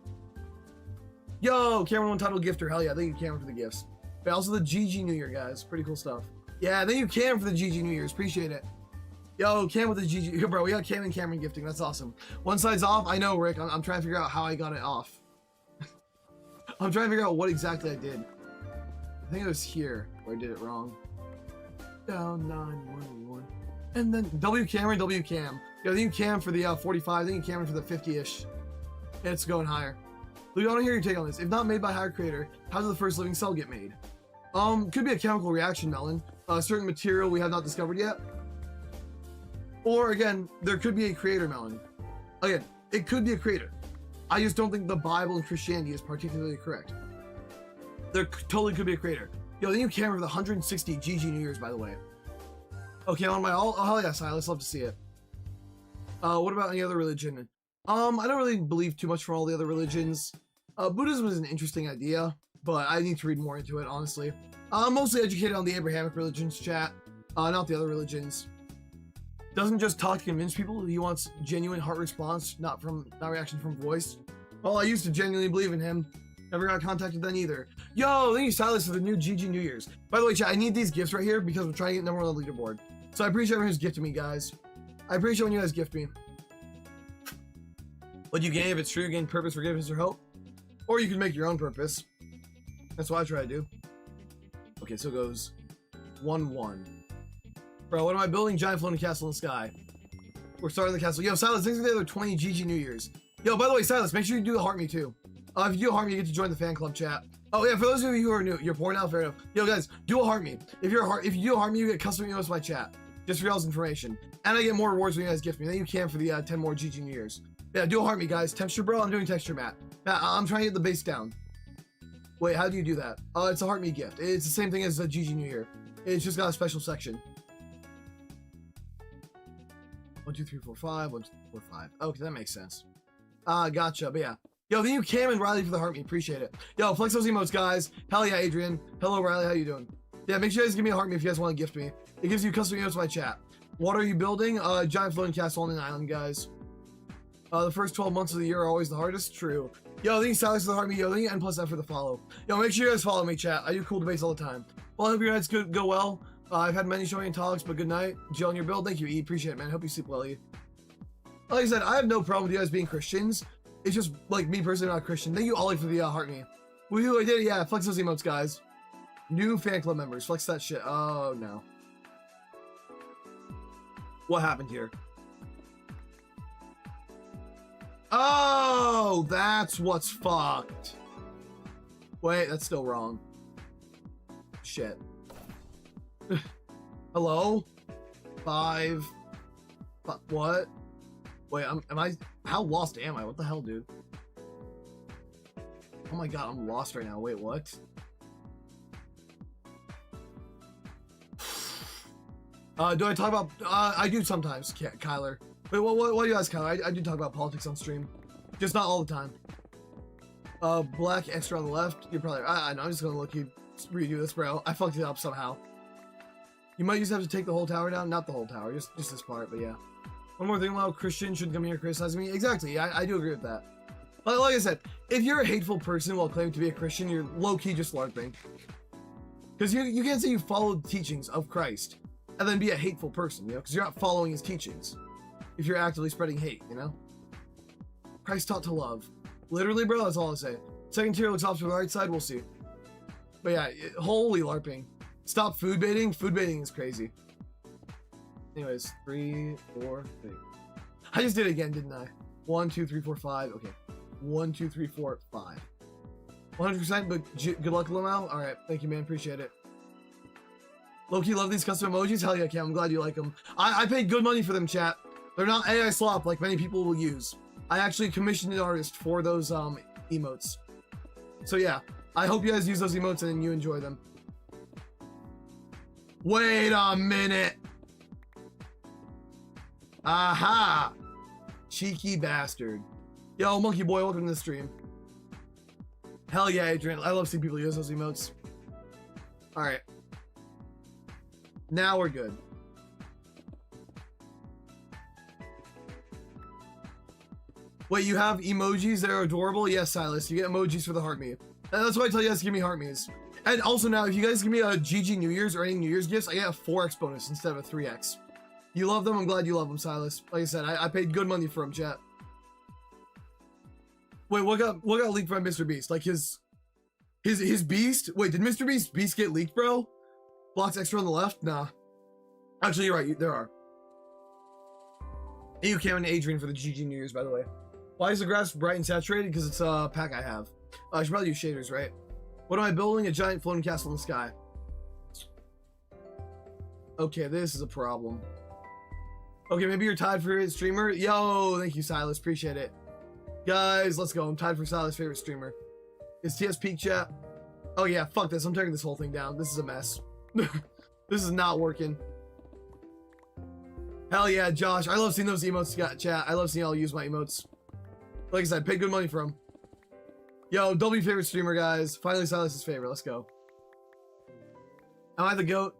Yo, Cameron, one title gifter. Hell yeah, thank you, Cameron, for the gifts. But also the GG New Year, guys. Pretty cool stuff. Yeah, thank you, Cam, for the GG New Year's. Appreciate it. Yo, Cam with the GG. Yo, bro, we got Cam and Cameron gifting. That's awesome. One side's off. I know, Rick. I'm trying to figure out how I got it off. I'm trying to figure out what exactly I did. I think it was here where I did it wrong. Down 911. And then W Cameron, W Cam. Yo, thank you, Cam, for the 45. Thank you, Cameron, for the 50-ish. It's going higher. We want to hear your take on this. If not made by higher creator, how did the first living cell get made? Could be a chemical reaction, Melon. A certain material we have not discovered yet. Or again, there could be a creator, Melon. Again, it could be a creator. I just don't think the Bible and Christianity is particularly correct. There totally could be a creator. Yo, thank you, Cameron, for the 160 GG New Year's, by the way. Okay, on my all. Oh, hell yeah, Silas. Love to see it. What about any other religion? I don't really believe too much from all the other religions. Buddhism is an interesting idea, but I need to read more into it, honestly. I'm mostly educated on the Abrahamic religions, chat, not the other religions. Doesn't just talk to convince people. He wants genuine heart response, not reaction from voice. Well, I used to genuinely believe in him. Never got contacted then either. Yo, thank you, Silas, for the new GG New Year's. By the way, chat, I need these gifts right here because I'm trying to get number one on the leaderboard. So I appreciate everyone who's gifted me, guys. I appreciate when you guys gift me. What you gain, if it's true, you gain purpose, forgiveness, or hope. Or you can make your own purpose. That's what I try to do. Okay, so it goes 1-1. Bro, what am I building? Giant floating castle in the sky. We're starting the castle. Yo, Silas, thanks for the other 20 GG New Year's. Yo, by the way, Silas, make sure you do the heart me too. If you do a heart me, you get to join the fan club chat. Oh yeah, for those of you who are new, you're pouring out, fair enough. Yo, guys, do a heart me. If you do a heart me, you get custom emails to my chat. Just for y'all's information. And I get more rewards when you guys gift me. Then you can for the 10 more GG New Year's. Yeah, do a heart me, guys. Texture, bro. I'm doing texture, Matt. I'm trying to get the base down. Wait, how do you do that? It's a heart me gift. It's the same thing as a GG New Year. It's just got a special section. 1, 2, 3, 4, 5. 1, 2, 3, 4, 5. Okay, that makes sense. Gotcha. But yeah. Yo, thank you, Cam and Riley, for the heart me. Appreciate it. Yo, flex those emotes, guys. Hell yeah, Adrian. Hello, Riley. How you doing? Yeah, make sure you guys give me a heart me if you guys want to gift me. It gives you custom emotes to my chat. What are you building? Giant floating castle on an island, guys. The first 12 months of the year are always the hardest. True. Yo, thank you, Silas, for the heart me. Yo, thank you, N plus F for the follow. Yo, make sure you guys follow me, chat. I do cool debates all the time. Well, I hope your nights go well. I've had many showing talks, but good night. Jill on your build. Thank you, E. Appreciate it, man. Hope you sleep well, E. Like I said, I have no problem with you guys being Christians. It's just, like, me personally, not a Christian. Thank you, Ollie, for the heart me. Woohoo, I did it. Yeah, flex those emotes, guys. New fan club members. Flex that shit. Oh, no. What happened here? Oh, that's what's fucked. Wait, that's still wrong. Shit. Hello? 5. What? Wait, am I? How lost am I? What the hell, dude? Oh my god, I'm lost right now. Wait, what? Do I talk about? I do sometimes, Kyler. Wait, what do you guys, Kyler? I do talk about politics on stream, just not all the time. Black extra on the left. You're probably. I know. I'm just gonna look you redo this, bro. I fucked it up somehow. You might just have to take the whole tower down. Not the whole tower, just this part. But yeah. One more thing, while Christian shouldn't come here criticizing me. Exactly. I do agree with that. But like I said, if you're a hateful person while claiming to be a Christian, you're low-key just LARPing. Because you can't say you follow the teachings of Christ and then be a hateful person, you know, because you're not following his teachings if you're actively spreading hate, you know? Christ taught to love. Literally, bro, that's all I say. Second tier looks off to the right side, we'll see. But yeah, holy LARPing. Stop food baiting. Food baiting is crazy. Anyways, 3, 4, 3. I just did it again, didn't I? 1, 2, 3, 4, 5. Okay. 1, 2, 3, 4, 5. 100%, but good luck, Lamau. Alright, thank you, man. Appreciate it. Low-key love these custom emojis. Hell yeah, Cam. I'm glad you like them. I paid good money for them, chat. They're not AI slop like many people will use. I actually commissioned an artist for those emotes. So yeah, I hope you guys use those emotes and you enjoy them. Wait a minute. Aha! Cheeky bastard. Yo, Monkey Boy, welcome to the stream. Hell yeah, Adrian. I love seeing people use those emotes. Alright. Now we're good. Wait, you have emojis that are adorable? Yes, Silas. You get emojis for the heart me. And that's why I tell you guys to give me heart me's. And also now, if you guys give me a GG New Year's or any New Year's gifts, I get a 4x bonus instead of a 3x. You love them? I'm glad you love them, Silas. Like I said, I paid good money for them, chat. Wait, what got leaked by Mr. Beast? Like his beast? Wait, did Mr. Beast's beast get leaked, bro? Blocks extra on the left? Nah. Actually, you're right. There are. And you Cam and Adrian for the GG New Year's, by the way. Why is the grass bright and saturated? Because it's a pack I have. I should probably use shaders, right? What am I building? A giant floating castle in the sky. Okay, this is a problem. Okay, maybe you're tied for favorite streamer. Yo, thank you, Silas. Appreciate it. Guys, let's go. I'm tied for Silas' favorite streamer. Is TS peak chat? Oh yeah, fuck this. I'm taking this whole thing down. This is a mess. This is not working. Hell yeah, Josh. I love seeing those emotes, chat. I love seeing y'all use my emotes. Like I said, paid good money for them. Yo, W favorite streamer, guys. Finally, Silas' favorite. Let's go. Am I the GOAT?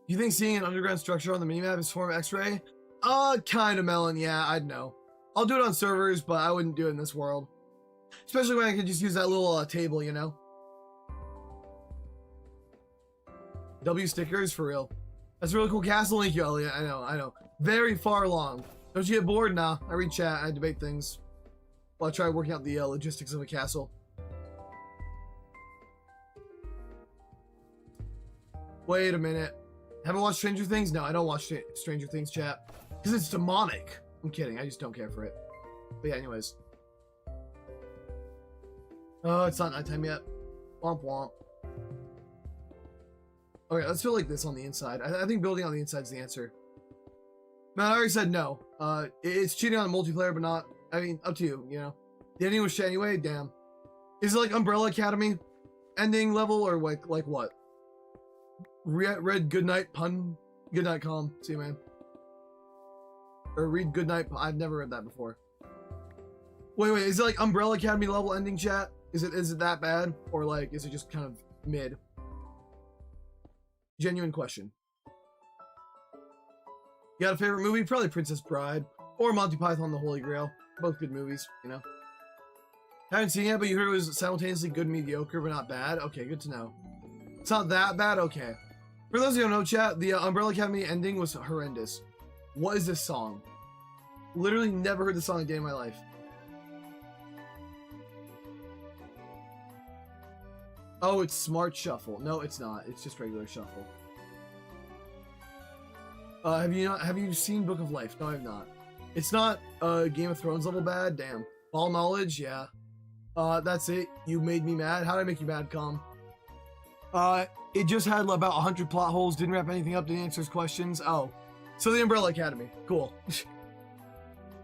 Do you think seeing an underground structure on the minimap is a form of X-ray? Kind of melon. Yeah, I'd know. I'll do it on servers, but I wouldn't do it in this world. Especially when I could just use that little table, you know? W stickers, for real. That's a really cool castle. Thank you, Elliot. I know. Very far along. Don't you get bored? Nah. I read chat. I debate things. While I try working out the logistics of a castle. Wait a minute. Haven't watched Stranger Things? No, I don't watch Stranger Things, chat. Because it's demonic. I'm kidding. I just don't care for it. But yeah, anyways. Oh, it's not nighttime yet. Womp womp. Okay, let's do like this on the inside. I think building on the inside is the answer. Man, I already said no. It's cheating on multiplayer, but not... I mean, up to you, you know? The ending was shit anyway? Damn. Is it like Umbrella Academy ending level or like what? Read Goodnight Pun? Goodnight Calm. See you, man. Or read Goodnight. I've never read that before. Wait, is it like Umbrella Academy level ending, chat? Is it that bad? Or like, is it just kind of mid? Genuine question. You got a favorite movie? Probably Princess Bride. Or Monty Python the Holy Grail. Both good movies, you know? Haven't seen it, but you heard it was simultaneously good and mediocre, but not bad? Okay, good to know. It's not that bad? Okay. For those of you who don't know, chat, the Umbrella Academy ending was horrendous. What is this song? Literally never heard the song a day in my life. Oh, it's Smart Shuffle. No, it's not. It's just regular shuffle. Have you seen Book of Life? No, I have not. It's not Game of Thrones level bad. Damn. All knowledge, yeah. That's it. You made me mad. How did I make you mad, Calm? It just had about 100 plot holes. Didn't wrap anything up. Didn't answer his questions. Oh, so the Umbrella Academy. Cool.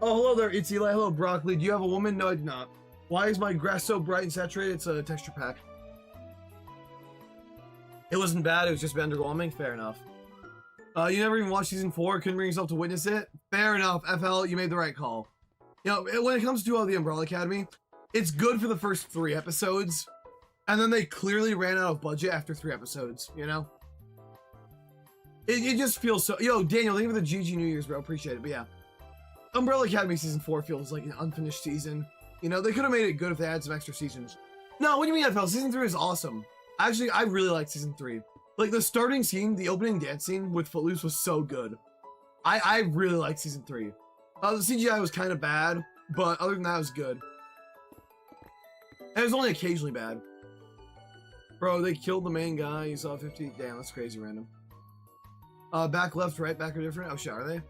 Oh, hello there. It's Eli. Hello, Broccoli. Do you have a woman? No, I do not. Why is my grass so bright and saturated? It's a texture pack. It wasn't bad. It was just underwhelming. Fair enough. You never even watched season 4. Couldn't bring yourself to witness it. Fair enough. FL, you made the right call. You know, when it comes to the Umbrella Academy, it's good for the first 3 episodes, and then they clearly ran out of budget after 3 episodes. You know, it just feels so. Yo, Daniel, thank you for the GG New Year's, bro. Appreciate it. But yeah, Umbrella Academy season 4 feels like an unfinished season. You know, they could have made it good if they had some extra seasons. No, what do you mean, FL? Season 3 is awesome. Actually, I really like season 3. Like, the starting scene, the opening dance scene with Footloose was so good. I really like season 3. The CGI was kind of bad, but other than that, it was good. And it was only occasionally bad. Bro, they killed the main guy. You saw 50. Damn, that's crazy random. Back left, right, back are different. Oh, shit, are they?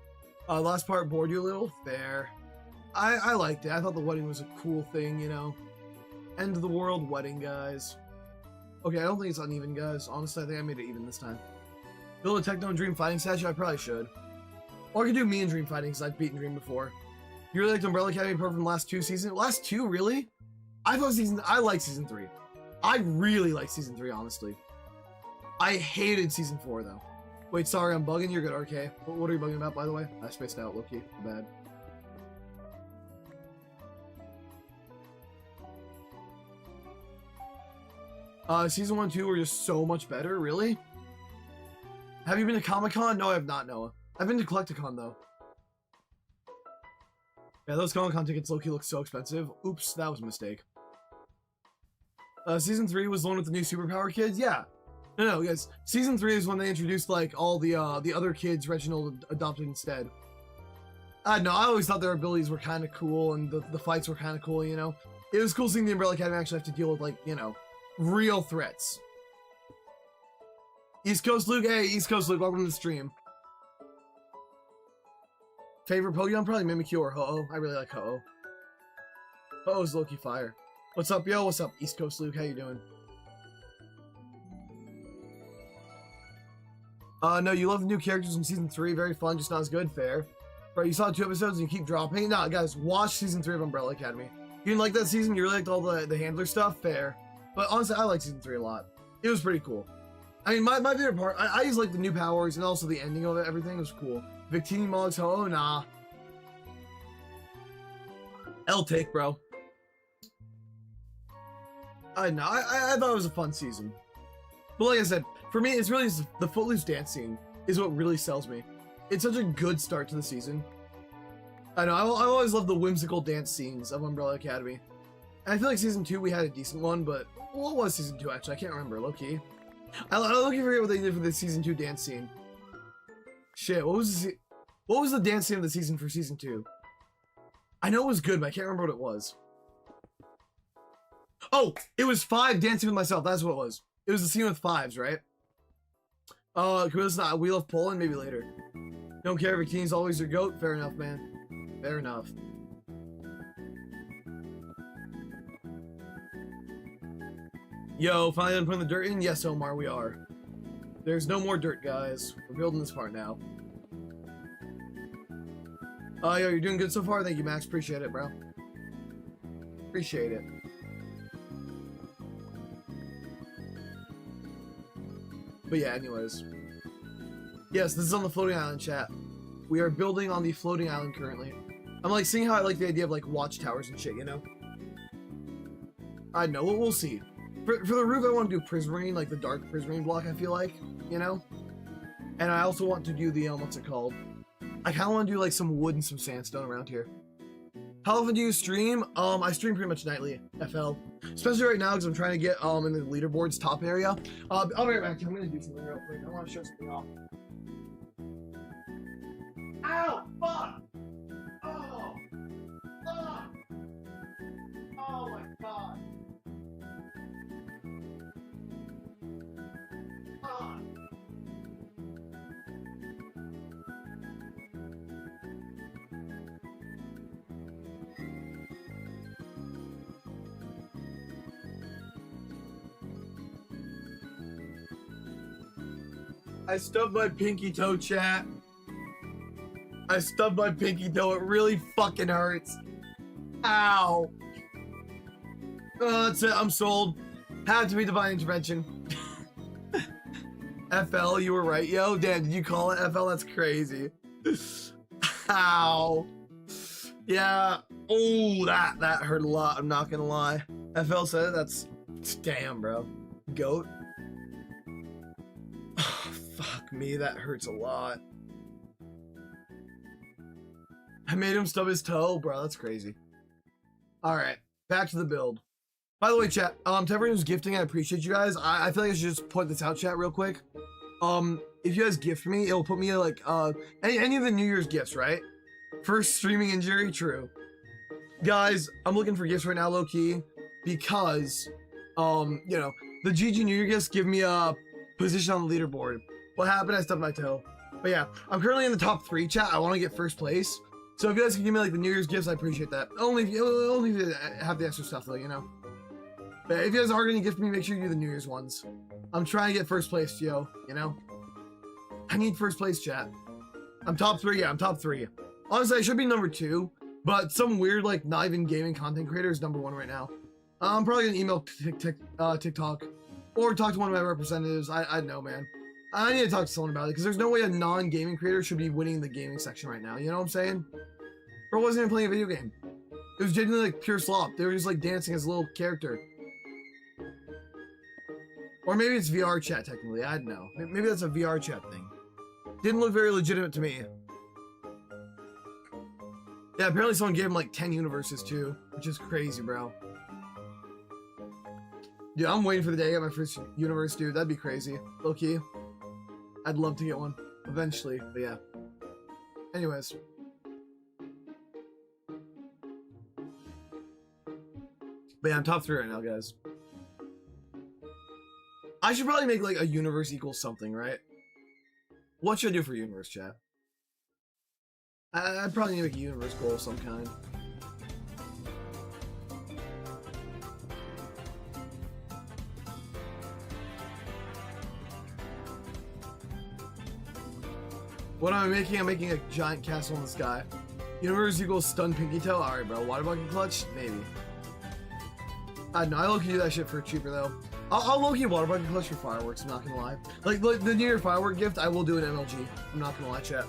Last part bored you a little? Fair. I liked it. I thought the wedding was a cool thing, you know. End of the world wedding, guys. Okay, I don't think it's uneven, guys. Honestly, I think I made it even this time. Build a Techno and Dream fighting statue? I probably should. Or I could do me and Dream fighting, because I've beaten Dream before. You really liked Umbrella Academy apart from the last 2 seasons? Last 2, really? I like season 3. I really like season 3, honestly. I hated season 4, though. Wait, sorry, I'm bugging. You're good, RK. What are you bugging about, by the way? I spaced out, low-key. Bad. Season 1 and 2 were just so much better, really? Have you been to Comic-Con? No, I have not, Noah. I've been to Collecticon, though. Yeah, those Comic-Con tickets low-key look so expensive. Oops, that was a mistake. Season 3 was the one with the new superpower kids? Yeah. No, guys. Season 3 is when they introduced, like, all the other kids Reginald adopted instead. No, I always thought their abilities were kind of cool, and the fights were kind of cool, you know? It was cool seeing the Umbrella Academy actually have to deal with, like, you know, real threats. East Coast Luke, hey, East Coast Luke, welcome to the stream. Favorite Pokemon? Probably Mimikyu or Ho-Oh. I really like Ho-Oh. Ho-Oh's low-key fire. What's up, yo? What's up, East Coast Luke? How you doing? No, you love the new characters in season 3. Very fun, just not as good. Fair. Bro, you saw 2 episodes and you keep dropping. Nah, guys, watch season 3 of Umbrella Academy. You didn't like that season? You really liked all the handler stuff? Fair. But honestly, I like season 3 a lot. It was pretty cool. I mean, my favorite part, I just like the new powers and also the ending of it. Everything was cool. Victini Moggs, Ho-Oh, nah. L take, bro. I thought it was a fun season. But like I said, for me, it's really just the Footloose dance scene is what really sells me. It's such a good start to the season. I know, I always love the whimsical dance scenes of Umbrella Academy. And I feel like season 2 we had a decent one, but what was season 2 actually? I can't remember, low-key. I low-key forget what they did for the season 2 dance scene. Shit, what was the dance scene of the season for season 2? I know it was good, but I can't remember what it was. Oh, it was 5 dancing with myself. That's what it was. It was the scene with 5s, right? Can we listen to We Love Poland? Maybe later. Don't care if Victini's always your goat. Fair enough, man. Fair enough. Yo, finally done putting the dirt in? Yes, Omar, we are. There's no more dirt, guys. We're building this part now. Yo, you're doing good so far. Thank you, Max. Appreciate it, bro. Appreciate it. But yeah, anyways. Yes, this is on the floating island, chat. We are building on the floating island currently. I'm like seeing how I like the idea of like watchtowers and shit, you know? I know, we'll see. For the roof, I want to do prismarine, like the dark prismarine block, I feel like, you know? And I also want to do the, what's it called? I kind of want to do like some wood and some sandstone around here. How often do you stream? I stream pretty much nightly, FL. Especially right now because I'm trying to get in the leaderboard's top area. I'll be right back. I'm going to do something real quick. I want to show something off. Ow! Fuck! Oh! Fuck! Oh my god! Fuck! I stubbed my pinky toe, chat. I stubbed my pinky toe. It really fucking hurts. Ow. Oh, that's it. I'm sold. Had to be divine intervention. FL, you were right. Yo, Dan, did you call it FL? That's crazy. Ow. Yeah. Oh, that hurt a lot. I'm not gonna lie. FL said it. That's damn, bro. Goat. Oh, fuck me. That hurts a lot. I made him stub his toe, bro. That's crazy. All right, back to the build. By the way, chat, to everyone who's gifting, I appreciate you guys. I feel like I should just point this out, chat, real quick. If you guys gift me, it'll put me like any of the New Year's gifts, right? First streaming injury, true. Guys, I'm looking for gifts right now, low key, because you know, the GG New Year gifts give me a position on the leaderboard. What happened? I stubbed my toe. But yeah, I'm currently in the top 3, chat. I want to get first place. So if you guys can give me like the New Year's gifts, I appreciate that. Only if you have the extra stuff though, you know. But if you guys are gonna gift me, make sure you do the New Year's ones. I'm trying to get first place, yo. You know. I need first place, chat. I'm top 3. Yeah, I'm top 3. Honestly, I should be number 2, but some weird like not even gaming content creator is number 1 right now. I'm probably gonna email TikTok or talk to one of my representatives. I know, man. I need to talk to someone about it because there's no way a non-gaming creator should be winning the gaming section right now. You know what I'm saying? Bro wasn't even playing a video game. It was genuinely like pure slop. They were just like dancing as a little character. Or maybe it's VR chat technically. I don't know. Maybe that's a VR chat thing. Didn't look very legitimate to me. Yeah, apparently someone gave him like 10 universes too, which is crazy, bro. Dude, I'm waiting for the day I get my first universe, dude. That'd be crazy. Low-key. I'd love to get one eventually, but yeah. Anyways. But yeah, I'm top 3 right now, guys. I should probably make like a universe equals something, right? What should I do for universe, chat? I'd probably need to make a universe goal of some kind. What am I making? I'm making a giant castle in the sky. Universe equals stun pinky toe? Alright, bro. Water bucket clutch? Maybe. I don't know. I low-key do that shit for cheaper, though. I'll low-key water bucket clutch for fireworks, I'm not gonna lie. Like the New Year firework gift, I will do an MLG. I'm not gonna lie, chat.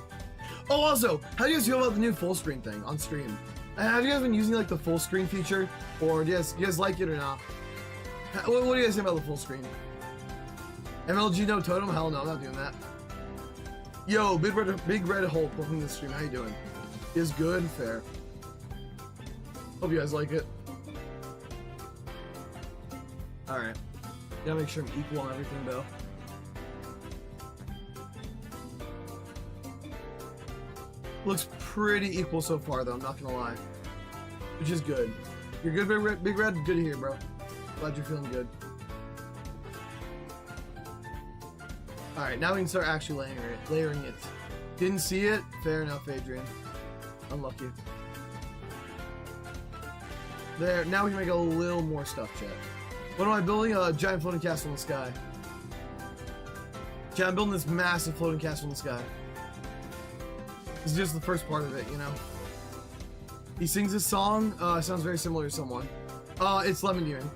Oh, also, how do you guys feel about the new full screen thing on stream? Have you guys been using, like, the full screen feature? Or do you guys like it or not? What do you guys think about the full screen? MLG no totem? Hell no, I'm not doing that. Yo, Big Red Hulk, welcome to the stream. How you doing? Is good? Fair. Hope you guys like it. Alright. Gotta make sure I'm equal on everything, though. Looks pretty equal so far, though, I'm not gonna lie. Which is good. You're good, Big Red? Good to hear, bro. Glad you're feeling good. Alright, now we can start actually layering it. Didn't see it? Fair enough, Adrian. Unlucky. There, now we can make a little more stuff, chat. What am I building? A giant floating castle in the sky. Chat, I'm building this massive floating castle in the sky. This is just the first part of it, you know? He sings this song, sounds very similar to someone. It's Lemon Demon.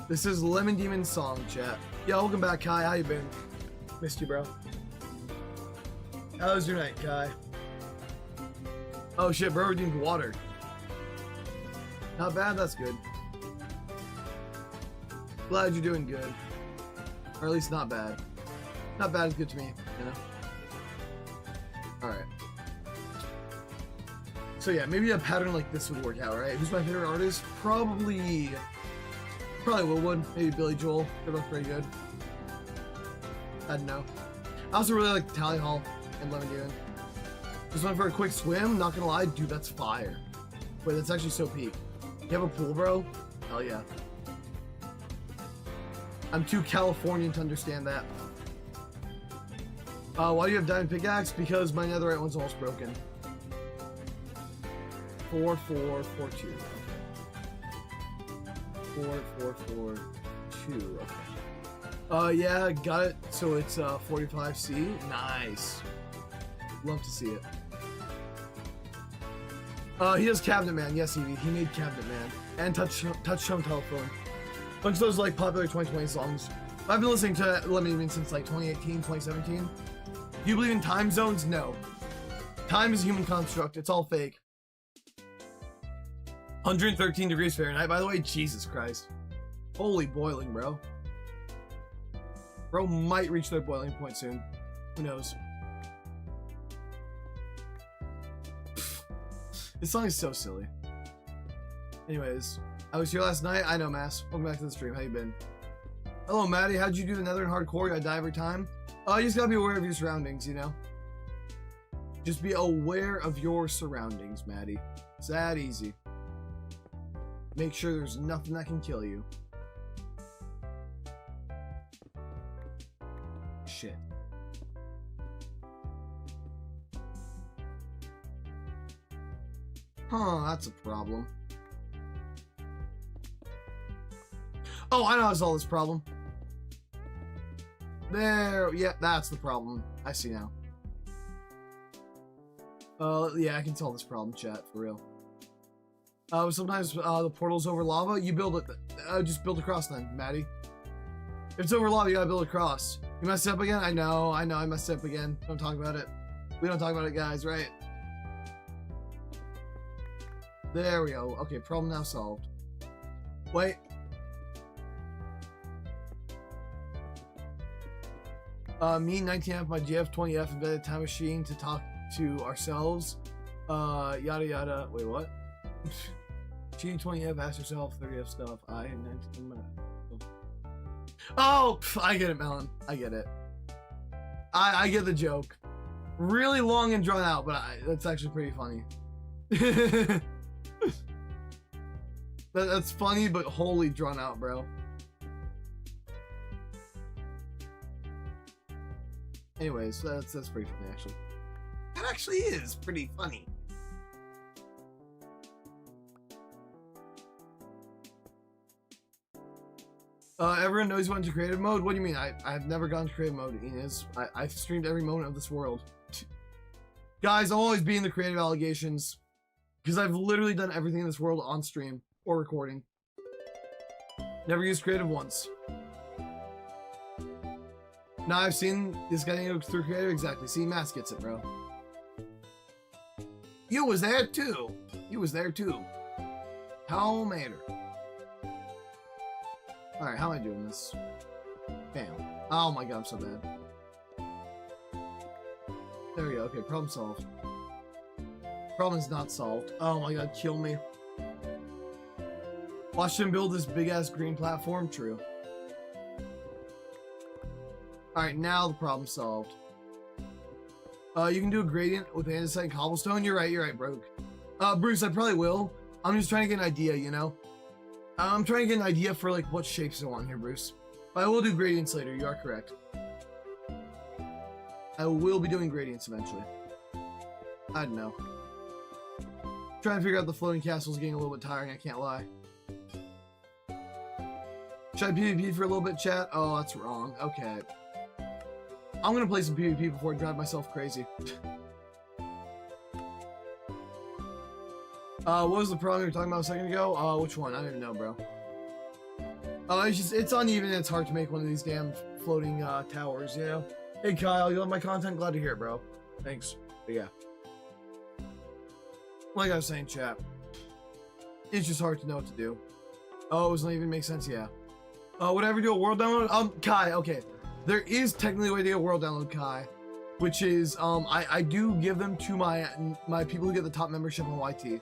This is Lemon Demon's song, chat. Yeah, welcome back, Kai. How you been? Missed you, bro. How was your night, Kai? Oh shit, bro redeemed water. Not bad, that's good. Glad you're doing good. Or at least not bad. Not bad is good to me, you know? Alright. So yeah, maybe a pattern like this would work out, right? Who's my favorite artist? Probably Willwood, maybe Billy Joel. They're both pretty good. I don't know. I also really like Tally Hall and Lemon Demon. Just went for a quick swim, not gonna lie, dude, that's fire. Wait, that's actually so peak. You have a pool, bro? Hell yeah. I'm too Californian to understand that. Why do you have diamond pickaxe? Because my netherite one's almost broken. 4, 4, 4, 2. Okay. 4, 4, 4, 2. Okay. Yeah, got it. So it's 45C. Nice. Love to see it. He does Cabinet Man. Yes, he made Cabinet Man and Touchtone Telephone. Bunch of those like popular 2020 songs. I've been listening to Lemmy since like 2018, 2017. Do you believe in time zones? No. Time is a human construct. It's all fake. 113 degrees Fahrenheit, by the way. Jesus Christ. Holy boiling, bro. Bro might reach their boiling point soon. Who knows? This song is so silly. Anyways, I was here last night. I know, Mass. Welcome back to the stream. How you been? Hello, Maddie. How'd you do the Nether in hardcore? You gotta die every time? You just gotta be aware of your surroundings, you know? Just be aware of your surroundings, Maddie. It's that easy. Make sure there's nothing that can kill you. Shit. Huh, that's a problem. Oh, I know how to solve this problem. There, yeah, that's the problem. I see now. Yeah, I can solve this problem, chat, for real. Sometimes the portal's over lava. You build it. Just build across then, Maddie. If it's over lava, you gotta build across. You messed up again? I know, I messed up again. Don't talk about it. We don't talk about it, guys, right? There we go. Okay, problem now solved. Wait. Me, 19F, my GF, 20F, invented time machine to talk to ourselves. Yada yada. Wait, what? She 20F, ask yourself, 30F stuff. I 19. Oh, I get it, Melon. I get it. I get the joke. Really long and drawn out, but that's actually pretty funny. That's funny, but wholly drawn out, bro. Anyways, that's pretty funny, actually. That actually is pretty funny. Everyone knows you went to creative mode? What do you mean? I've never gone to creative mode, Inez. I've streamed every moment of this world. Guys, I'll always be in the creative allegations. Because I've literally done everything in this world on stream or recording. Never used creative once. Now I've seen this guy go through creative. Exactly. See, Mass gets it, bro. You was there too. You was there too. How matter. Alright, how am I doing this? Bam. Oh my god, I'm so bad. There we go. Okay, problem solved. Problem is not solved. Oh my god, kill me. Watch him build this big ass green platform. True. Alright, now the problem's solved. You can do a gradient with andesite and cobblestone. You're right, Broke. Bruce, I probably will. I'm just trying to get an idea, you know? I'm trying to get an idea for like what shapes I want here, Bruce. But I will do gradients later, you are correct. I will be doing gradients eventually. I don't know. Trying to figure out the floating castle is getting a little bit tiring, I can't lie. Should I PvP for a little bit, chat? Oh, that's wrong. Okay. I'm gonna play some PvP before I drive myself crazy. What was the problem you were talking about a second ago? Which one? I don't even know, bro. It's uneven and it's hard to make one of these damn floating towers, you know? Hey Kyle, you love my content? Glad to hear it, bro. Thanks. But yeah. Like I was saying, chat. It's just hard to know what to do. Oh, it doesn't even make sense, yeah. Would I ever do a world download? Kai, okay. There is technically a way to do a world download, Kai. Which is, I do give them to my people who get the top membership on YT.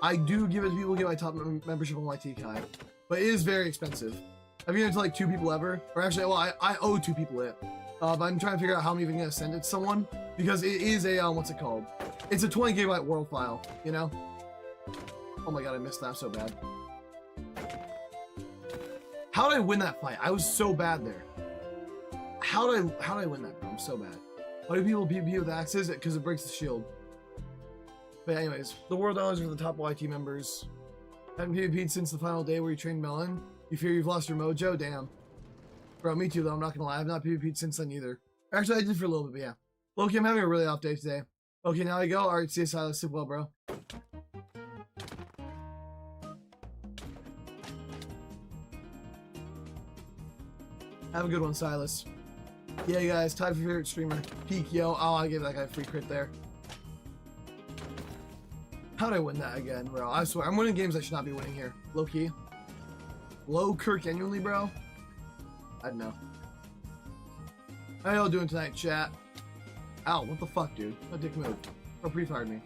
I do give it to people who get my top membership on YT, Kai. But it is very expensive. I've given it to like 2 people ever. Or actually, well, I owe 2 people it. But I'm trying to figure out how I'm even going to send it to someone. Because it is a, what's it called? It's a 20 gigabyte world file, you know? Oh my god, I missed that so bad. How did I win that fight? I was so bad there. How did I win that, bro? I'm so bad. Why do people PvP with axes? Because it breaks the shield. But anyways, the world dollars are for the top YT members. I haven't PvP'd since the final day where you trained Melon. You fear you've lost your mojo? Damn. Bro, me too, though. I'm not gonna lie. I've not PvP'd since then either. Actually, I did for a little bit, but yeah. Loki, I'm having a really off day today. Okay, now I go. Alright, see you, Silas. Sleep well, bro. Have a good one, Silas. Yeah, guys. Tied for favorite streamer. Peak, yo. Oh, I gave that guy a free crit there. How'd I win that again, bro? I swear. I'm winning games I should not be winning here. Low-key. Low Kirk genuinely, bro? I don't know. How y'all doing tonight, chat? Ow, what the fuck, dude? What dick move? Bro, pre-fired me.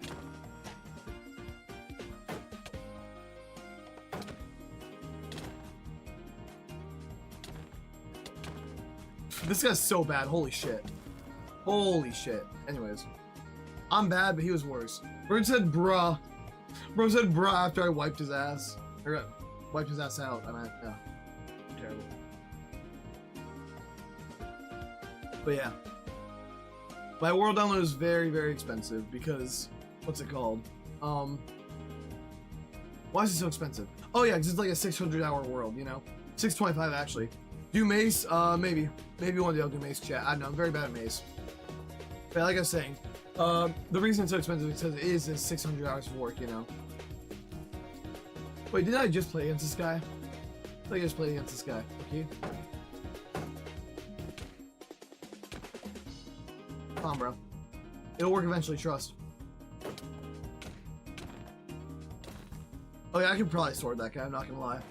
This guy's so bad. Holy shit. Holy shit. Anyways. I'm bad, but he was worse. Bird said, bruh. Bro said, bruh, after I wiped his ass. Or wiped his ass out. And yeah. Terrible. But yeah. My world download is very, very expensive because, what's it called? Why is it so expensive? Oh yeah, because it's like a 600-hour world, you know? 625 actually. Do Mace? Maybe. Maybe one day I'll do Mace chat. I don't know, I'm very bad at Mace. But like I was saying, the reason it's so expensive is because it is 600 hours of work, you know? Wait, did I just play against this guy? I think I just played against this guy. Okay. Come on, bro. It'll work eventually, trust. Oh yeah, I could probably sword that guy, I'm not gonna lie.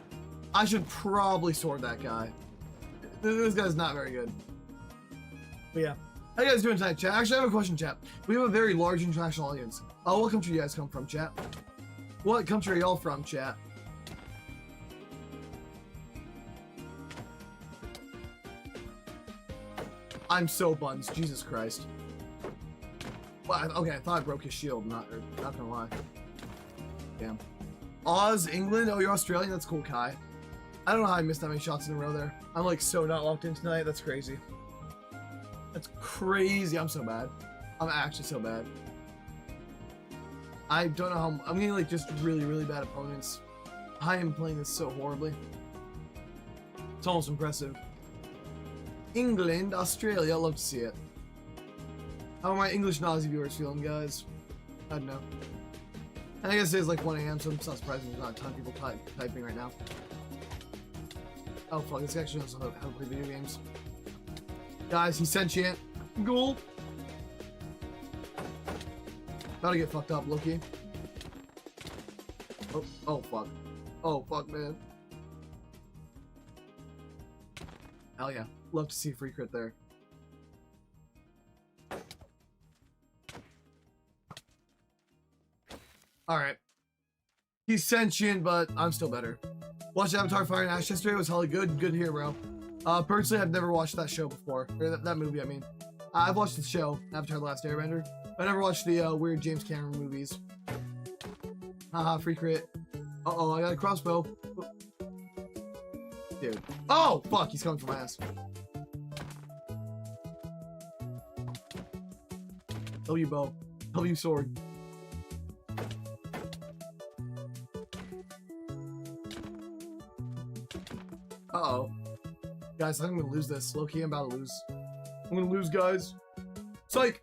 I should probably sword that guy. This guy's not very good. But yeah. How you guys doing tonight, chat? Actually, I have a question, chat. We have a very large international audience. What country do you guys come from, chat? What country are y'all from, chat? I'm so buns. Jesus Christ. Well, okay, I thought I broke his shield. Not gonna lie. Damn. Oz, England? Oh, you're Australian? That's cool, Kai. I don't know how I missed that many shots in a row there. I'm like so not locked in tonight. That's crazy. That's crazy. I'm so bad. I'm actually so bad. I don't know how I'm getting like just really, really bad opponents. I am playing this so horribly. It's almost impressive. England, Australia. I'd love to see it. How are my English and Aussie viewers feeling, guys? I don't know. And I guess it is like 1 AM, so it's not surprising there's not a ton of people typing right now. Oh fuck, this guy actually knows how to play video games. Guys, he's sentient. Goal. About to get fucked up, Loki. Oh fuck. Oh fuck, man. Hell yeah. Love to see free crit there. Alright. He's sentient, but I'm still better. Watched Avatar Fire and Ash yesterday. It was hella good. Good to hear, bro. Personally, I've never watched that show before. Or that movie, I mean. I've watched the show, Avatar The Last Airbender. I never watched the weird James Cameron movies. Haha, free crit. Uh-oh, I got a crossbow. Dude. Oh, fuck, he's coming for my ass. W bow. W sword. Uh-oh. Guys, I think I'm gonna lose this. Low-key, I'm about to lose. I'm gonna lose, guys. Psych!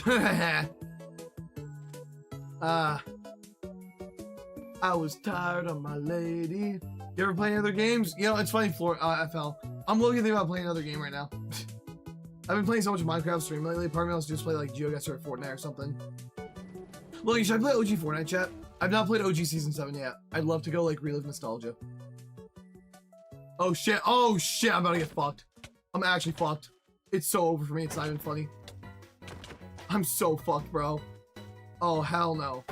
I was tired of my lady. You ever play any other games? You know, it's funny, FL. I'm looking thinking about playing another game right now. I've been playing so much Minecraft stream lately. Part of me wants to just play like GeoGuessr or Fortnite or something. Look, should I play OG Fortnite, chat? I've not played OG Season 7 yet. I'd love to go like relive nostalgia. Oh shit, I'm about to get fucked. I'm actually fucked. It's so over for me, it's not even funny. I'm so fucked, bro. Oh, hell no.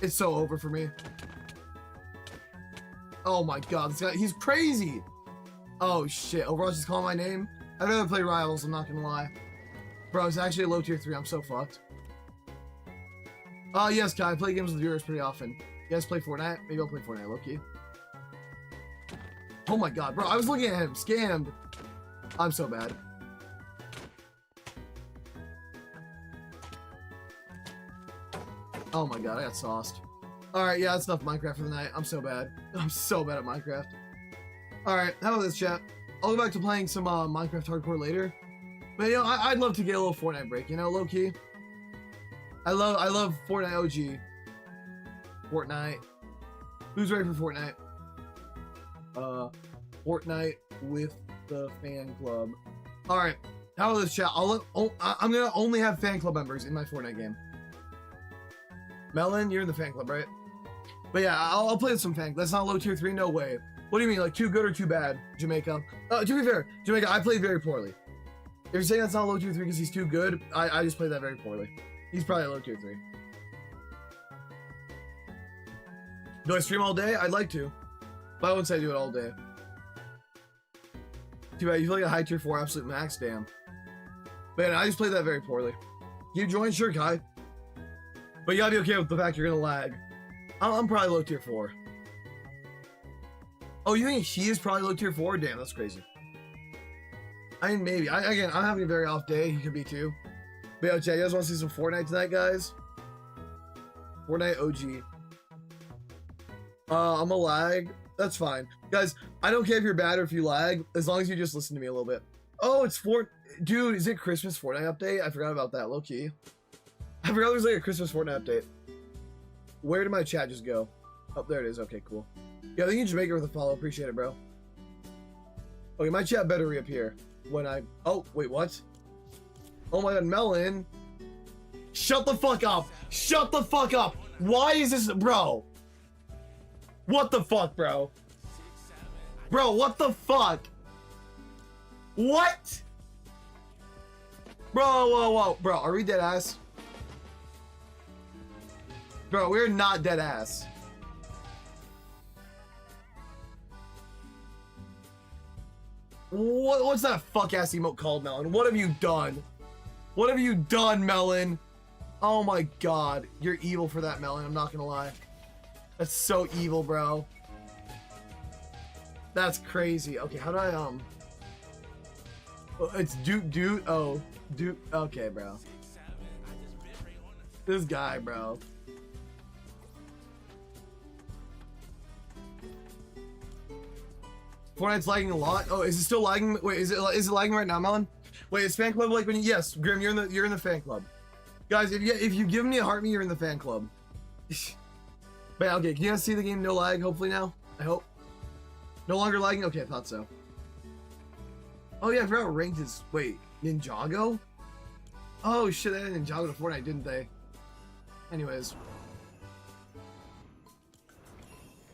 It's so over for me. Oh my god, this guy, he's crazy! Oh shit, Overwatch is calling my name? I'd rather play Rivals, I'm not gonna lie. Bro, it's actually a low tier 3, I'm so fucked. Yes, Kai, I play games with viewers pretty often. You guys play Fortnite? Maybe I'll play Fortnite, low-key. Oh my god, bro, I was looking at him, scammed. I'm so bad. Oh my god, I got sauced. Alright, yeah, that's enough Minecraft for the night. I'm so bad. I'm so bad at Minecraft. Alright, how about this, chat? I'll go back to playing some Minecraft Hardcore later. But, you know, I'd love to get a little Fortnite break, you know, low-key. I love Fortnite OG. Fortnite. Who's ready for Fortnite? Fortnite with the fan club. Alright, how about this, chat? I'm gonna only have fan club members in my Fortnite game. Melon, you're in the fan club, right? But yeah, I'll play with some fan. That's not low tier 3, no way. What do you mean, like too good or too bad, Jamaica? To be fair, Jamaica, I played very poorly. If you're saying that's not low tier 3 because he's too good, I just played that very poorly. He's probably a low tier 3. Do I stream all day? I'd like to. But I wouldn't say I do it all day. Too bad, you feel like a high tier 4 absolute max, damn. Man, I just played that very poorly. You join? Sure, Kai. But you gotta be okay with the fact you're gonna lag. I'm probably low tier 4. Oh, you think he is probably low tier 4? Damn, that's crazy. I mean, maybe. Again, I'm having a very off day. He could be too. But yo, chat, you guys want to see some Fortnite tonight, guys? Fortnite OG. I'm a lag. That's fine. Guys, I don't care if you're bad or if you lag, as long as you just listen to me a little bit. Oh, it's Dude, is it Christmas Fortnite update? I forgot about that, low-key. I forgot there was like a Christmas Fortnite update. Where did my chat just go? Oh, there it is. Okay, cool. Yeah, thank you, Jamaica, with a follow. Appreciate it, bro. Okay, my chat better reappear when I... Oh, wait, what? Oh my god, Melon. Shut the fuck up. Shut the fuck up. Why is this... Bro. What the fuck, bro? Bro, what the fuck? What? Bro, whoa. Bro, are we dead ass? Bro, we're not dead ass. What's that fuck ass emote called, Melon? What have you done? What have you done, Melon? Oh my god. You're evil for that, Melon. I'm not gonna lie. That's so evil, bro. That's crazy. Okay, how do I, It's dude. Oh, dude. Okay, bro. This guy, bro. Fortnite's lagging a lot. Oh, is it still lagging? Wait, is it lagging right now, Melon? Wait, is fan club like when you, yes, Grim, you're in the fan club. Guys, if you give me a heart me, you're in the fan club. But okay, can you guys see the game no lag hopefully now? I hope. No longer lagging? Okay, I thought so. Oh yeah, I forgot what ranked is. Wait, Ninjago? Oh shit, they added Ninjago to Fortnite, didn't they? Anyways.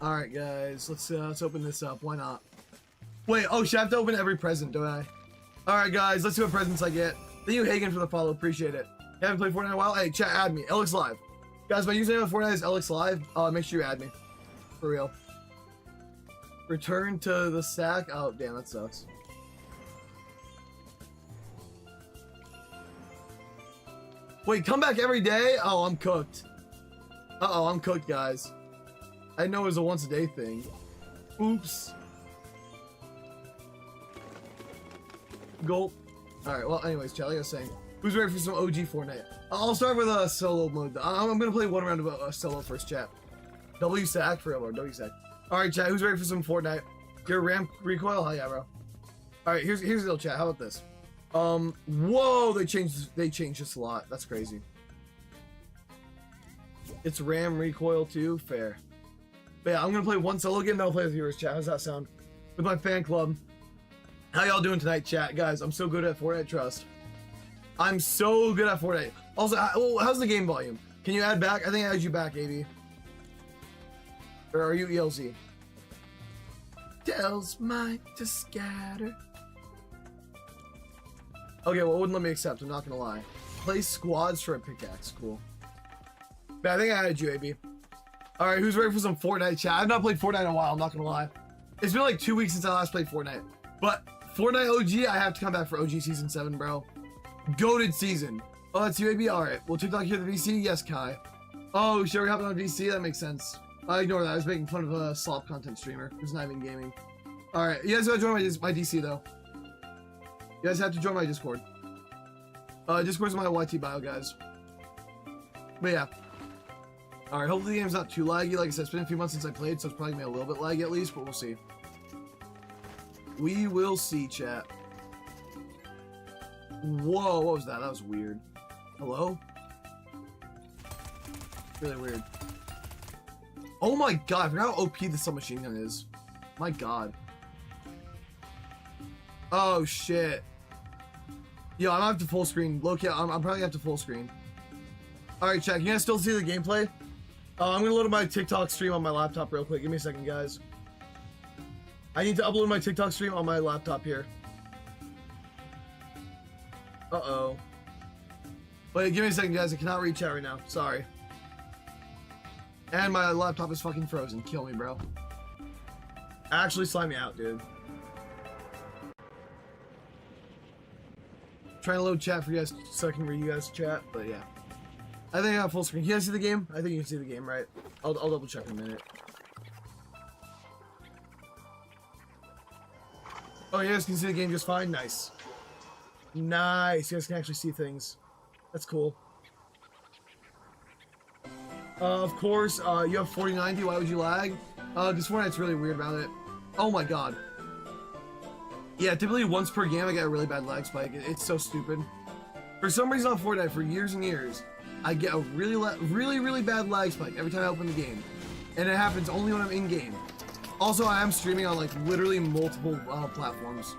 Alright guys, let's open this up. Why not? Wait, oh shit, I have to open every present, don't I? Alright guys, let's see what presents I get. Thank you, Hagen, for the follow. Appreciate it. You haven't played Fortnite in a while? Hey, chat, add me. LXlive. Guys, my username on Fortnite is LXlive. Make sure you add me. For real. Return to the sack. Oh, damn, that sucks. Wait, come back every day? Oh, I'm cooked. Uh-oh, I'm cooked, guys. I didn't know it was a once-a-day thing. Oops. Gulp. Alright, well, anyways, chat, like I was saying. Who's ready for some OG Fortnite? I'll start with a solo mode. I'm gonna play one round of solo first, chat. W sack for real, W sack. Alright, chat, who's ready for some Fortnite? Your RAM recoil? Hell yeah, bro. Alright, here's the deal, chat. How about this? Whoa, they changed this a lot. That's crazy. It's RAM recoil too? Fair. But yeah, I'm gonna play one solo game, then I'll play with viewers, chat. How's that sound? With my fan club. How y'all doing tonight, chat? Guys, I'm so good at Fortnite, trust. I'm so good at Fortnite. Also, how's the game volume? Can you add back? I think I added you back, AB. Or are you ELZ? Tells Mike to scatter. Okay, well, it wouldn't let me accept, I'm not gonna lie. Play squads for a pickaxe, cool. But I think I added you, AB. Alright, who's ready for some Fortnite, chat? I've not played Fortnite in a while, I'm not gonna lie. It's been like 2 weeks since I last played Fortnite. But Fortnite OG, I have to come back for OG Season 7, bro. Goated season. Oh, that's you, AB? Alright. Will TikTok hear the VC? Yes, Kai. Oh, should we hop on VC? That makes sense. I ignore that. I was making fun of a slop content streamer who's not even gaming. Alright, you guys gotta join my DC, though. You guys have to join my Discord. Discord's in my YT bio, guys. But yeah. Alright, hopefully the game's not too laggy. Like I said, it's been a few months since I played, so it's probably gonna be a little bit laggy at least, but we'll see. We will see, chat. Whoa, what was that? That was weird. Hello? Really weird. Oh my god, I forgot how OP the submachine gun is. My god. Oh shit. Yo, I'm gonna have to full screen. Low-key, I'm probably gonna have to full screen. Alright, chat, you guys still see the gameplay? I'm gonna load my TikTok stream on my laptop real quick. Give me a second, guys. I need to upload my TikTok stream on my laptop here. Uh-oh. Wait, give me a second, guys. I cannot read chat right now. Sorry. And my laptop is fucking frozen. Kill me, bro. Actually, slime me out, dude. Trying to load chat for you guys so I can read you guys' chat, but yeah. I think I got full screen. Can you guys see the game? I think you can see the game, right? I'll double check in a minute. Oh, you guys can see the game just fine? Nice. Nice. You guys can actually see things. That's cool. Of course, you have 4090. Why would you lag? Because Fortnite's really weird about it. Oh my god. Yeah, typically once per game I get a really bad lag spike. It's so stupid. For some reason on Fortnite, for years and years, I get a really bad lag spike every time I open the game. And it happens only when I'm in-game. Also, I am streaming on like literally multiple platforms.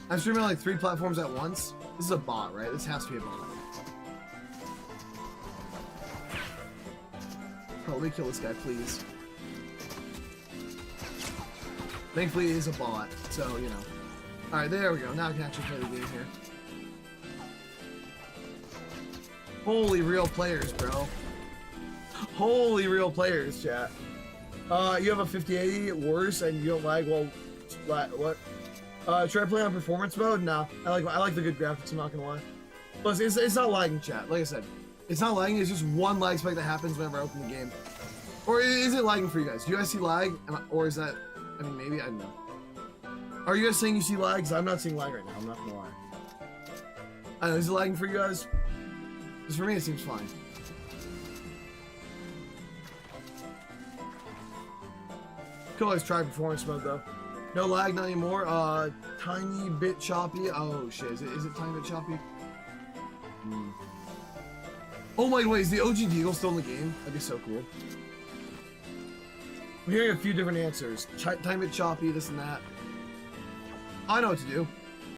I'm streaming on like 3 platforms at once. This is a bot, right? This has to be a bot. Oh, let me kill this guy, please. Thankfully, it is a bot, so, you know. Alright, there we go. Now I can actually play the game here. Holy real players, bro. Holy real players, chat. You have a 5080 worse and you don't lag while... What? Try playing on performance mode? Nah. I like the good graphics, I'm not gonna lie. Plus, it's not lagging, chat. Like I said. It's not lagging, it's just one lag spike that happens whenever I open the game. Or is it lagging for you guys? Do you guys see lag? Or is that... I mean, maybe, I don't know. Are you guys saying you see lags? I'm not seeing lag right now, I'm not gonna lie. I don't know, is it lagging for you guys? Because for me, it seems fine. Could always try performance mode, though. No lag, not anymore. Tiny bit choppy. Oh, shit. Is it tiny bit choppy? Oh my, wait, is the OG Deagle still in the game? That'd be so cool. I'm hearing a few different answers. Tiny bit choppy, this and that. I know what to do.